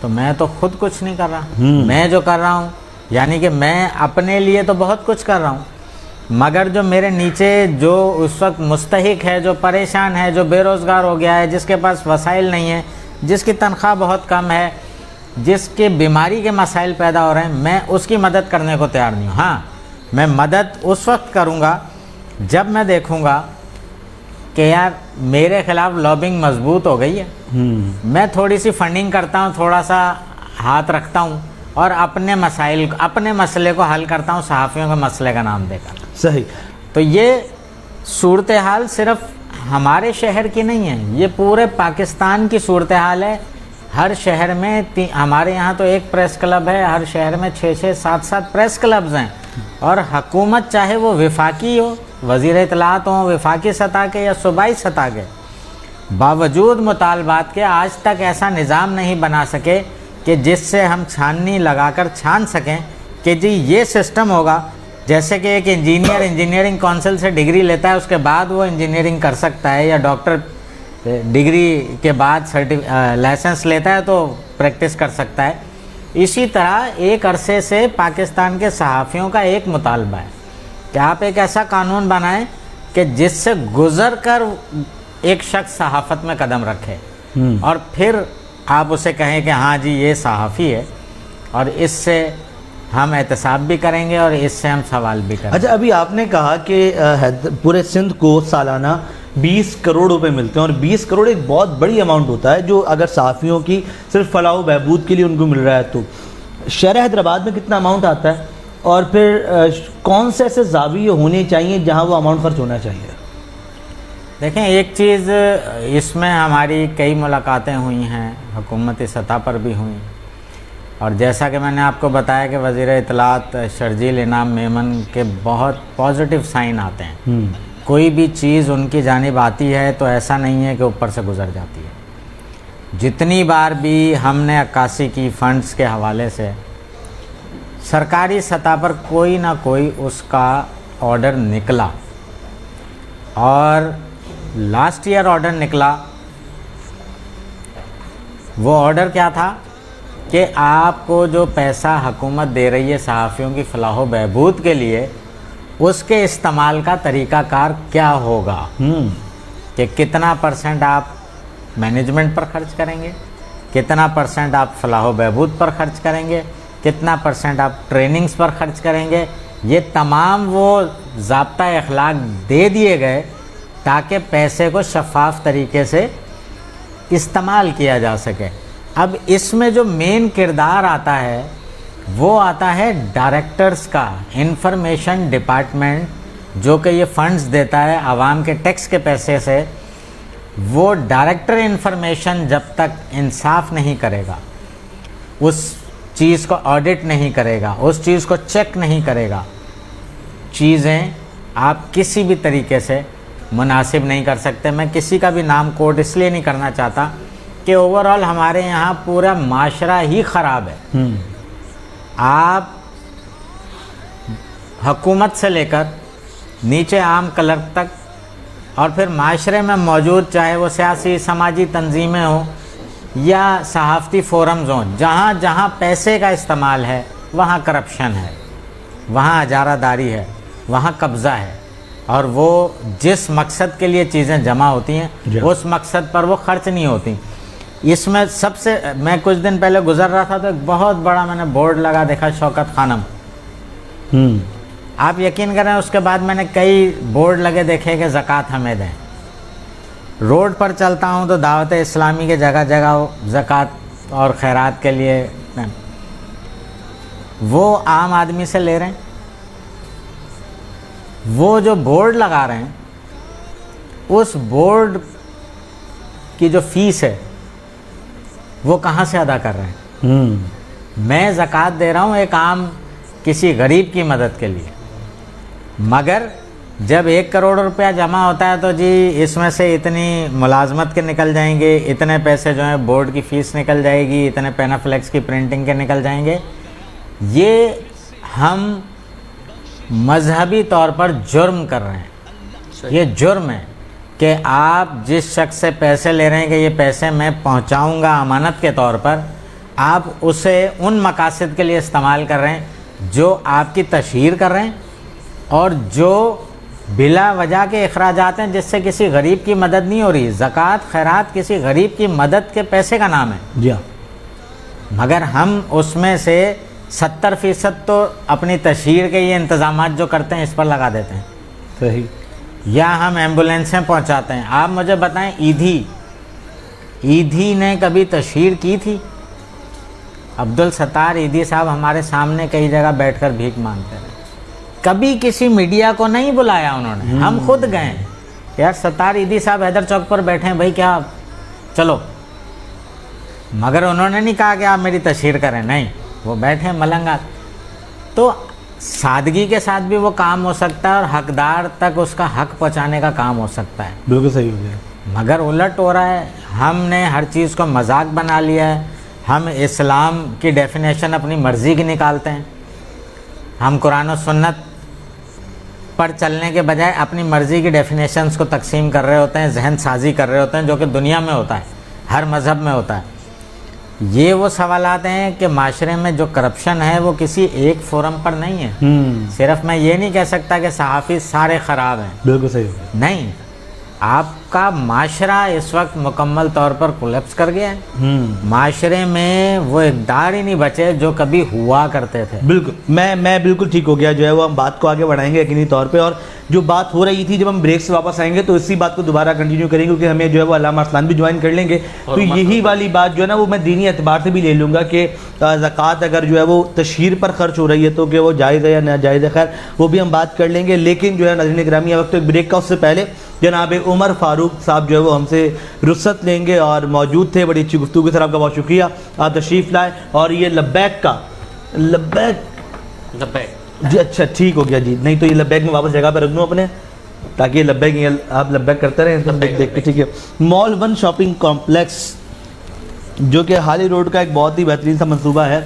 تو میں تو خود کچھ نہیں کر رہا. میں جو کر رہا ہوں یعنی کہ میں اپنے لیے تو بہت کچھ کر رہا ہوں، مگر جو میرے نیچے جو اس وقت مستحق ہے، جو پریشان ہے، جو بے روزگار ہو گیا ہے، جس کے پاس وسائل نہیں ہیں، جس کی تنخواہ بہت کم ہے، جس کے بیماری کے مسائل پیدا ہو رہے ہیں میں اس کی مدد کرنے کو تیار نہیں ہوں. ہاں میں مدد اس وقت کروں گا جب میں دیکھوں گا کہ یار میرے خلاف لابنگ مضبوط ہو گئی ہے, میں تھوڑی سی فنڈنگ کرتا ہوں, تھوڑا سا ہاتھ رکھتا ہوں اور اپنے مسائل اپنے مسئلے کو حل کرتا ہوں صحافیوں کے مسئلے کا نام دے کر. صحیح. تو یہ صورتحال صرف ہمارے شہر کی نہیں ہے, یہ پورے پاکستان کی صورتحال ہے. ہر شہر میں ہمارے یہاں تو ایک پریس کلب ہے, ہر شہر میں 6-6 7-7 پریس کلبز ہیں, اور حکومت چاہے وہ وفاقی ہو, وزیر اطلاعات ہوں وفاقی سطح کے یا صوبائی سطح کے, باوجود مطالبات کے آج تک ایسا نظام نہیں بنا سکے کہ جس سے ہم چھاننی لگا کر چھان سکیں کہ جی یہ سسٹم ہوگا. جیسے کہ ایک انجینئر انجینئرنگ کونسل سے ڈگری لیتا ہے, اس کے بعد وہ انجینئرنگ کر سکتا ہے, یا ڈاکٹر ڈگری کے بعد لائسنس لیتا ہے تو پریکٹس کر سکتا ہے. اسی طرح ایک عرصے سے پاکستان کے صحافیوں کا ایک مطالبہ ہے کہ آپ ایک ایسا قانون بنائیں کہ جس سے گزر کر ایک شخص صحافت میں قدم رکھے, اور پھر آپ اسے کہیں کہ ہاں جی یہ صحافی ہے, اور اس سے ہم احتساب بھی کریں گے اور اس سے ہم سوال بھی کریں گے. اچھا, ابھی آپ نے کہا کہ پورے سندھ کو سالانہ 20 کروڑ روپے ملتے ہیں, اور 20 کروڑ ایک بہت بڑی اماؤنٹ ہوتا ہے جو اگر صحافیوں کی صرف فلاح و بہبود کے لیے ان کو مل رہا ہے. تو شہر حیدرآباد میں کتنا اماؤنٹ آتا ہے, اور پھر کون سے ایسے زاویے ہونے چاہیے جہاں وہ اماؤنٹ خرچ ہونا چاہیے؟ دیکھیں, ایک چیز اس میں ہماری کئی ملاقاتیں ہوئی ہیں, حکومتی سطح پر بھی ہوئیں, اور جیسا کہ میں نے آپ کو بتایا کہ وزیر اطلاعات شرجیل انعام میمن کے بہت پازیٹیو سائن آتے ہیں. کوئی بھی چیز ان کی جانب آتی ہے تو ایسا نہیں ہے کہ اوپر سے گزر جاتی ہے. جتنی بار بھی ہم نے عکاسی کی فنڈز کے حوالے سے, سرکاری سطح پر کوئی نہ کوئی اس کا آرڈر نکلا, اور لاسٹ ایئر آرڈر نکلا. وہ آرڈر کیا تھا کہ آپ کو جو پیسہ حکومت دے رہی ہے صحافیوں کی فلاح و بہبود کے لیے, اس کے استعمال کا طریقہ کار کیا ہوگا, کہ کتنا % آپ مینجمنٹ پر خرچ کریں گے, کتنا % آپ فلاح و بہبود پر خرچ کریں گے, کتنا % آپ ٹریننگز پر خرچ کریں گے. یہ تمام وہ ضابطہ اخلاق دے دیے گئے تاکہ پیسے کو شفاف طریقے سے استعمال کیا جا سکے. اب اس میں جو مین کردار آتا ہے وہ آتا ہے ڈائریکٹرز کا. انفارمیشن ڈپارٹمنٹ جو کہ یہ فنڈز دیتا ہے عوام کے ٹیکس کے پیسے سے, وہ ڈائریکٹر انفارمیشن جب تک انصاف نہیں کرے گا, اس چیز کو آڈٹ نہیں کرے گا, اس چیز کو چیک نہیں کرے گا, چیزیں آپ کسی بھی طریقے سے مناسب نہیں کر سکتے. میں کسی کا بھی نام کوٹ اس لیے نہیں کرنا چاہتا کہ اوورآل ہمارے یہاں پورا معاشرہ ہی خراب ہے. آپ حکومت سے لے کر نیچے عام کلرک تک, اور پھر معاشرے میں موجود چاہے وہ سیاسی سماجی تنظیمیں ہوں یا صحافتی فورمز ہوں, جہاں جہاں پیسے کا استعمال ہے وہاں کرپشن ہے, وہاں اجارہ داری ہے, وہاں قبضہ ہے, اور وہ جس مقصد کے لیے چیزیں جمع ہوتی ہیں اس مقصد پر وہ خرچ نہیں ہوتی. اس میں سب سے, میں کچھ دن پہلے گزر رہا تھا تو ایک بہت بڑا میں نے بورڈ لگا دیکھا, شوکت خانم. آپ یقین کریں اس کے بعد میں نے کئی بورڈ لگے دیکھے کہ زکوٰۃ ہمیں دیں. روڈ پر چلتا ہوں تو دعوت اسلامی کے جگہ جگہ زکوٰۃ اور خیرات کے لیے وہ عام آدمی سے لے رہے ہیں. وہ جو بورڈ لگا رہے ہیں اس بورڈ کی جو فیس ہے وہ کہاں سے ادا کر رہے ہیں؟ میں زکوٰۃ دے رہا ہوں ایک عام کسی غریب کی مدد کے لیے, مگر جب 1 کروڑ روپیہ جمع ہوتا ہے تو جی اس میں سے اتنی ملازمت کے نکل جائیں گے, اتنے پیسے جو ہیں بورڈ کی فیس نکل جائے گی, اتنے پینافلیکس کی پرنٹنگ کے نکل جائیں گے. یہ ہم مذہبی طور پر جرم کر رہے ہیں. یہ جرم ہے کہ آپ جس شخص سے پیسے لے رہے ہیں کہ یہ پیسے میں پہنچاؤں گا امانت کے طور پر, آپ اسے ان مقاصد کے لیے استعمال کر رہے ہیں جو آپ کی تشہیر کر رہے ہیں, اور جو بلا وجہ کے اخراجات ہیں جس سے کسی غریب کی مدد نہیں ہو رہی. زکوٰۃ خیرات کسی غریب کی مدد کے پیسے کا نام ہے. جی ہاں. مگر ہم اس میں سے 70% تو اپنی تشہیر کے یہ انتظامات جو کرتے ہیں اس پر لگا دیتے ہیں. صحیح. یا ہم ایمبولینسیں پہنچاتے ہیں. آپ مجھے بتائیں ایدھی نے کبھی تشہیر کی تھی؟ عبدالستار ایدھی صاحب ہمارے سامنے کئی جگہ بیٹھ کر بھیک مانگتے رہے. کبھی کسی میڈیا کو نہیں بلایا انہوں نے, ہم خود گئے. یار ستار ایدھی صاحب حیدر چوک پر بیٹھے ہیں بھائی, کیا چلو, مگر انہوں نے نہیں کہا کہ آپ میری تشہیر کریں, نہیں, وہ بیٹھے ملنگات. تو سادگی کے ساتھ بھی وہ کام ہو سکتا ہے اور حقدار تک اس کا حق پہنچانے کا کام ہو سکتا ہے. بالکل صحیح ہو گیا. مگر الٹ ہو رہا ہے, ہم نے ہر چیز کو مذاق بنا لیا ہے. ہم اسلام کی ڈیفینیشن اپنی مرضی کی نکالتے ہیں. ہم قرآن و سنت پر چلنے کے بجائے اپنی مرضی کی ڈیفینیشنز کو تقسیم کر رہے ہوتے ہیں, ذہن سازی کر رہے ہوتے ہیں, جو کہ دنیا میں ہوتا ہے, ہر مذہب میں ہوتا ہے. یہ وہ سوالات ہیں کہ معاشرے میں جو کرپشن ہے وہ کسی ایک فورم پر نہیں ہے. صرف میں یہ نہیں کہہ سکتا کہ صحافی سارے خراب ہیں. بالکل صحیح. نہیں, آپ کا معاشرہ اس وقت مکمل طور پر کولیپس کر گیا ہے. معاشرے میں وہ اقدار ہی نہیں بچے جو کبھی ہوا کرتے تھے. بالکل, میں بالکل ٹھیک ہو گیا. جو ہے وہ ہم بات کو آگے بڑھائیں گے یقینی طور پہ, اور جو بات ہو رہی تھی جب ہم بریک سے واپس آئیں گے تو اسی بات کو دوبارہ کنٹینیو کریں گے, کیونکہ ہمیں جو ہے وہ علامہ ارسلان بھی جوائن کر لیں گے. تو یہی والی بات جو ہے نا وہ میں دینی اعتبار سے بھی لے لوں گا کہ زکوٰۃ اگر جو ہے وہ تشہیر پر خرچ ہو رہی ہے تو کہ وہ جائز ہے یا ناجائز ہے, خیر وہ بھی ہم بات کر لیں گے. لیکن جو ہے ناظرین گرامی وقت ایک بریک کا, اس سے پہلے جناب عمر فاروق صاحب جو ہے وہ ہم سے رخصت لیں گے اور موجود تھے. بڑی اچھی گفتگو کے ساتھ آپ کا بہت شکریہ, آپ تشریف لائے. اور یہ لبیک کا لبیک جی, اچھا ٹھیک ہو گیا جی. نہیں تو یہ لبیک میں واپس جگہ پہ رکھ دوں اپنے, تاکہ یہ لبیک آپ لبیک کرتے رہیں دیکھ کے. ٹھیک ہے. مال 1 شاپنگ کمپلیکس جو کہ حالی روڈ کا ایک بہت ہی بہترین سا منصوبہ ہے.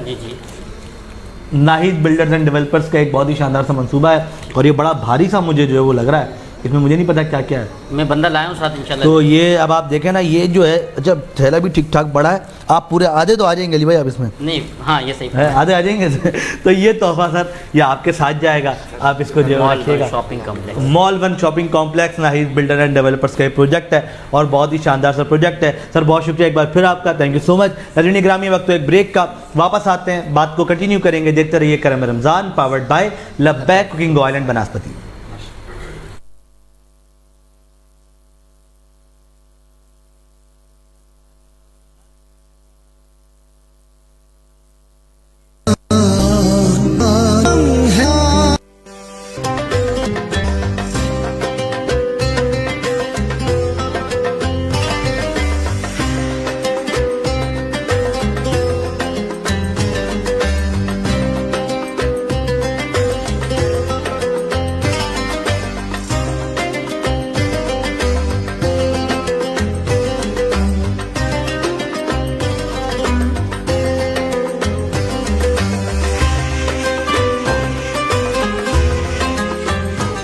ناہید بلڈرز اینڈ ڈیولپرز کا ایک بہت ہی شاندار سا منصوبہ ہے, اور یہ بڑا بھاری سا مجھے جو ہے وہ لگ رہا ہے. اس میں مجھے نہیں پتا کیا کیا ہے. میں بندہ لایا ہوں ساتھ انشاءاللہ. تو یہ اب آپ دیکھیں نا, یہ جو ہے جب تھیلا بھی ٹھیک ٹھاک بڑا ہے. آپ پورے آدھے تو آ جائیں گے علی بھائی آپ اس میں؟ نہیں, ہاں یہ صحیح ہے, آدھے آ جائیں گے. تو یہ تحفہ سر یہ آپ کے ساتھ جائے گا, آپ اس کو جو ہے رکھیے گا. Mall 1 shopping complex Nahid builder and developers کا ایک پروجیکٹ ہے اور بہت ہی شاندار سا پروجیکٹ ہے. سر بہت شکریہ ایک بار پھر آپ کا, تھینک یو سو مچ. ناظرین گرامی وقت ایک بریک کا, واپس آتے ہیں, بات کو کنٹینیو کریں گے. دیکھتے رہیے کرم رمضان, پاورڈ بائی لبیک کوکنگ آئل اینڈ بناسپتی.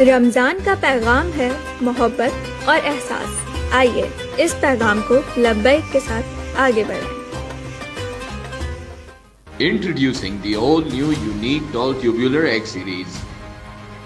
رمضان کا پیغام ہے محبت اور احساس. آئیے اس پیغام کو لبیک کے ساتھ آگے بڑھائیں. Introducing the all new unique doll tubular egg series.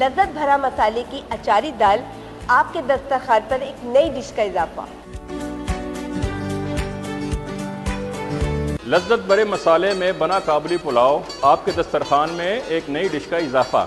لذت بھرا مسالے کی اچاری دال, آپ کے دسترخوان پر ایک نئی ڈش کا اضافہ. لذت بھرے مسالے میں بنا کابلی پلاؤ, آپ کے دسترخوان میں ایک نئی ڈش کا اضافہ.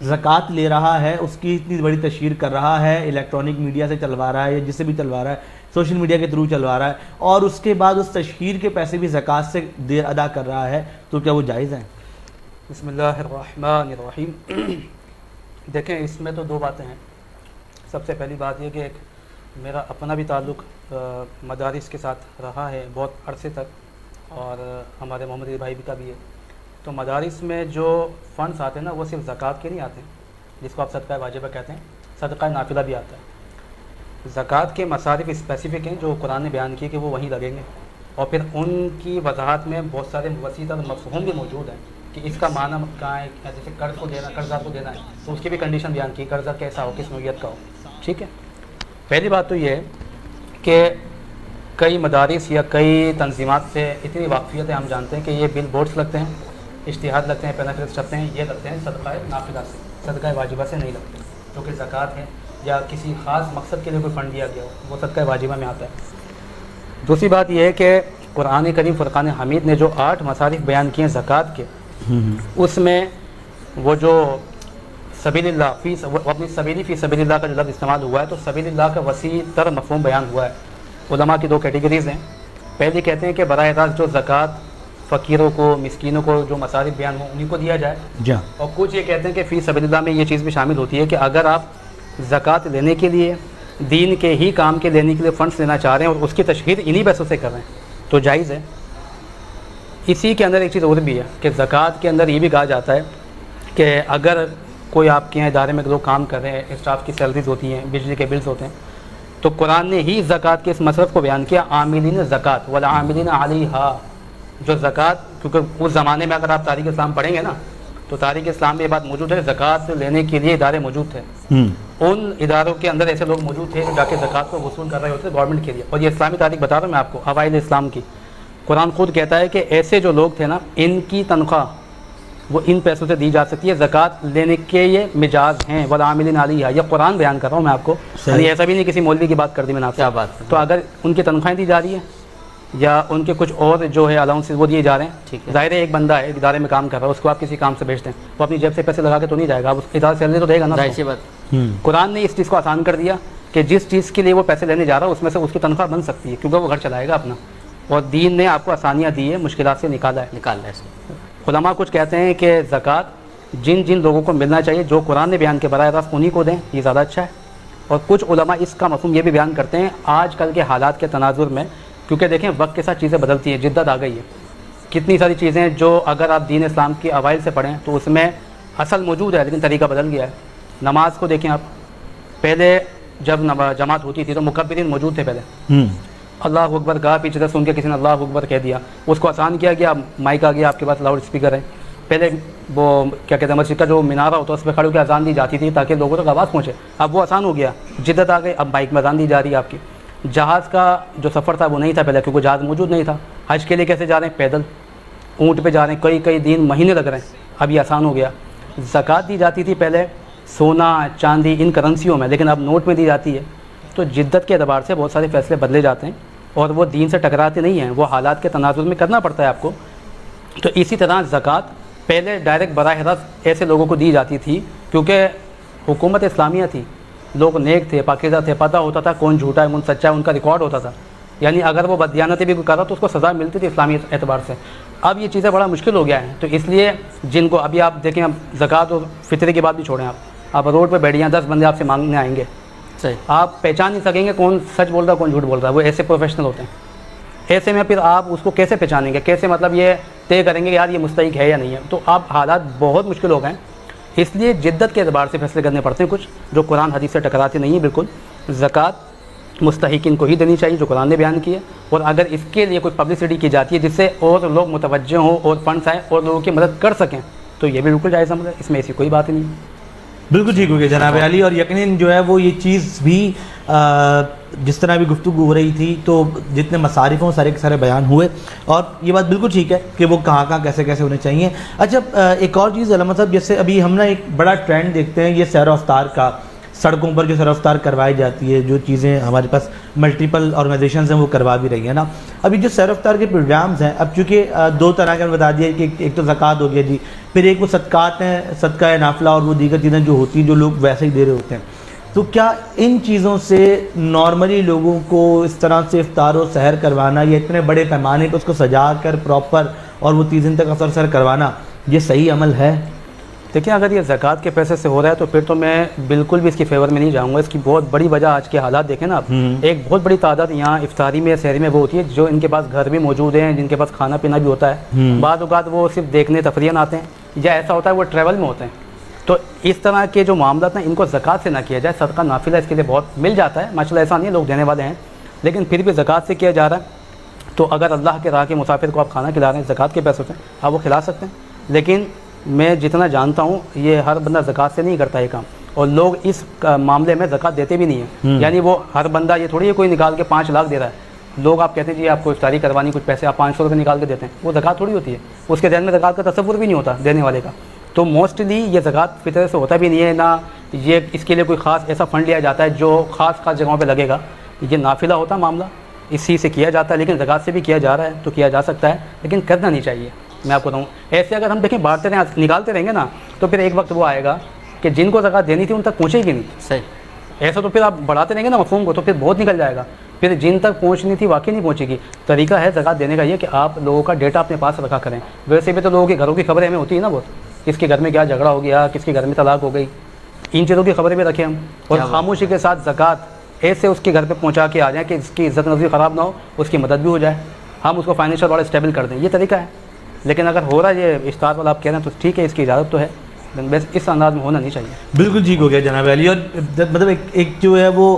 زکوٰۃ لے رہا ہے اس کی اتنی بڑی تشہیر کر رہا ہے، الیکٹرانک میڈیا سے چلوا رہا ہے یا جس سے بھی چلوا رہا ہے، سوشل میڈیا کے تھرو چلوا رہا ہے، اور اس کے بعد اس تشہیر کے پیسے بھی زکوٰۃ سے ادا کر رہا ہے، تو کیا وہ جائز ہیں؟ بسم اللہ الرحمن الرحیم۔ دیکھیں اس میں تو دو باتیں ہیں۔ سب سے پہلی بات یہ کہ ایک میرا اپنا بھی تعلق مدارس کے ساتھ رہا ہے بہت عرصے تک، اور ہمارے محمد علی بھائی کا بھی ہے۔ تو مدارس میں جو فنڈس آتے ہیں نا وہ صرف زکوٰۃ کے نہیں آتے، جس کو آپ صدقہ واجبہ کہتے ہیں، صدقہ نافلہ بھی آتا ہے۔ زکوٰۃ کے مصارف اسپیسیفک ہیں جو قرآن نے بیان کیے کہ وہ وہیں لگیں گے، اور پھر ان کی وضاحت میں بہت سارے وسیع تر مفہوم بھی موجود ہیں کہ اس کا معنی کہاں ہے، جیسے قرض کو دینا، قرضہ کو دینا ہے تو اس کی بھی کنڈیشن بیان کی، قرضہ کیسا ہو، کس نوعیت کا ہو، ٹھیک ہے۔ پہلی بات تو یہ ہے کہ کئی مدارس یا کئی تنظیمات سے اتنی واقفیت ہے، ہم جانتے ہیں کہ یہ بل بورڈز لگتے ہیں، اشتہار لگتے ہیں، پینافلس چھپتے ہیں، یہ لگتے ہیں صدقہ نافلہ سے، صدقہ واجبہ سے نہیں لگتے، جو کہ زکوٰۃ ہے یا کسی خاص مقصد کے لیے کوئی فنڈ دیا گیا ہو وہ صدقہ واجبہ میں آتا ہے۔ دوسری بات یہ ہے کہ قرآن کریم فرقان حمید نے جو 8 مصارف بیان کیے ہیں زکوٰۃ کے، اس میں وہ جو سبیل اللہ اپنی سبیلی فی سبیل اللہ کا جو لفظ استعمال ہوا ہے، تو سبیل اللہ کا وسیع تر مفہوم بیان ہوا ہے۔ علماء کی 2 کیٹیگریز ہیں۔ پہلی کہتے ہیں کہ براہ راست جو زکوٰۃ فقیروں کو، مسکینوں کو جو مصارف بیان ہوں انہیں کو دیا جائے، اور کچھ یہ کہتے ہیں کہ فی سبیل اللہ میں یہ چیز بھی شامل ہوتی ہے کہ اگر آپ زکوٰۃ لینے کے لیے، دین کے ہی کام کے لینے کے لیے فنڈس لینا چاہ رہے ہیں اور اس کی تشہیر انہی پیسوں سے کر رہے ہیں تو جائز ہے۔ اسی کے اندر ایک چیز اور بھی ہے کہ زکوٰۃ کے اندر یہ بھی کہا جاتا ہے کہ اگر کوئی آپ کے ادارے میں لوگ کام کر رہے ہیں، اسٹاف کی سیلریز ہوتی ہیں، بجلی کے بلز ہوتے ہیں، تو قرآن نے ہی زکوٰۃ کے اس مصرف کو بیان کیا، عاملین زکوٰۃ والعاملین علیہا، جو زکوٰۃ، کیونکہ اس زمانے میں اگر آپ تاریخ اسلام پڑھیں گے نا تو تاریخ اسلام میں یہ بات موجود ہے، زکوٰۃ لینے کے لیے ادارے موجود تھے، ان اداروں کے اندر ایسے لوگ موجود تھے جو جا کے زکوٰۃ کو وصول کر رہے ہوتے گورنمنٹ کے لیے، اور یہ اسلامی تاریخ بتا رہا ہوں میں آپ کو، اوائل اسلام کی۔ قرآن خود کہتا ہے کہ ایسے جو لوگ تھے نا، ان کی تنخواہ وہ ان پیسوں سے دی جا سکتی ہے، زکوٰۃ لینے کے یہ مجاز ہیں، والعاملین علیہا، یہ قرآن بیان کر رہا ہوں میں آپ کو، یعنی ایسا بھی نہیں کسی مولوی کی بات کر دی میں نے آپ سے۔ کیا بات؟ تو اگر ان کی تنخواہیں دی جا رہی ہیں یا ان کے کچھ اور جو ہے الاؤنسز وہ دیے جا رہے ہیں، ظاہر ہے ایک بندہ ہے ایک ادارے میں کام کر رہا ہے، اس کو آپ کسی کام سے بھیجتے ہیں، وہ اپنی جیب سے پیسے لگا کے تو نہیں جائے گا، اس ادارے سیلری تو دے گا نا۔ ظاہر سی بات۔ قرآن نے اس چیز کو آسان کر دیا کہ جس چیز کے لیے وہ پیسے لینے جا رہا ہے اس میں سے اس کی تنخواہ بن سکتی ہے، کیونکہ وہ گھر چلائے گا اپنا، اور دین نے آپ کو آسانیاں دی ہے، مشکلات سے نکالا ہے۔ علماء کچھ کہتے ہیں کہ زکوٰۃ جن جن لوگوں کو ملنا چاہیے جو قرآن نے بیان کے براہ راست انہی کو دیں، یہ زیادہ اچھا ہے۔ اور کچھ علماء اس کا مفہوم یہ بھی بیان کرتے ہیں آج کل کے حالات کے تناظر میں، کیونکہ دیکھیں وقت کے ساتھ چیزیں بدلتی ہیں، جدت آ گئی ہے، کتنی ساری چیزیں جو اگر آپ دین اسلام کے اوائل سے پڑھیں تو اس میں اصل موجود ہے لیکن طریقہ بدل گیا ہے۔ نماز کو دیکھیں آپ، پہلے جب جماعت ہوتی تھی تو مکبرین موجود تھے، پہلے اللہ اکبر کہا، پیچھے سے سن کے کسی نے اللہ اکبر کہہ دیا، اس کو آسان کیا گیا، مائک آ گیا آپ کے پاس، لاؤڈ اسپیکر ہے، پہلے وہ کیا کہتے ہیں مسجد کا جو مینارہ ہوتا ہے اس پہ کھڑے ہو کے اذان دی جاتی تھی تاکہ لوگوں تک آواز پہنچے، اب وہ آسان ہو گیا، جدت آ گئی، اب مائک میں اذان دی جا رہی ہے آپ کی۔ جہاز کا جو سفر تھا وہ نہیں تھا پہلے، کیونکہ جہاز موجود نہیں تھا، حج کے لیے کیسے جا رہے ہیں؟ پیدل، اونٹ پہ جا رہے ہیں، کئی دن مہینے لگ رہے ہیں، اب یہ آسان ہو گیا۔ زکوٰۃ دی جاتی تھی پہلے سونا چاندی ان کرنسیوں میں، لیکن اب نوٹ میں دی جاتی ہے، تو جدت کے اعتبار سے بہت سارے فیصلے بدلے جاتے ہیں اور وہ دین سے ٹکراتے نہیں ہیں، وہ حالات کے تناظر میں کرنا پڑتا ہے آپ کو۔ تو اسی طرح زکوٰۃ پہلے ڈائریکٹ براہ راست ایسے لوگوں کو دی جاتی تھی کیونکہ حکومت اسلامیہ تھی، لوگ نیک تھے، پاکیزہ تھے، پتہ ہوتا تھا کون جھوٹا ہے کون سچا ہے، ان کا ریکارڈ ہوتا تھا، یعنی اگر وہ بددیانتی بھی کر رہا تو اس کو سزا ملتی تھی اسلامی اعتبار سے۔ اب یہ چیزیں بڑا مشکل ہو گیا ہے، تو اس لیے جن کو ابھی آپ دیکھیں، اب زکوٰۃ اور فطرے کی بات بھی چھوڑیں، آپ روڈ پہ بیٹھے ہیں، 10 بندے آپ سے مانگنے آئیں گے، آپ پہچان نہیں سکیں گے کون سچ بول رہا ہے کون جھوٹ بول رہا ہے، وہ ایسے پروفیشنل ہوتے ہیں۔ ایسے میں پھر آپ اس کو کیسے پہچانیں گے، کیسے مطلب یہ طے کریں گے کہ یار یہ مستحق ہے یا نہیں ہے؟ تو اب حالات بہت مشکل ہو گئے ہیں، اس لیے جدت کے اعتبار سے فیصلے کرنے پڑتے ہیں کچھ جو قرآن حدیث سے ٹکراتے نہیں ہیں بالکل۔ زکوٰۃ مستحقین کو ہی دینی چاہیے جو قرآن نے بیان کی ہے، اور اگر اس کے لیے کوئی پبلسٹی کی جاتی ہے جس سے اور لوگ متوجہ ہوں اور فنڈس آئیں اور لوگوں کی مدد کر سکیں تو یہ بھی بالکل جائز عمل ہے، اس میں ایسی کوئی بات ہی نہیں ہے۔ بالکل ٹھیک ہو گیا جناب علی، اور یقیناً جو ہے وہ یہ چیز بھی جس طرح بھی گفتگو ہو رہی تھی تو جتنے مصارف ہوں سارے کے سارے بیان ہوئے، اور یہ بات بالکل ٹھیک ہے کہ وہ کہاں کہاں کیسے کیسے ہونے چاہیے۔ اچھا ایک اور چیز علامہ صاحب، جیسے ابھی ہم نا ایک بڑا ٹرینڈ دیکھتے ہیں یہ سیر و افطار کا، سڑکوں پر جو سیر و افطار کروائی جاتی ہے، جو چیزیں ہمارے پاس ملٹیپل آرگنائزیشنز ہیں وہ کروا بھی رہی ہیں نا. ابھی جو سیر و افطار کے پروگرامز ہیں، اب چونکہ دو طرح کے بتا دیا کہ ایک تو زکوٰۃ ہو گیا جی، پھر ایک وہ صدقات ہیں، صدقہ نافلہ اور وہ دیگر چیزیں جو ہوتی ہیں جو لوگ ویسے ہی دے رہے ہوتے ہیں. تو کیا ان چیزوں سے نارملی لوگوں کو اس طرح سے افطار و سحر کروانا یا اتنے بڑے پیمانے پہ اس کو سجا کر پراپر اور وہ 30 دن تک افطار سحر کروانا یہ صحیح عمل ہے؟ دیکھیں اگر یہ زکوٰۃ کے پیسے سے ہو رہا ہے تو پھر تو میں بالکل بھی اس کی فیور میں نہیں جاؤں گا. اس کی بہت بڑی وجہ آج کے حالات دیکھیں نا آپ، ایک بہت بڑی تعداد یہاں افطاری میں سحری میں وہ ہوتی ہے جو ان کے پاس گھر بھی موجود ہیں، جن کے پاس کھانا پینا بھی ہوتا ہے. بعض اوقات وہ صرف دیکھنے تفریحاً آتے ہیں، یا ایسا ہوتا ہے وہ ٹریول میں ہوتے ہیں. تو اس طرح کے جو معاملات ہیں ان کو زکوٰۃ سے نہ کیا جائے. صدقہ نافلہ اس کے لیے بہت مل جاتا ہے ماشاء اللہ، ایسا نہیں ہے، لوگ دینے والے ہیں، لیکن پھر بھی زکوٰۃ سے کیا جا رہا ہے. تو اگر اللہ کے راہ کے مسافر کو آپ کھانا کھلا رہے ہیں زکوٰۃ کے پیسوں سے، آپ وہ کھلا سکتے ہیں. لیکن میں جتنا جانتا ہوں یہ ہر بندہ زکوٰۃ سے نہیں کرتا یہ کام، اور لوگ اس معاملے میں زکوٰۃ دیتے بھی نہیں ہیں. یعنی وہ ہر بندہ یہ تھوڑی ہے کوئی نکال کے 5 لاکھ دے رہا ہے. لوگ آپ کہتے ہیں جی آپ کو افطاری کروانی کچھ پیسے، آپ 500 روپے نکال کے دیتے ہیں، وہ زکوٰۃ تھوڑی ہوتی ہے. اس کے ذہن میں زکوٰۃ کا تصور بھی نہیں ہوتا دینے والے کا. تو موسٹلی یہ زکوٰۃ فطرے سے ہوتا بھی نہیں ہے، نہ یہ اس کے لیے کوئی خاص ایسا فنڈ لیا جاتا ہے جو خاص جگہوں پہ لگے گا. یہ نافلہ ہوتا معاملہ، اسی سے کیا جاتا ہے، لیکن زکوٰۃ سے بھی کیا جا رہا ہے تو کیا جا سکتا ہے، لیکن کرنا نہیں چاہیے. میں آپ کو بتاؤں ایسے اگر ہم دیکھیں بانٹتے رہیں نکالتے رہیں گے نا تو پھر ایک وقت وہ آئے گا کہ جن کو زکوٰۃ دینی تھی ان تک پہنچے گی نہیں. صحیح. ایسا تو پھر آپ بڑھاتے رہیں گے نا مفہوم کو تو پھر بہت نکل جائے گا. پھر جن تک پہنچنی تھی واقعی نہیں پہنچے گی. طریقہ ہے زکوٰۃ دینے کا یہ کہ آپ لوگوں کا ڈیٹا اپنے پاس رکھا کریں. ویسے بھی تو لوگوں کے گھروں کی خبریں ہمیں ہوتی ہے نا بہت، کس کے گھر میں کیا جھگڑا ہو گیا، کس کے گھر میں طلاق ہو گئی، ان چیزوں کی خبریں بھی رکھیں ہم، اور خاموشی کے ساتھ زکوٰۃ ایسے اس کے گھر پہ پہنچا کے آ جائیں کہ اس کی عزت نفسی خراب نہ ہو، اس کی مدد بھی ہو جائے، ہم اس کو فائنینشیل والا اسٹیبل کر دیں. یہ طریقہ ہے. لیکن اگر ہو رہا ہے یہ افطار والا آپ کہہ رہے ہیں تو ٹھیک ہے، اس کی اجازت تو ہے، بس اس انداز میں ہونا نہیں چاہیے. بالکل ٹھیک ہو گیا جناب علی. اور مطلب ایک جو ہے وہ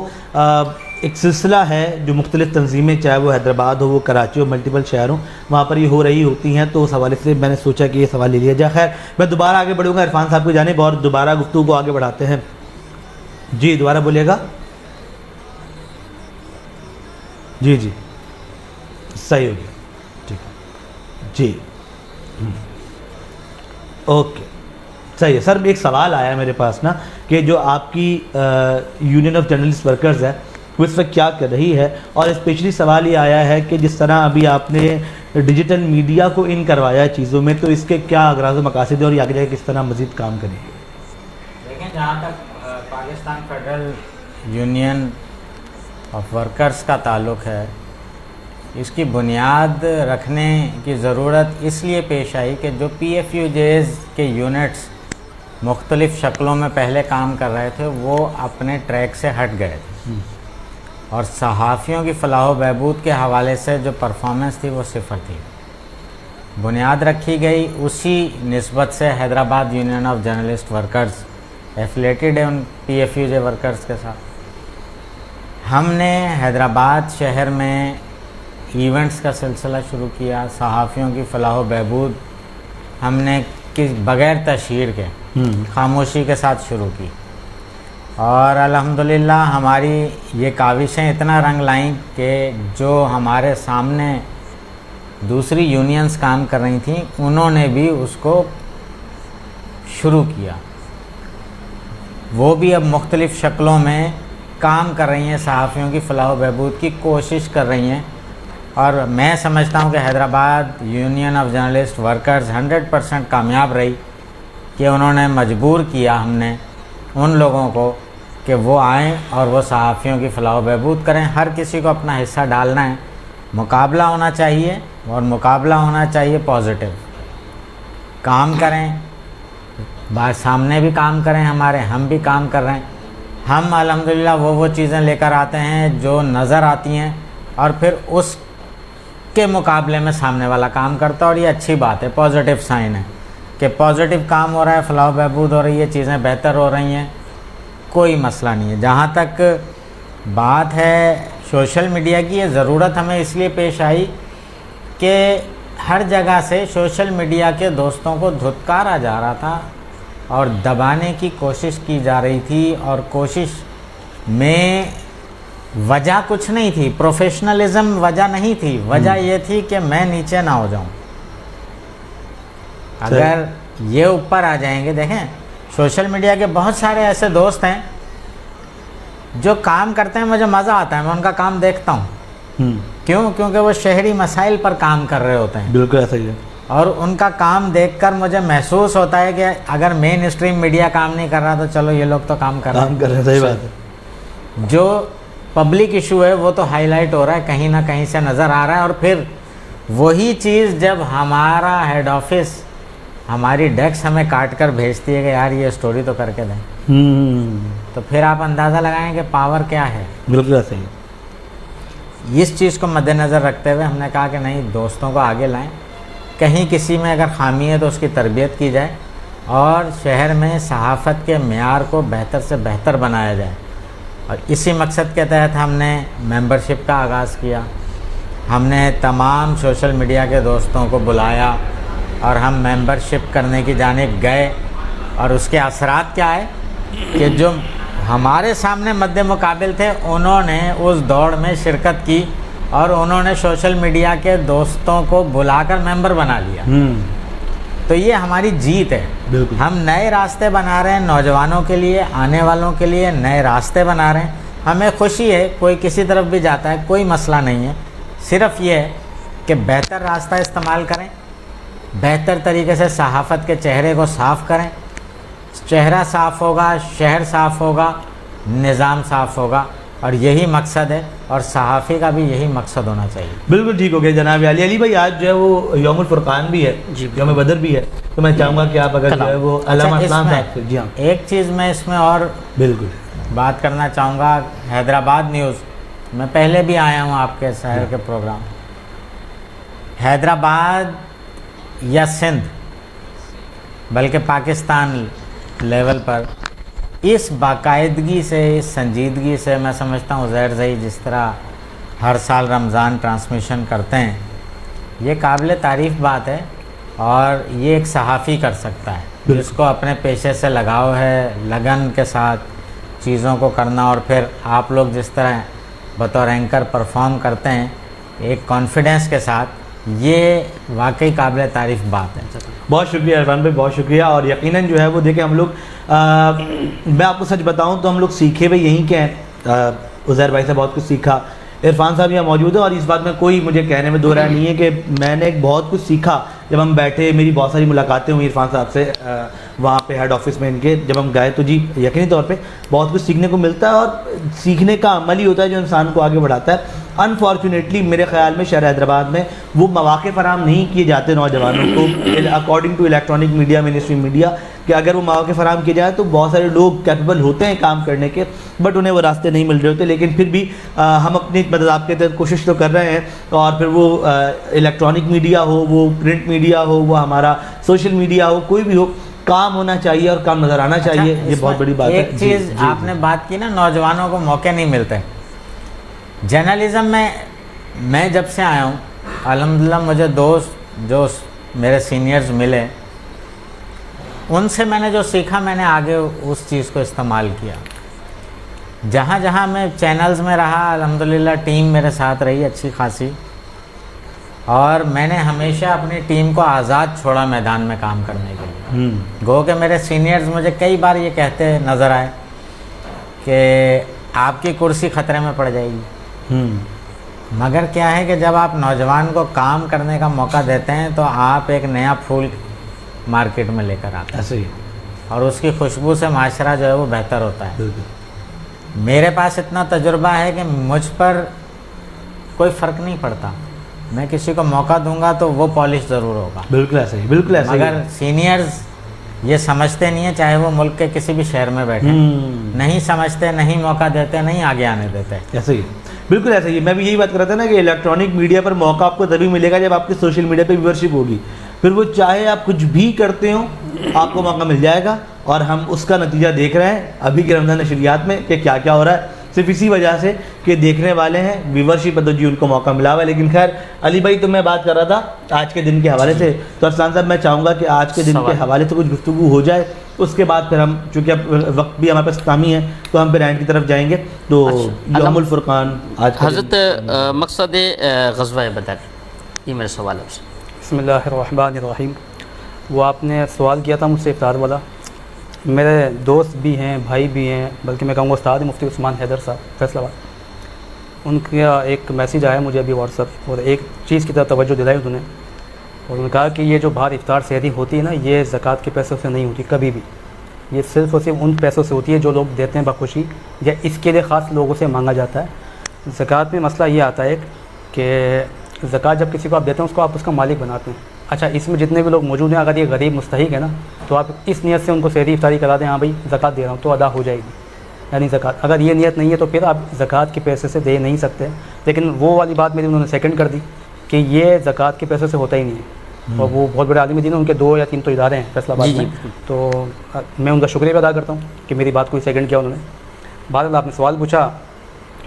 ایک سلسلہ ہے جو مختلف تنظیمیں، چاہے وہ حیدرآباد ہو، وہ کراچی ہو، ملٹیپل شہر ہوں، وہاں پر یہ ہو رہی ہوتی ہیں. تو اس حوالے سے میں نے سوچا کہ یہ سوال لے لیا جائے. خیر میں دوبارہ آگے بڑھوں گا عرفان صاحب کو جانب اور دوبارہ گفتگو کو آگے بڑھاتے ہیں. جی دوبارہ بولیے گا. جی جی صحیح ہو گیا، ٹھیک ہے جی. اوکے صحیح ہے سر. ایک سوال آیا ہے میرے پاس نا کہ جو آپ کی یونین آف جرنلسٹ ورکرز ہے وہ اس وقت کیا کر رہی ہے، اور اسپیشلی سوال یہ آیا ہے کہ جس طرح ابھی آپ نے ڈیجیٹل میڈیا کو ان کروایا چیزوں میں، تو اس کے کیا اغراض و مقاصد ہیں اور یہ آگے جا کے کس طرح مزید کام کریں گے؟ دیکھیں جہاں تک Pakistan federal union of workers کا تعلق ہے، اس کی بنیاد رکھنے کی ضرورت اس لیے پیش آئی کہ جو پی ایف یو جیز کے یونٹس مختلف شکلوں میں پہلے کام کر رہے تھے وہ اپنے ٹریک سے ہٹ گئے تھے، اور صحافیوں کی فلاح و بہبود کے حوالے سے جو پرفارمنس تھی وہ صفر تھی. بنیاد رکھی گئی اسی نسبت سے Hyderabad union of journalist workers affiliated ہے ان P F U J workers کے ساتھ. ہم نے حیدرآباد شہر میں ایونٹس کا سلسلہ شروع کیا. صحافیوں کی فلاح و بہبود ہم نے بغیر تشہیر کے خاموشی کے ساتھ شروع کی، اور الحمدللہ ہماری یہ کاوشیں اتنا رنگ لائیں کہ جو ہمارے سامنے دوسری یونینز کام کر رہی تھیں انہوں نے بھی اس کو شروع کیا. وہ بھی اب مختلف شکلوں میں کام کر رہی ہیں، صحافیوں کی فلاح و بہبود کی کوشش کر رہی ہیں. اور میں سمجھتا ہوں کہ Hyderabad union of journalist workers 100% کامیاب رہی کہ انہوں نے مجبور کیا ہم نے ان لوگوں کو کہ وہ آئیں اور وہ صحافیوں کی فلاح و بہبود کریں. ہر کسی کو اپنا حصہ ڈالنا ہے، مقابلہ ہونا چاہیے، اور مقابلہ ہونا چاہیے پازیٹیو. کام کریں، سامنے بھی کام کریں، ہم بھی کام کر رہے ہیں. ہم الحمدللہ وہ چیزیں لے کر آتے ہیں جو نظر آتی ہیں، اور پھر اس کے مقابلے میں سامنے والا کام کرتا ہے. اور یہ اچھی بات ہے، پازیٹیو سائن ہے کہ پازیٹیو کام ہو رہا ہے، فلاح و بہبود ہو رہی ہے، چیزیں بہتر ہو رہی ہیں، کوئی مسئلہ نہیں ہے. جہاں تک بات ہے سوشل میڈیا کی، یہ ضرورت ہمیں اس لیے پیش آئی کہ ہر جگہ سے سوشل میڈیا کے دوستوں کو دھتکارا جا رہا تھا اور دبانے کی کوشش کی جا رہی تھی، اور کوشش میں وجہ کچھ نہیں تھی، پروفیشنلزم وجہ نہیں تھی. وجہ یہ تھی کہ میں نیچے نہ ہو جاؤں. اگر یہ اوپر آ جائیں گے، دیکھیں سوشل میڈیا کے بہت سارے ایسے دوست ہیں جو کام کرتے ہیں مجھے مزہ آتا ہے, میں ان کا کام دیکھتا ہوں. کیوں؟ کیونکہ وہ شہری مسائل پر کام کر رہے ہوتے ہیں. بالکل ایسا ہی ہے. اور ان کا کام دیکھ کر مجھے محسوس ہوتا ہے کہ اگر مین اسٹریم میڈیا کام نہیں کر رہا تو چلو یہ لوگ تو کام کر رہے ہیں. صحیح بات ہے. جو پبلک ایشو ہے وہ تو ہائی لائٹ ہو رہا ہے, کہیں نہ کہیں سے نظر آ رہا ہے. اور پھر وہی چیز جب ہمارا ہیڈ آفس, ہماری ڈیسک ہمیں کاٹ کر بھیجتی ہے کہ یار یہ اسٹوری تو کر کے دیں, تو پھر آپ اندازہ لگائیں کہ پاور کیا ہے. بالکل ایسا ہی. اس چیز کو مد نظر رکھتے ہوئے ہم نے کہا کہ نہیں, دوستوں کو آگے لائیں, کہیں کسی میں اگر خامی ہے تو اس کی تربیت کی جائے اور شہر میں صحافت کے معیار کو بہتر سے بہتر بنایا جائے. اور اسی مقصد کے تحت ہم نے ممبرشپ کا آغاز کیا. ہم نے تمام سوشل میڈیا کے دوستوں کو بلایا اور ہم ممبرشپ کرنے کی جانب گئے. اور اس کے اثرات کیا ہے کہ جو ہمارے سامنے مد مقابل تھے انہوں نے اس دوڑ میں شرکت کی اور انہوں نے سوشل میڈیا کے دوستوں کو بلا کر ممبر بنا لیا. تو یہ ہماری جیت ہے. ہم نئے راستے بنا رہے ہیں نوجوانوں کے لیے, آنے والوں کے لیے نئے راستے بنا رہے ہیں. ہمیں خوشی ہے, کوئی کسی طرف بھی جاتا ہے, کوئی مسئلہ نہیں ہے. صرف یہ ہے کہ بہتر راستہ استعمال کریں, بہتر طریقے سے صحافت کے چہرے کو صاف کریں. چہرہ صاف ہوگا, شہر صاف ہوگا, نظام صاف ہوگا, اور یہی مقصد ہے. اور صحافی کا بھی یہی مقصد ہونا چاہیے. بالکل ٹھیک ہو گیا جناب علی. علی بھائی آج جو ہے وہ یوم الفرقان بھی ہے, یوم بدر بھی ہے, تو میں چاہوں گا کہ آپ اگر جو ہے وہ علامہ اسلام صاحب سے. جی ہاں, ایک چیز میں اس میں اور بالکل بات کرنا چاہوں گا. حیدرآباد نیوز, میں پہلے بھی آیا ہوں آپ کے شہر کے پروگرام. حیدرآباد یا سندھ بلکہ پاکستان لیول پر اس باقاعدگی سے, اس سنجیدگی سے, میں سمجھتا ہوں زہر زئی جس طرح ہر سال رمضان ٹرانسمیشن کرتے ہیں, یہ قابل تعریف بات ہے. اور یہ ایک صحافی کر سکتا ہے جس کو اپنے پیشے سے لگاؤ ہے, لگن کے ساتھ چیزوں کو کرنا. اور پھر آپ لوگ جس طرح بطور اینکر پرفارم کرتے ہیں ایک کانفیڈنس کے ساتھ, یہ واقعی قابل تعریف بات ہے. بہت شکریہ عرفان بھائی, بہت شکریہ. اور یقیناً جو ہے وہ دیکھیں ہم لوگ, میں آپ کو سچ بتاؤں تو ہم لوگ سیکھے ہوئے یہیں کے ہیں. عزیر بھائی سے بہت کچھ سیکھا, عرفان صاحب یہاں موجود ہیں, اور اس بات میں کوئی مجھے کہنے میں دو رائے نہیں ہے کہ میں نے بہت کچھ سیکھا. جب ہم بیٹھے, میری بہت ساری ملاقاتیں ہوئی عرفان صاحب سے وہاں پہ ہیڈ آفس میں ان کے, جب ہم گئے تو جی یقینی طور پہ بہت کچھ سیکھنے کو ملتا ہے. اور سیکھنے کا عمل ہی ہوتا ہے جو انسان کو آگے بڑھاتا ہے. انفارچونیٹلی میرے خیال میں شہر حیدرآباد میں وہ مواقع فراہم نہیں کیے جاتے نوجوانوں کو according to electronic media, ministry media, کہ اگر وہ مواقع فراہم کیے جائیں تو بہت سارے لوگ کیپیبل ہوتے ہیں کام کرنے کے, بٹ انہیں وہ راستے نہیں مل رہے ہوتے. لیکن پھر بھی ہم اپنی مدد آپ کے تحت کوشش تو کر رہے ہیں. اور پھر وہ الیکٹرانک میڈیا ہو, وہ پرنٹ میڈیا ہو, وہ ہمارا سوشل میڈیا ہو, کوئی بھی ہو, کام ہونا چاہیے اور کام نظر آنا چاہیے. یہ بہت بڑی بات ہے. ایک چیز آپ نے بات کی نا, نوجوانوں کو موقع نہیں ملتے. جرنلزم میں جب سے آیا ہوں الحمدللہ مجھے دوست جو میرے سینئرز ملے, ان سے میں نے جو سیکھا میں نے آگے اس چیز کو استعمال کیا. جہاں جہاں میں چینلز میں رہا الحمدللہ ٹیم میرے ساتھ رہی اچھی خاصی, اور میں نے ہمیشہ اپنی ٹیم کو آزاد چھوڑا میدان میں کام کرنے کے لیے. گو کہ میرے سینئرز مجھے کئی بار یہ کہتے نظر آئے کہ آپ کی کرسی خطرے میں پڑ جائے گی. مگر کیا ہے کہ جب آپ نوجوان کو کام کرنے کا موقع دیتے ہیں تو آپ ایک نیا پھول مارکیٹ میں لے کر آتے ہیں, اور اس کی خوشبو سے معاشرہ جو ہے وہ بہتر ہوتا ہے. میرے پاس اتنا تجربہ ہے کہ مجھ پر کوئی فرق نہیں پڑتا, میں کسی کو موقع دوں گا تو وہ پالش ضرور ہوگا. بالکل ایسا ہی, بالکل ایسا ہی. مگر سینئرز یہ سمجھتے نہیں ہیں, چاہے وہ ملک کے کسی بھی شہر میں بیٹھے, نہیں سمجھتے, نہیں موقع دیتے, نہیں آگے آنے دیتے. ایسا ہی, بالکل ایسا ہی. میں بھی یہی بات کر رہا تھا نا کہ الیکٹرانک میڈیا پر موقع آپ کو تبھی ملے گا جب آپ کی سوشل میڈیا پہ ویورشپ ہوگی. پھر وہ چاہے آپ کچھ بھی کرتے ہوں آپ کو موقع مل جائے گا. اور ہم اس کا نتیجہ دیکھ رہے ہیں ابھی کے رمضان نشریات میں کہ کیا کیا ہو رہا ہے, صرف اسی وجہ سے کہ دیکھنے والے ہیں, ویورشپ ہے تو جی ان کو موقع ملا ہوا ہے. لیکن خیر علی بھائی, تو میں بات کر رہا تھا آج کے دن کے حوالے سے, تو ارسلان صاحب میں چاہوں گا کہ آج کے دن کے حوالے سے کچھ گفتگو ہو جائے, اس کے بعد پھر ہم, چونکہ اب وقت بھی ہمارے پاس کمی ہے, تو ہم پھر اینڈ کی طرف جائیں گے. تو یوم الفرقان آج حضرت مقصد غزوہ بدر, یہ میرا سوال ہے. بسم اللہ الرحمن الرحیم. وہ آپ نے سوال کیا تھا مجھ سے افطار والا, میرے دوست بھی ہیں، بھائی بھی ہیں، بلکہ میں کہوں گا استاد مفتی عثمان حیدر صاحب فیصل آباد، ان کا ایک میسیج آیا مجھے ابھی واٹس ایپ، اور ایک چیز کی طرف توجہ دلائی انہوں نے، اور انہوں نے کہا کہ یہ جو باہر افطار سحری ہوتی ہے نا، یہ زکوٰۃ کے پیسوں سے نہیں ہوتی کبھی بھی، یہ صرف اور صرف ان پیسوں سے ہوتی ہے جو لوگ دیتے ہیں بخوشی، یا اس کے لیے خاص لوگوں سے مانگا جاتا ہے۔ زکوٰۃ میں مسئلہ یہ آتا ہے کہ زکوٰۃ جب کسی کو آپ دیتے ہیں اس کو آپ اس کا مالک بناتے ہیں۔ اچھا، اس میں جتنے بھی لوگ موجود ہیں، اگر یہ غریب مستحق ہے نا، تو آپ اس نیت سے ان کو سحری افطاری کرا دیں، ہاں بھائی زکوٰۃ دے رہا ہوں، تو ادا ہو جائے گی یعنی زکوٰۃ۔ اگر یہ نیت نہیں ہے تو پھر آپ زکوٰۃ کے پیسے سے دے نہیں سکتے، لیکن وہ والی بات میری انہوں نے سیکنڈ کر دی کہ یہ زکوٰۃ کے پیسے سے ہوتا ہی نہیں ہے، اور وہ بہت بڑے عالم دین ہیں، ان کے 2 یا 3 تو ادارے ہیں فیصل آباد میں، تو میں ان کا شکریہ ادا کرتا ہوں کہ میری بات کو سیکنڈ کیا انہوں نے۔ بہرحال آپ نے سوال پوچھا،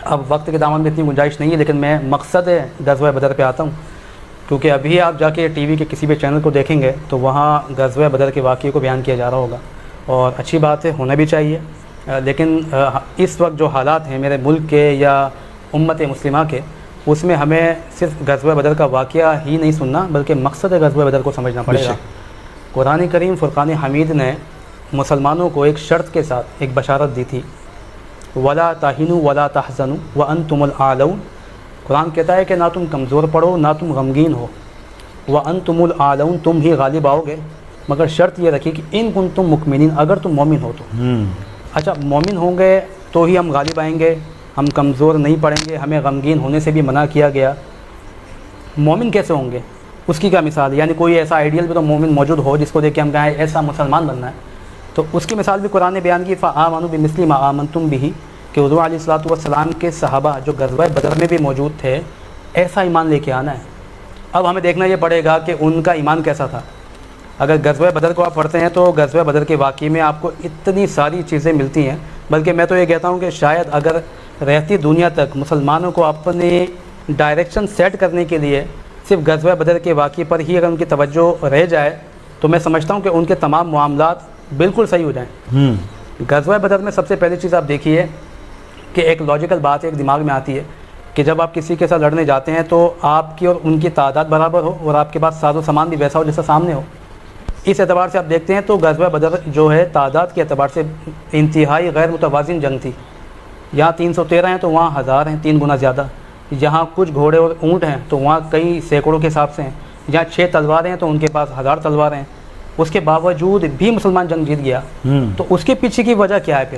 اب وقت کے دامن میں اتنی گنجائش نہیں ہے، لیکن میں مقصد غزوہ بدر پہ آتا ہوں، کیونکہ ابھی آپ جا کے ٹی وی کے کسی بھی چینل کو دیکھیں گے تو وہاں غزوہ بدر کے واقعے کو بیان کیا جا رہا ہوگا، اور اچھی بات ہے، ہونا بھی چاہیے، لیکن اس وقت جو حالات ہیں میرے ملک کے یا امت مسلمہ کے، اس میں ہمیں صرف غزوہ بدر کا واقعہ ہی نہیں سننا بلکہ مقصد غزوہ بدر کو سمجھنا پڑے گا۔ قرآن کریم فرقان حمید نے مسلمانوں کو ایک شرط کے ساتھ ایک بشارت دی تھی، ولا تہنوا ولا تحزنوا وانتم الاعلون۔ قرآن کہتا ہے کہ نہ تم کمزور پڑو نہ تم غمگین ہو، وانتم الاعلون، تم ہی غالب آؤ گے، مگر شرط یہ رکھی کہ ان کنتم مؤمنین، اگر تم مومن ہو تو۔ اچھا، مومن ہوں گے تو ہی ہم غالب آئیں گے، ہم کمزور نہیں پڑیں گے، ہمیں غمگین ہونے سے بھی منع کیا گیا۔ مومن کیسے ہوں گے، اس کی کیا مثال ہے؟ یعنی کوئی ایسا آئیڈیل بھی تو مومن موجود ہو جس کو دیکھ کے ہم کہیں ایسا مسلمان بننا ہے، تو اس کی مثال بھی قرآن نے بیان کی، فآمنوا بمثل ما آمنتم به، کہ حضور علیہ الصلوۃ والسلام کے صحابہ جو غزوہ بدر میں بھی موجود تھے، ایسا ایمان لے کے آنا ہے۔ اب ہمیں دیکھنا یہ پڑے گا کہ ان کا ایمان کیسا تھا۔ اگر غزوہ بدر کو آپ پڑھتے ہیں تو غزوہ بدر کے واقعے میں آپ کو اتنی ساری چیزیں ملتی ہیں، بلکہ میں تو یہ کہتا ہوں کہ شاید اگر رہتی دنیا تک مسلمانوں کو اپنی ڈائریکشن سیٹ کرنے کے لیے صرف غزوہ بدر کے واقعے پر ہی اگر ان کی توجہ رہ جائے تو میں سمجھتا ہوں کہ ان کے تمام معاملات بالکل صحیح ہو جائیں۔ غزوہ بدر میں سب سے پہلی چیز آپ دیکھیے کہ ایک لاجیکل بات ایک دماغ میں آتی ہے کہ جب آپ کسی کے ساتھ لڑنے جاتے ہیں تو آپ کی اور ان کی تعداد برابر ہو اور آپ کے پاس ساز و سامان بھی ویسا ہو جیسا سامنے ہو۔ اس اعتبار سے آپ دیکھتے ہیں تو غزوہ بدر جو ہے تعداد کے اعتبار سے انتہائی غیر متوازن جنگ تھی۔ یہاں 313 ہیں تو وہاں 1000 ہیں، 3 گنا زیادہ۔ جہاں کچھ گھوڑے اور اونٹ ہیں تو وہاں کئی سینکڑوں کے حساب سے ہیں۔ جہاں 6 تلواریں ہیں تو ان کے پاس 1000 تلواریں ہیں۔ اس کے باوجود بھی مسلمان جنگ جیت گیا، تو اس کے پیچھے کی وجہ کیا ہے پھر؟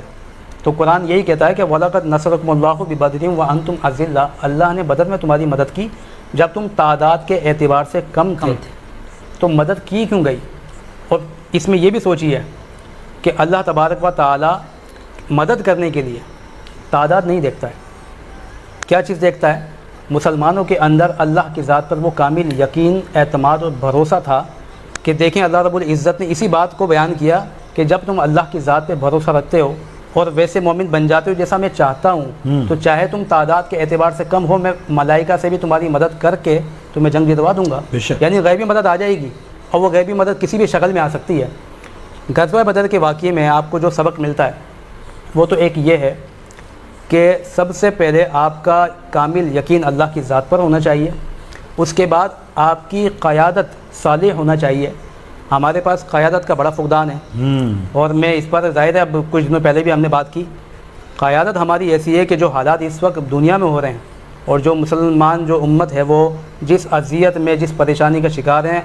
تو قرآن یہی کہتا ہے کہ وَلَقَدْ نَصَرَكُمُ اللَّهُ بِبَدْرٍ وَأَنْتُمْ أَذِلَّةٌ، اللہ نے بدر میں تمہاری مدد کی جب تم تعداد کے اعتبار سے کم تھے۔ تو مدد کی کیوں گئی؟ اور اس میں یہ بھی سوچیے کہ اللہ تبارک و تعالی مدد کرنے کے لیے تعداد نہیں دیکھتا ہے، کیا چیز دیکھتا ہے؟ مسلمانوں کے اندر اللہ کی ذات پر وہ کامل یقین، اعتماد اور بھروسہ تھا کہ دیکھیں اللہ رب العزت نے اسی بات کو بیان کیا کہ جب تم اللہ کی ذات پہ بھروسہ رکھتے ہو اور ویسے مومن بن جاتے ہو جیسا میں چاہتا ہوں، تو چاہے تم تعداد کے اعتبار سے کم ہو، میں ملائکہ سے بھی تمہاری مدد کر کے تمہیں جنگ جتوا دوں گا۔ یعنی غیبی مدد آ جائے گی، اور وہ غیبی مدد کسی بھی شکل میں آ سکتی ہے۔ غزوہ بدر کے واقعے میں آپ کو جو سبق ملتا ہے وہ تو ایک یہ ہے کہ سب سے پہلے آپ کا کامل یقین اللہ کی ذات پر ہونا چاہیے، اس کے بعد آپ کی قیادت صالح ہونا چاہیے۔ ہمارے پاس قیادت کا بڑا فقدان ہے، اور میں اس پر ظاہر ہے اب کچھ دنوں پہلے بھی ہم نے بات کی، قیادت ہماری ایسی ہے کہ جو حالات اس وقت دنیا میں ہو رہے ہیں اور جو مسلمان جو امت ہے وہ جس اذیت میں جس پریشانی کا شکار ہیں،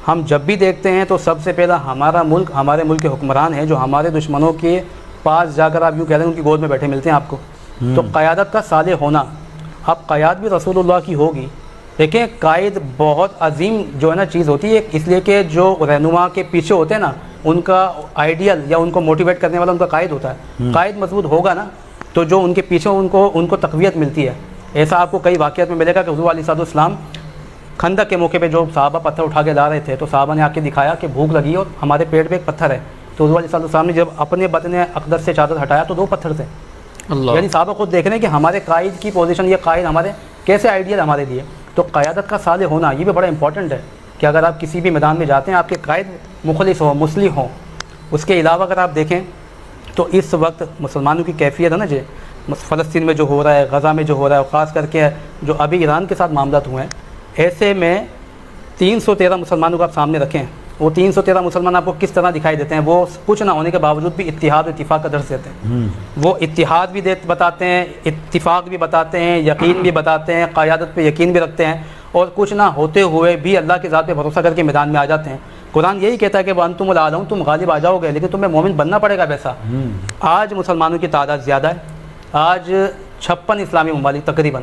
ہم جب بھی دیکھتے ہیں تو سب سے پہلا ہمارا ملک، ہمارے ملک کے حکمران ہیں جو ہمارے دشمنوں کے پاس جا کر آپ یوں کہہ رہے ہیں ان کی گود میں بیٹھے ملتے ہیں آپ کو۔ تو قیادت کا صالح ہونا، اب قیادت بھی رسول اللہ کی ہوگی۔ دیکھیں قائد بہت عظیم جو ہے نا چیز ہوتی ہے، اس لیے کہ جو رہنما کے پیچھے ہوتے ہیں نا ان کا آئیڈیل یا ان کو موٹیویٹ کرنے والا ان کا قائد ہوتا ہے۔ قائد مضبوط ہوگا نا تو جو ان کے پیچھے ان کو تقویت ملتی ہے۔ ایسا آپ کو کئی واقعات میں ملے گا کہ حضور علیہ السلام خندق کے موقع پہ جو صحابہ پتھر اٹھا کے لا رہے تھے تو صحابہ نے آ کے دکھایا کہ بھوک لگی اور ہمارے پیٹ پہ ایک پتھر ہے، تو حضور علیہ السلام نے جب اپنے بدن اقدس سے چادر ہٹایا تو 2 پتھر تھے۔ یعنی صحابہ خود دیکھ رہے ہیں کہ ہمارے قائد کی پوزیشن، یہ قائد ہمارے کیسے آئیڈیل ہمارے لیے۔ تو قیادت کا صالح ہونا یہ بھی بڑا امپورٹنٹ ہے کہ اگر آپ کسی بھی میدان میں جاتے ہیں آپ کے قائد مخلص ہوں، مصلح ہوں۔ اس کے علاوہ اگر آپ دیکھیں تو اس وقت مسلمانوں کی کیفیت ہے نا جی، فلسطین میں جو ہو رہا ہے، غزہ میں جو ہو رہا ہے، اور خاص کر کے جو ابھی ایران کے ساتھ معاملات ہوئے ہیں، ایسے میں 313 مسلمانوں کو آپ سامنے رکھیں وہ 313 مسلمان آپ کو کس طرح دکھائی دیتے ہیں؟ وہ کچھ نہ ہونے کے باوجود بھی اتحاد و اتفاق کا درس دیتے ہیں. وہ اتحاد بھی بتاتے ہیں، اتفاق بھی بتاتے ہیں، یقین بھی بتاتے ہیں، قیادت پہ یقین بھی رکھتے ہیں، اور کچھ نہ ہوتے ہوئے بھی اللہ کی ذات پہ بھروسہ کر کے میدان میں آ جاتے ہیں. قرآن یہی کہتا ہے کہ وَأَنْتُمُ الْأَعْلَوْنَ، تم غالب آ جاؤ گے، لیکن تمہیں مومن بننا پڑے گا ویسا. آج مسلمانوں کی تعداد زیادہ ہے، آج 56 اسلامی ممالک تقریباً.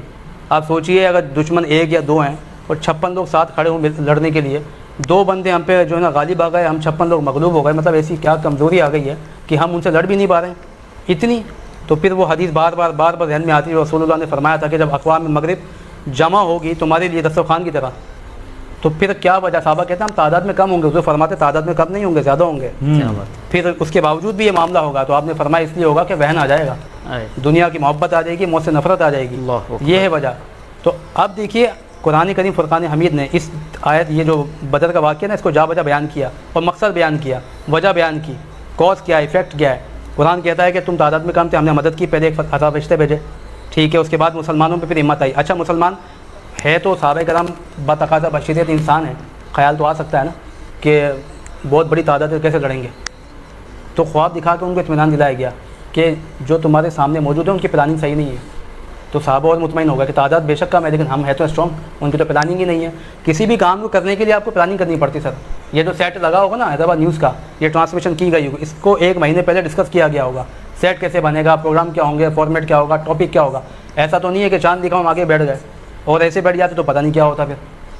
آپ سوچئے اگر دشمن 1 یا 2 ہیں اور 56 لوگ ساتھ کھڑے ہوں لڑنے کے لیے، 2 بندے ہم پہ جو ہے نا غالب آ گئے، ہم 56 لوگ مغلوب ہو گئے، مطلب ایسی کیا کمزوری آ گئی ہے کہ ہم ان سے لڑ بھی نہیں پا رہے ہیں اتنی. تو پھر وہ حدیث بار بار ذہن میں آتی ہے. رسول اللہ نے فرمایا تھا کہ جب اقوام مغرب جمع ہوگی تمہارے لیے دسترخوان کی طرح، تو پھر کیا وجہ؟ صحابہ کہتے ہیں ہم تعداد میں کم ہوں گے. حضور فرماتے تعداد میں کم نہیں ہوں گے، زیادہ ہوں گے. پھر اس کے باوجود بھی یہ معاملہ ہوگا تو آپ نے فرمایا اس لیے ہوگا کہ وہن آ جائے گا، دنیا کی محبت آ جائے گی، موت سے نفرت آ جائے گی. یہ ہے وجہ. تو اب دیکھیے قرآن کریم فرقان حمید نے اس آیت، یہ جو بدر کا واقعہ نا، اس کو جا بجا بیان کیا اور مقصد بیان کیا، وجہ بیان کی، کاز کیا ہے، ایفیکٹ کیا ہے. قرآن کہتا ہے کہ تم تعداد میں کم تھے، ہم نے مدد کی، پہلے ایک 1000 فرشتے بھیجے، ٹھیک ہے. اس کے بعد مسلمانوں پہ پھر ہمت آئی. اچھا مسلمان ہے تو صحابہ کرام بتقاضا بشریت انسان ہے، خیال تو آ سکتا ہے نا کہ بہت بڑی تعداد ہے، کیسے لڑیں گے. تو خواب دکھا کے ان کو اطمینان دلایا گیا کہ جو تمہارے سامنے موجود ہے ان کی پلاننگ صحیح نہیں ہے. تو صحابہ اور مطمئن ہو گیا کہ تعداد بے شک کم ہے لیکن ہم ہے تو اسٹرانگ، ان کی تو پلاننگ ہی نہیں ہے. کسی بھی کام کو کرنے کے لیے آپ کو پلاننگ کرنی پڑتی سر. یہ جو سیٹ لگا ہوگا نا حیدرآباد نیوز کا، یہ ٹرانسمیشن کی گئی ہوگی، اس کو 1 مہینے پہلے ڈسکس کیا گیا ہوگا. سیٹ کیسے بنے گا، پروگرام کیا ہوں گے، فارمیٹ کیا ہوگا، ٹاپک کیا ہوگا. ایسا تو نہیں ہے کہ چاند دکھاؤ ہم آگے بیٹھ گئے اور ایسے بیٹھ جاتے تو پتہ نہیں کیا ہوتا پھر.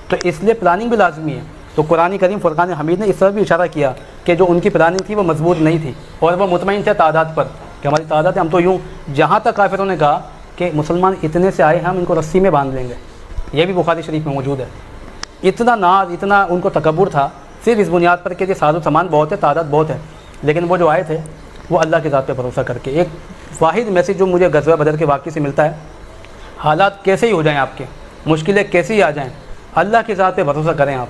تو اس لیے پلاننگ بھی لازمی ہے. تو قرآن کریم فرقان حمید نے اس طرح بھی اشارہ کیا کہ جو ان کی پلاننگ تھی وہ مضبوط نہیں تھی اور وہ مطمئن تھے تعداد پر کہ ہماری تعداد ہے. ہم تو یوں، جہاں تک کافروں نے کہا کہ مسلمان اتنے سے آئے ہیں ہم ان کو رسی میں باندھ لیں گے. یہ بھی بخاری شریف میں موجود ہے. اتنا ناز، اتنا ان کو تکبر تھا صرف اس بنیاد پر کہ یہ ساز و سامان بہت ہے، تعداد بہت ہے. لیکن وہ جو آئے تھے وہ اللہ کی ذات پہ بھروسہ کر کے. ایک واحد میسیج جو مجھے غزوہ بدر کے واقعے سے ملتا ہے، حالات کیسے ہی ہو جائیں آپ کے، مشکلیں کیسے ہی آ جائیں، اللہ کی ذات پہ بھروسہ کریں آپ.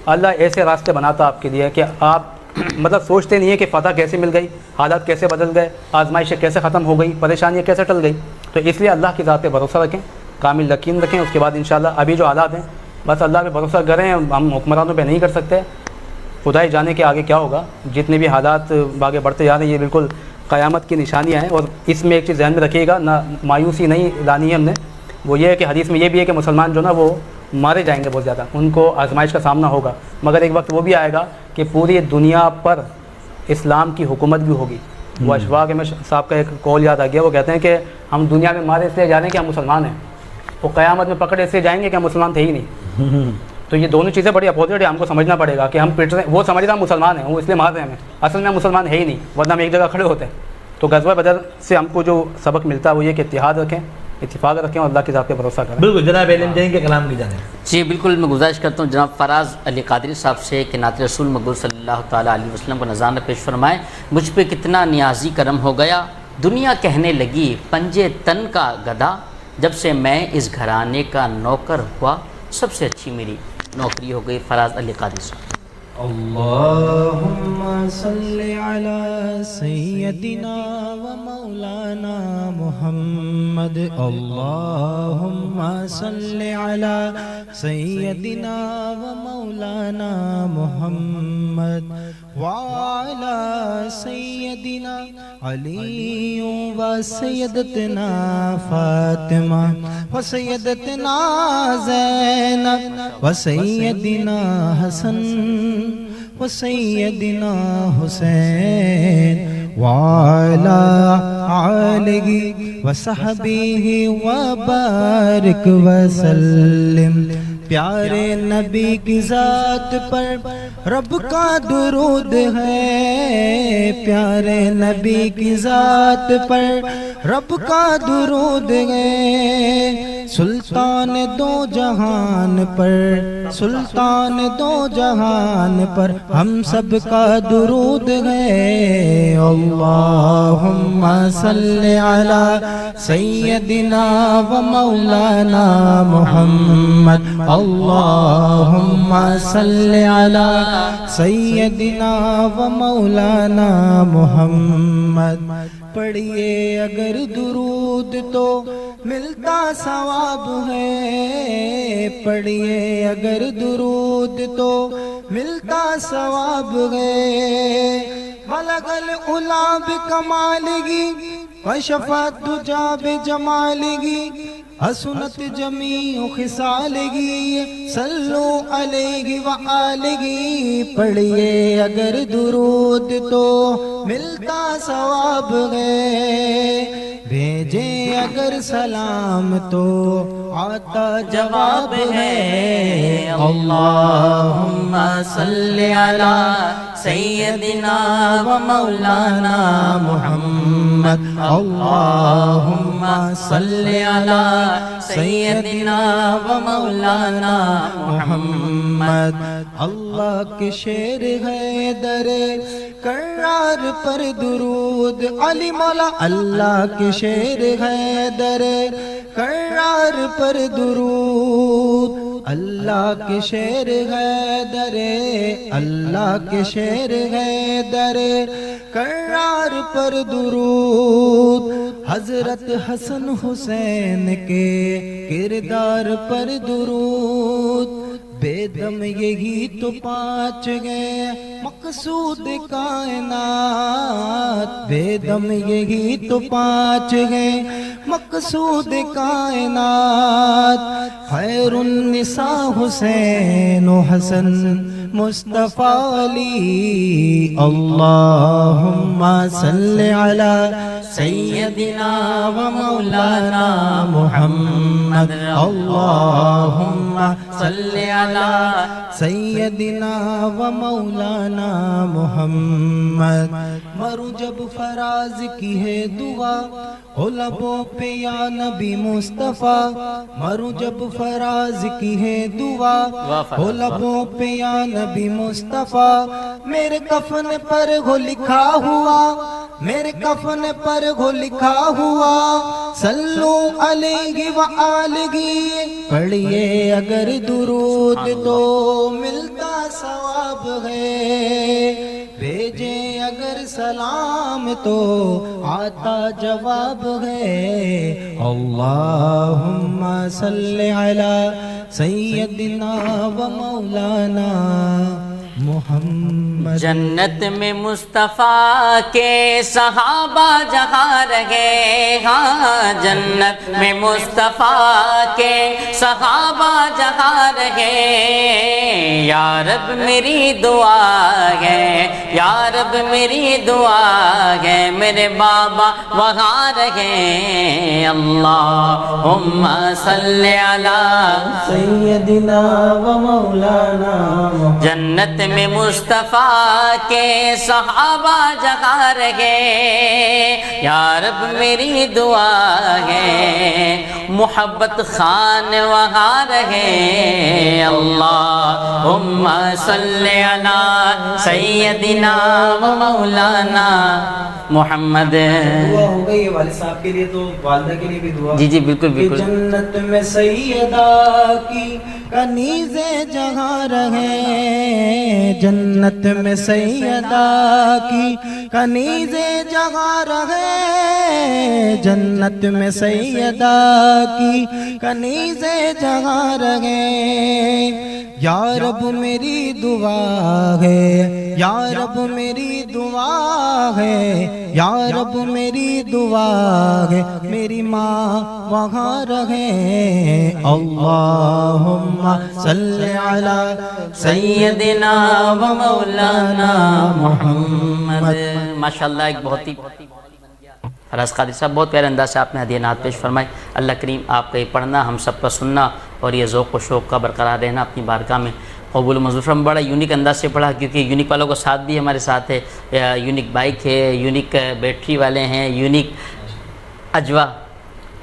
اللہ ایسے راستے بناتا آپ کے لیے کہ آپ مطلب سوچتے نہیں ہیں کہ فتح کیسے مل گئی، حالات کیسے بدل گئے، آزمائشیں کیسے ختم ہو گئی، پریشانیاں کیسے ٹل گئی. تو اس لیے اللہ کی ذات پہ بھروسہ رکھیں، کامل یقین رکھیں. اس کے بعد انشاءاللہ ابھی جو حالات ہیں بس اللہ پہ بھروسہ کریں. ہم حکمرانوں پہ نہیں کر سکتے، خدا ہی جانے کہ آگے کیا ہوگا. جتنے بھی حالات آگے بڑھتے جا رہے ہیں یہ بالکل قیامت کی نشانیاں ہیں. اور اس میں ایک چیز ذہن میں رکھیے گا، نہ مایوسی نہیں لانی ہے ہم نے. وہ یہ ہے کہ حدیث میں یہ بھی ہے کہ مسلمان جو نا وہ مارے جائیں گے بہت زیادہ، ان کو آزمائش کا سامنا ہوگا. مگر ایک وقت وہ بھی آئے گا کہ پوری دنیا پر اسلام کی حکومت بھی ہوگی. وہ اشفاق میں صاحب کا ایک قول یاد آ گیا، وہ کہتے ہیں کہ ہم دنیا میں مارے اس لیے جا رہے ہیں کہ ہم مسلمان ہیں، وہ قیامت میں پکڑے اس لیے جائیں گے کہ ہم مسلمان تھے ہی نہیں. تو یہ دونوں چیزیں بڑی اپوزٹ ہے. ہم کو سمجھنا پڑے گا کہ ہم پیٹ رہے ہیں، وہ سمجھ رہا ہم مسلمان ہیں، وہ اس لیے مار رہے ہیں ہمیں، اصل میں ہم مسلمان ہے ہی نہیں، ورنہ ہم ایک جگہ کھڑے ہوتے ہیں. تو غزوہ بدر سے ہم کو جو سبق ملتا ہے وہ یہ کہ اتحاد رکھیں، اتفاق رکھیں اور اللہ کی ذات پہ بھروسہ کریں. بالکل جناب علم دیں کے کلام کی جانب. جی بالکل، میں گزارش کرتا ہوں جناب فراز علی قادری صاحب سے کہ نعت رسول مقبول صلی اللہ تعالیٰ علیہ وسلم کو نذرانہ پیش فرمائیں. مجھ پہ کتنا نیازی کرم ہو گیا، دنیا کہنے لگی پنجے تن کا گدا، جب سے میں اس گھرانے کا نوکر ہوا سب سے اچھی میری نوکری ہو گئی. فراز علی قادری صاحب. اللهم صل على سيدنا ومولانا محمد. اللهم صل على سيدنا ومولانا محمد وعلى سيدنا علي وسيدتنا فاطمة وسيدتنا زينب وسيدنا حسن وسيدنا حسين وعلى آله وصحبه وبارك وسلم. پیارے نبی کی ذات پر رب کا درود ہے، پیارے نبی کی ذات پر رب کا درود ہے. سلطان دو جہان پر، سلطان دو جہان پر ہم سب کا درود ہے. اللہم صلی علی سیدنا و مولانا محمد. اللہم صلی علی سیدنا و مولانا محمد. پڑھیے اگر درود تو ملتا ثواب ہے، پڑھیے اگر درود تو ملتا ثواب ہے، بلغ العلا بکمالہ وشفت دجا بجمالہ، حسنت جمیع خصالہ، صلو علیہ وآلہ، پڑھیے اگر درود تو ملتا ثواب ہے، بھیجے اگر سلام تو آتا جواب ہے، اللہم صلی علی سیدنا و مولانا محمد، اللہم صلی علی سیدنا و مولانا محمد۔ اللہ کے شیر ہے در کرار پر درود، علی مولا اللہ کے شیر ہے در کرار پر درود، اللہ کے شیر ہے در، اللہ کے شیر ہے در کرار پر درود، حضرت حسن حسین کے کردار پر درود، بے دم یہی تو پانچ گئے مقصود کائنات، بے دم یہی تو پانچ گئے مقصود کائنات، خیر النساء حسین و حسن مصطفیٰ علی، اللہم صلی علی سیدنا و مولانا محمد، اللہم صلی علی سیدنا و مولانا محمد۔ مرو جب فراز کی ہے دعا ہو لبوں پہ یا نبی مصطفیٰ، مرو جب فراز کی ہے دعا ہو لبوں پہ یا نبی مصطفیٰ، میرے کفن پر ہو لکھا ہوا، میرے کفن پر ہو لکھا ہوا، صلو علیہ وآلہ، پڑھیے اگر درود تو ملتا ثواب ہے، بھیجے اگر سلام تو آتا جواب ہے، اللہم صلی علی سیدنا و مولانا محمد۔ جنت میں مصطفیٰ کے صحابہ جہاں رہے، ہاں جنت میں مصطفیٰ کے صحابہ جہاں رہے، یا رب میری دعا ہے، یا رب میری دعا ہے، میرے بابا وہاں رہے، اللہم صلی علی سیدنا و مولانا محمد۔ جنت میں مصطفیٰ کے صحابہ جہاں رہے، یا رب میری دعا ہے، محبت خان وہاں رہے، اللہم صلی علی سیدنا و مولانا محمد۔ دعا ہو گئی ہے والد صاحب کے لیے، تو والدہ کے لیے بھی دعا۔ جی جی بالکل بالکل۔ جنت میں سیدہ کی کنیزیں جہاں رہے، جنت میں سیدہ کی کنیزیں جہاں رہے، جنت میں سیدہ کی کنیزیں جہاں رہے، یا رب میری دعا ہے، یا رب میری دعا ہے، یا رب میری دعا ہے، میری ماں وہاں رہے، اللہم صلی علی سیدنا و مولانا محمد۔ ماشاءاللہ ایک بہت ہی فراز قادری صاحب بہت پیارے انداز سے آپ نے ہدیہ نعت پیش فرمائی۔ اللہ کریم آپ کا یہ پڑھنا، ہم سب کا سننا اور یہ ذوق و شوق کا برقرار رہنا اپنی بارگاہ میں قبول و منظور فرمائے۔ بڑا یونیک انداز سے پڑھا، کیونکہ یونیک والوں کا ساتھ بھی ہمارے ساتھ ہے، یونیک بائک ہے، یونیک بیٹری والے ہیں، یونیک اجوا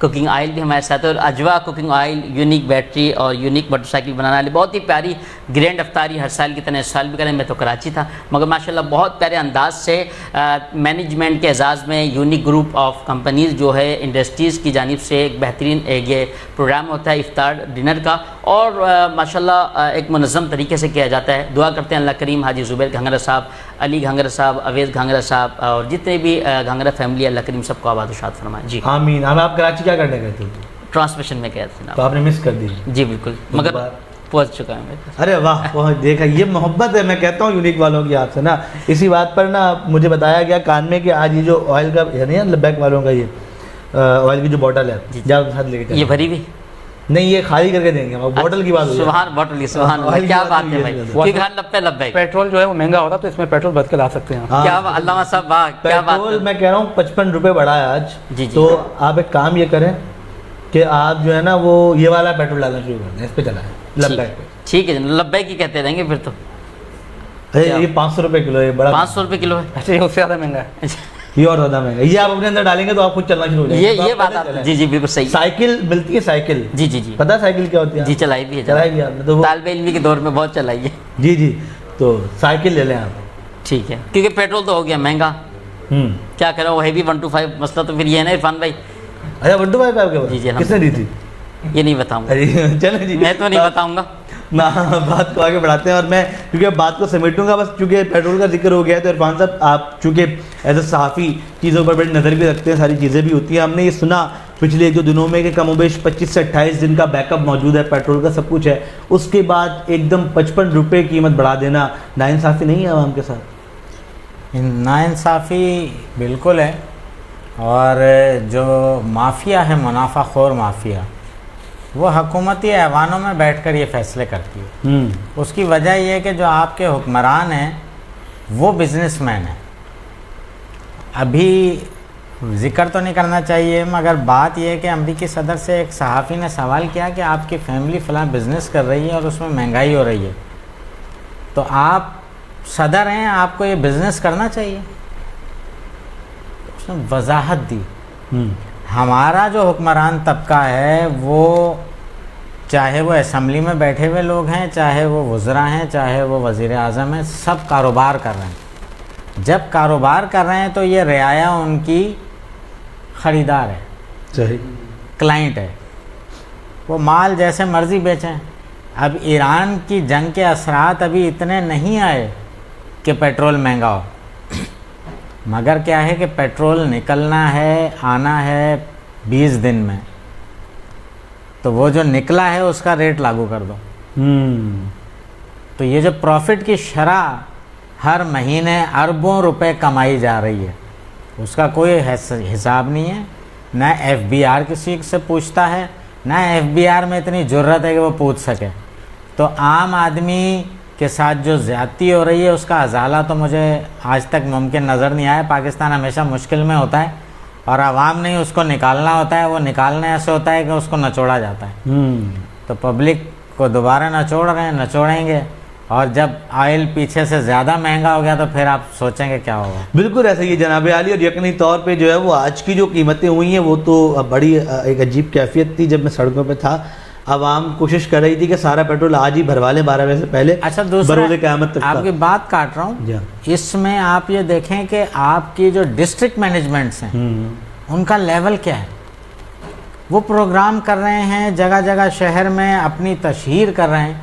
کوکنگ آئل بھی ہمارے ساتھ ہے، اور اجوا کوکنگ آئل، یونیک بیٹری اور یونیک موٹر سائیکل بنانے والی بہت ہی پیاری گرینڈ افطاری ہر سال کی طرح اس سال بھی کریں. میں تو کراچی تھا مگر ماشاءاللہ بہت پیارے انداز سے مینجمنٹ کے اعزاز میں یونیک گروپ آف کمپنیز جو ہے انڈسٹریز کی جانب سے ایک بہترین یہ پروگرام ہوتا ہے افطار ڈنر کا، اور ماشاءاللہ ایک منظم طریقے سے کیا جاتا ہے. دعا کرتے ہیں اللہ کریم حاجی زبیر گھنگرہ صاحب، علی گھنگرہ صاحب، اویس گھنگرہ صاحب اور جتنے بھی گھنگرہ فیملی، اللہ کریم سب کو آباد و شاد فرمائے. جی آمین. اب آپ کراچی کیا کرنے گئے تھے؟ ٹرانسمیشن میں گئے تھے. تو آپ نے مس کر دی؟ جی بالکل، مگر پہنچ چکا ہے. ارے واہ، وہ دیکھا، یہ محبت ہے میں کہتا ہوں یونیک والوں کی آپ سے نا. اسی بات پر نا مجھے بتایا گیا کان میں کہ آج یہ جو آئل کا یعنی لبیک والوں کا یہ آئل کی جو بوٹل ہے جب ساتھ لے کے یہ بھری ہوئی نہیں، یہ خالی کر کے دیں گے. بوٹل کی بات، سبحان بوٹل، سبحان اللہ، کیا بات ہے بھائی. لبیک پیٹرول جو ہے وہ مہنگا ہو رہا تو اس میں پیٹرول بھر کے لا سکتے ہیں. کیا علامہ صاحب واہ، کیا بات. پیٹرول میں کہہ رہا ہوں 55 روپے بڑھا ہے آج. تو آپ ایک کام یہ کریں کہ آپ جو ہے نا وہ یہ والا پیٹرول ڈالنا شروع کر دیں، اس پہ چلائیں لبیک پہ. ٹھیک ہے، لبیک ہی کہتے رہیں گے پھر تو. یہ 500 روپے کلو ہے، بڑا 500 روپے کلو ہے. اچھا، یہ اس سے زیادہ مہنگا ہے. یہ اور زیادہ مہنگا. یہ آپ اپنے اندر ڈالیں گے تو آپ خود چلنا شروع ہو جائے گا. یہ بات آپ جی جی بالکل صحیح. سائیکل ملتی ہے، سائیکل. جی جی جی پتہ سائیکل کیا ہوتی ہے؟ جی چلائی بھی ہے، چلائی بھی آپ نے تو طالب علمی کے دور میں بہت چلائی ہے. جی جی، تو سائیکل لے لیں آپ. ٹھیک ہے، کیونکہ پیٹرول تو ہو گیا مہنگا. کیا کریں، وہ ہیوی 125 مسئلہ تو پھر یہ ہے نا عرفان بھائی. اچھا 125 آپ کے پاس؟ جی جی. کس نے دی تھی؟ یہ نہیں بتاؤں گا. چلیں جی، میں تو نہیں بتاؤں گا نا. بات کو آگے بڑھاتے ہیں اور میں کیونکہ بات کو سمیٹوں گا بس، چونکہ پیٹرول کا ذکر ہو گیا ہے تو عرفان صاحب آپ چونکہ ایز اے صحافی چیزوں پر بڑی نظر بھی رکھتے ہیں، ساری چیزیں بھی ہوتی ہیں. ہم نے یہ سنا پچھلے ایک دو دنوں میں کہ کم و بیش 25 سے 28 دن کا بیک اپ موجود ہے، پیٹرول کا سب کچھ ہے، اس کے بعد ایک دم 55 روپے قیمت بڑھا دینا ناانصافی نہیں ہے عوام کے ساتھ؟ ناانصافی بالکل ہے، اور جو مافیا ہے، منافع خور مافیا، وہ حکومتی ایوانوں میں بیٹھ کر یہ فیصلے کرتی ہے. اس کی وجہ یہ ہے کہ جو آپ کے حکمران ہیں وہ بزنس مین ہیں. ابھی ذکر تو نہیں کرنا چاہیے مگر بات یہ ہے کہ امریکی صدر سے ایک صحافی نے سوال کیا کہ آپ کی فیملی فلاں بزنس کر رہی ہے اور اس میں مہنگائی ہو رہی ہے، تو آپ صدر ہیں، آپ کو یہ بزنس کرنا چاہیے. اس نے وضاحت دی. ہمارا جو حکمران طبقہ ہے وہ چاہے وہ اسمبلی میں بیٹھے ہوئے لوگ ہیں، چاہے وہ وزراء ہیں، چاہے وہ وزیر اعظم ہیں، سب کاروبار کر رہے ہیں. جب کاروبار کر رہے ہیں تو یہ رعایا ان کی خریدار ہے، صحیح کلائنٹ ہے، وہ مال جیسے مرضی بیچیں. اب ایران کی جنگ کے اثرات ابھی اتنے نہیں آئے کہ پیٹرول مہنگا ہو، مگر کیا ہے کہ پیٹرول نکلنا ہے، آنا ہے 20 دن میں، تو وہ جو نکلا ہے اس کا ریٹ لاگو کر دو. تو یہ جو پروفٹ کی شرح ہر مہینے اربوں روپے کمائی جا رہی ہے، اس کا کوئی حساب نہیں ہے. نہ ایف بی آر کسی سے پوچھتا ہے، نہ ایف بی آر میں اتنی جرت ہے کہ وہ پوچھ سکے. تو عام آدمی کے ساتھ جو زیادتی ہو رہی ہے اس کا ازالہ تو مجھے آج تک ممکن نظر نہیں آیا. پاکستان ہمیشہ مشکل میں ہوتا ہے اور عوام نے اس کو نکالنا ہوتا ہے، وہ نکالنے ایسے ہوتا ہے کہ اس کو نچوڑا جاتا ہے. تو پبلک کو دوبارہ نچوڑ رہے ہیں، نچوڑیں گے، اور جب آئل پیچھے سے زیادہ مہنگا ہو گیا تو پھر آپ سوچیں گے کیا ہوگا. بالکل ایسا ہی جناب عالی. اور یقینی طور پہ جو ہے وہ آج کی جو قیمتیں ہوئی ہیں وہ تو بڑی ایک عجیب کیفیت تھی. جب میں سڑکوں پہ تھا عوام کوشش کر رہی تھی کہ سارا پیٹرول آج ہی بھروا لیں 12 بجے سے پہلے. اچھا دوسرا بروز قیامت تک. آپ کی بات کاٹ رہا ہوں، اس میں آپ یہ دیکھیں کہ آپ کی جو ڈسٹرکٹ مینجمنٹس ہیں ان کا لیول کیا ہے. وہ پروگرام کر رہے ہیں جگہ جگہ شہر میں، اپنی تشہیر کر رہے ہیں،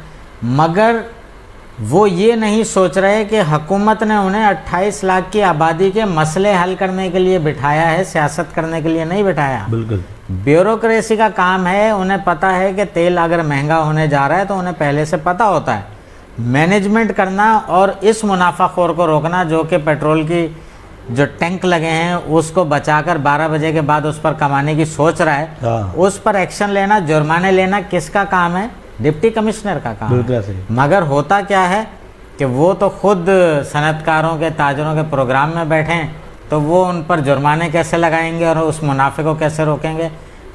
مگر وہ یہ نہیں سوچ رہے کہ حکومت نے انہیں 28 لاکھ کی آبادی کے مسئلے حل کرنے کے لیے بٹھایا ہے، سیاست کرنے کے لیے نہیں بٹھایا. بالکل بیوروکریسی کا کام ہے. انہیں پتہ ہے کہ تیل اگر مہنگا ہونے جا رہا ہے تو انہیں پہلے سے پتہ ہوتا ہے. مینجمنٹ کرنا اور اس منافع خور کو روکنا جو کہ پیٹرول کی جو ٹینک لگے ہیں اس کو بچا کر 12 بجے کے بعد اس پر کمانے کی سوچ رہا ہے، اس پر ایکشن لینا، جرمانے لینا کس کا کام ہے؟ ڈپٹی کمشنر کا کام ہے. مگر ہوتا کیا ہے کہ وہ تو خود صنعت کاروں کے، تاجروں کے پروگرام میں بیٹھے ہیں، تو وہ ان پر جرمانے کیسے لگائیں گے اور اس منافع کو کیسے روکیں گے.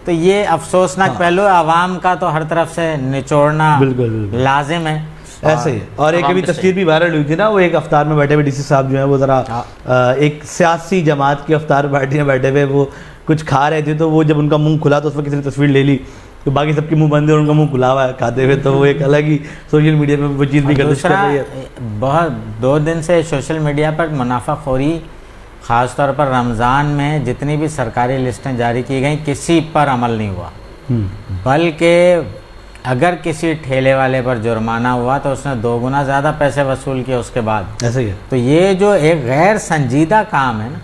تو یہ افسوسناک پہلو عوام کا تو ہر طرف سے نچوڑنا لازم ہے. ایسے ہی. اور ایک ابھی تصویر بھی وائرل ہوئی تھی نا، وہ ایک افطار میں بیٹھے ہوئے ڈی سی صاحب جو ہیں وہ ذرا ایک سیاسی جماعت کی افطار پارٹی میں بیٹھے ہوئے وہ کچھ کھا رہے تھے تو وہ جب ان کا منہ کھلا تو اس وقت کسی نے تصویر لے لی تو باقی سب کے منہ بند ہے اور ان کا منہ کھلا ہوا ہے کھاتے ہوئے, تو وہ ایک الگ ہی سوشل میڈیا پہ وہ چیز بھی گردش کر رہی ہے. بہت 2 دن سے سوشل میڈیا پر منافع خوری, خاص طور پر رمضان میں جتنی بھی سرکاری لسٹیں جاری کی گئیں کسی پر عمل نہیں ہوا, بلکہ اگر کسی ٹھیلے والے پر جرمانہ ہوا تو اس نے 2 گنا زیادہ پیسے وصول کیے اس کے بعد. ایسے ہی ہے. تو یہ جو ایک غیر سنجیدہ کام ہے نا,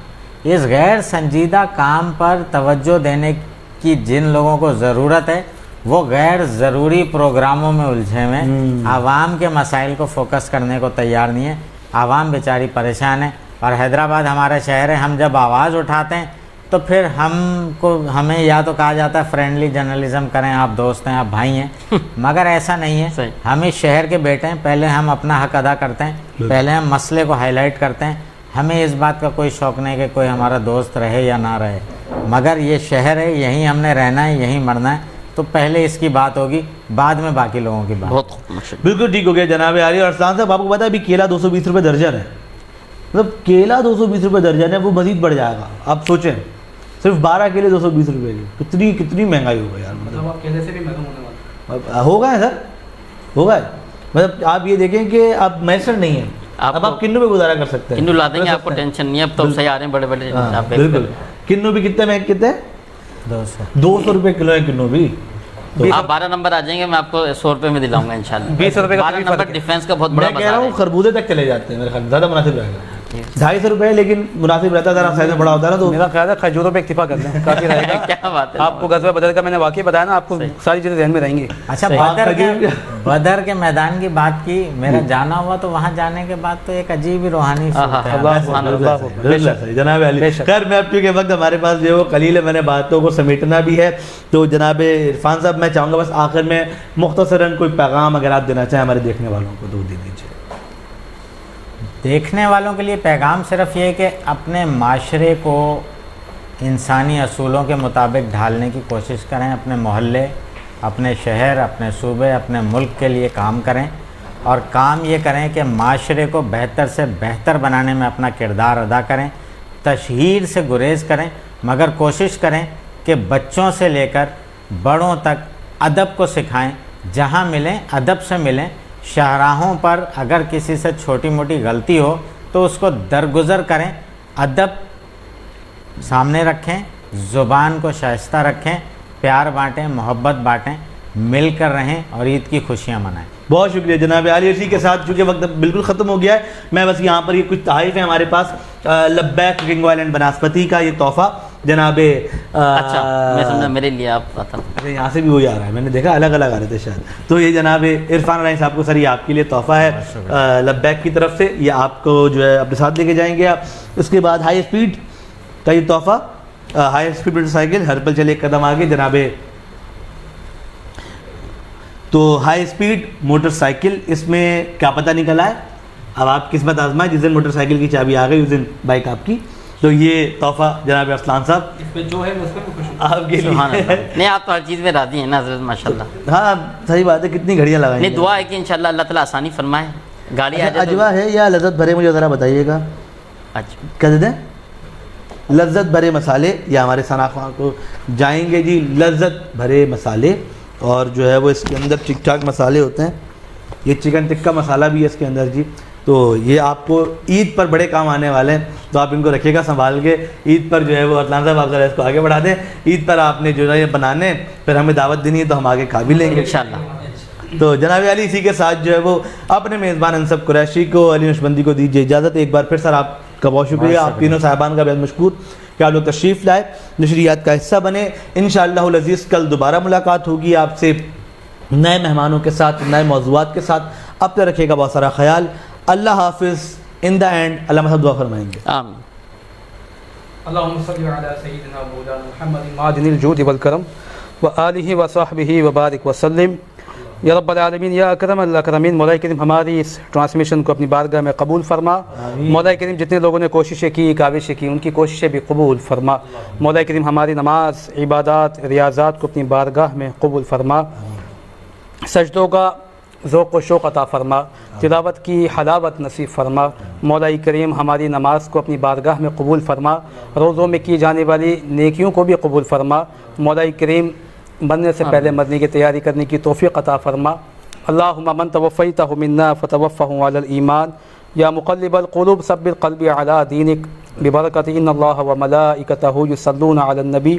اس غیر سنجیدہ کام پر توجہ دینے کی جن لوگوں کو ضرورت ہے وہ غیر ضروری پروگراموں میں الجھے ہوئے, عوام کے مسائل کو فوکس کرنے کو تیار نہیں ہے. عوام بیچاری پریشان ہے, اور حیدرآباد ہمارا شہر ہے, ہم جب آواز اٹھاتے ہیں تو پھر ہمیں یا تو کہا جاتا ہے فرینڈلی جرنلزم کریں, آپ دوست ہیں, آپ بھائی ہیں, مگر ایسا نہیں ہے. ہم اس شہر کے بیٹے ہیں, پہلے ہم اپنا حق ادا کرتے ہیں, پہلے ہم مسئلے کو ہائی لائٹ کرتے ہیں. ہمیں اس بات کا کوئی شوق نہیں کہ کوئی ہمارا دوست رہے یا نہ رہے, مگر یہ شہر ہے, یہیں ہم نے رہنا ہے, یہیں مرنا ہے, تو پہلے اس کی بات ہوگی, بعد میں باقی لوگوں کی بات. بہت بالکل ٹھیک ہو گیا جناب عالی. اور ارسلان صاحب آپ کو پتا ہے ابھی کیلا 220 روپے درجن ہے, مطلب کیلا 220 روپے درجن ہے, وہ مزید بڑھ جائے گا. آپ سوچیں صرف 12 کیلے 220 روپے کی, کتنی مہنگائی ہوگا یار. مطلب کیلے سے بھی محروم ہونے والا ہوگا ہے سر, ہوگا ہے. مطلب آپ یہ دیکھیں کہ اب میسر نہیں ہے, اب آپ کنو پہ گزارا کر سکتے ہیں. کنو لا دیں گے, آپ کو ٹینشن نہیں ہے, اب تو صحیح آ رہے ہیں بڑے بڑے. بالکل. کنو بھی کتنے مہنگے, کتنے 200 روپے کلو ہے کنو بھی. آپ 12 نمبر آ جائیں گے, میں آپ کو 100 روپے میں دلاؤں گا انشاءاللہ. 20 روپے کا 12 نمبر ڈیفینس کا بہت بڑا میں کہہ رہا ہوں خربوزے تک چلے جاتے ہیں میرے خیال زیادہ مناسب رہے گا. 250 روپے لیکن مناسب رہتا ہے, ذرا سائز میں بڑا ہوتا ہے نا, تو میرا خیال ہے کھجوروں پہ اکتفا کر لیں, کافی رہے گا. کیا بات ہے, آپ کو غزوہ بدر کا میں نے واقعی بتایا نا, آپ کو ساری چیزیں ذہن میں رہیں گی. اچھا, بدر کے میدان کی بات کی, میرا جانا ہوا تو وہاں جانے کے بعد تو ایک عجیب ہی روحانی جناب علی. خیر میں اب کیونکہ وقت ہمارے پاس جو ہے وہ قلیل ہے, میں نے باتوں کو سمیٹنا بھی ہے, تو جناب عرفان صاحب میں چاہوں گا بس آخر میں مختصراً کوئی پیغام اگر آپ دینا چاہیں ہمارے دیکھنے والوں کو تو دے دیجیے. دیکھنے والوں کے لیے پیغام صرف یہ کہ اپنے معاشرے کو انسانی اصولوں کے مطابق ڈھالنے کی کوشش کریں, اپنے محلے, اپنے شہر, اپنے صوبے, اپنے ملک کے لیے کام کریں, اور کام یہ کریں کہ معاشرے کو بہتر سے بہتر بنانے میں اپنا کردار ادا کریں. تشہیر سے گریز کریں, مگر کوشش کریں کہ بچوں سے لے کر بڑوں تک ادب کو سکھائیں, جہاں ملیں ادب سے ملیں. شاہراہوں پر اگر کسی سے چھوٹی موٹی غلطی ہو تو اس کو درگزر کریں, ادب سامنے رکھیں, زبان کو شائستہ رکھیں, پیار بانٹیں, محبت بانٹیں, مل کر رہیں اور عید کی خوشیاں منائیں. بہت شکریہ جناب عالی. اسی کے ساتھ چونکہ وقت بالکل ختم ہو گیا ہے, میں بس یہاں پر یہ کچھ تحائف ہیں ہمارے پاس. لبیک کوکنگ آئل اینڈ بناسپتی کا یہ تحفہ جناب, اچھا میں سمجھا میرے لیے آپ پتہ, یہاں سے بھی وہی آ رہا ہے, میں نے دیکھا الگ الگ آ رہے تھے شاید, تو یہ جناب عرفان رائن صاحب کو سر یہ آپ کے لیے تحفہ ہے لبیک کی طرف سے, یہ آپ کو جو ہے اپنے ساتھ لے کے جائیں گے آپ. اس کے بعد ہائی اسپیڈ کا یہ تحفہ, ہائی اسپیڈ موٹر سائیکل, ہر پل چلے ایک قدم آگے جناب. تو ہائی اسپیڈ موٹر سائیکل, اس میں کیا پتہ نکلا ہے, اب آپ قسمت آزمائیں, جس دن موٹر سائیکل کی چابی آ گئی اس دن بائک آپ کی. تو یہ تحفہ جناب ارسلان صاحب اس پہ جو ہے اس پہ خوش آپ کے لیے. نہیں آپ تو ہر چیز میں راضی ہیں نا حضرت, ماشاءاللہ. ہاں صحیح بات ہے, کتنی گھڑیاں لگائیں. نہیں دعا ہے کہ انشاءاللہ اللہ تعالیٰ آسانی فرمائے. گاڑی آ جائے. اجوا ہے یا لذت بھرے, مجھے ذرا بتائیے گا. اچھا کیا دیتے ہیں, لذت بھرے مسالے, یا ہمارے ثنا خان کو جائیں گے جی لذت بھرے مسالے, اور جو ہے وہ اس کے اندر ٹھیک ٹھاک مسالے ہوتے ہیں. یہ چکن ٹکا مسالہ بھی ہے اس کے اندر جی, تو یہ آپ کو عید پر بڑے کام آنے والے ہیں, تو آپ ان کو رکھیے گا سنبھال کے. عید پر جو ہے وہ ارسلان صاحب آپ ذرا اس کو آگے بڑھا دیں. عید پر آپ نے جو ہے یہ بنانے, پھر ہمیں دعوت دینی ہے تو ہم آگے کھا بھی لیں گے انشاءاللہ. تو جناب علی اسی کے ساتھ جو ہے وہ اپنے میزبان انصب قریشی کو, علی نقشبندی کو دیجیے اجازت. ایک بار پھر سر آپ کا بہت شکریہ, آپ تینوں صاحبان کا بہت مشکور کہ آپ لوگ تشریف لائے, نشریات کا حصہ بنے. انشاءاللہ العزیز کل دوبارہ ملاقات ہوگی آپ سے نئے مہمانوں کے ساتھ, نئے موضوعات کے ساتھ. اب تک رکھیے گا بہت سارا خیال. اللہ حافظ. ان دا اینڈ علامہ صاحب دعا فرمائیں گے. آمین. اللہم صلی علی سیدنا مولانا محمد معدن الجود والکرم وآلہ وصحبہ وبارک وسلم. یا رب العالمین یا اکرم الاکرمین, مولا کریم ہماری اس ٹرانسمیشن کو اپنی بارگاہ میں قبول فرما. مولا کریم جتنے لوگوں نے کوششیں کی, کاوشیں کی, ان کی کوششیں بھی قبول فرما. مولا کریم ہماری نماز, عبادات, ریاضات کو اپنی بارگاہ میں قبول فرما. سجدوں کا ذوق و شوق عطا فرما، تلاوت کی حلاوت نصیب فرما۔ مولا کریم ہماری نماز کو اپنی بارگاہ میں قبول فرما، روزوں میں کی جانے والی نیکیوں کو بھی قبول فرما۔ مولا کریم مرنے سے پہلے مرنے کی تیاری کرنے کی توفیق عطا فرما۔ اللہم من توفیتہ منا فتوفہ علی الایمان، یا مقلب القلوب ثبت قلبی علی دینک ببرکۃ ان اللہ وملائکتہ یصلون علی النبی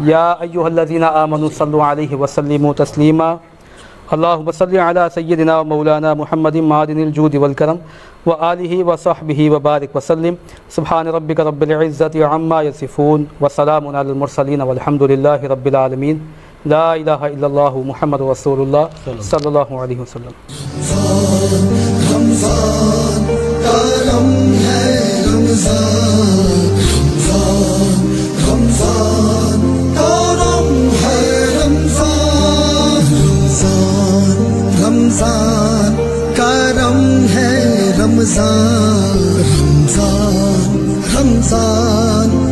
یا ایھا الذین آمنوا صلوا علیہ وسلموا تسلیما۔ اللہم صل علی سیدنا و مولانا محمد معدن الجود والکرم وآلہ وصحبہ وبارک وسلم۔ سبحان ربک رب العزۃ عما یصفون وسلام علی المرسلین والحمد للہ رب العالمین۔ لا الہ الا اللہ محمد رسول اللہ صلی اللہ علیہ وسلم۔ رمضان کرم ہے رمضان، رمضان کرم ہے رمضان، رمضان کرم ہے رمضان، رمضان رمضان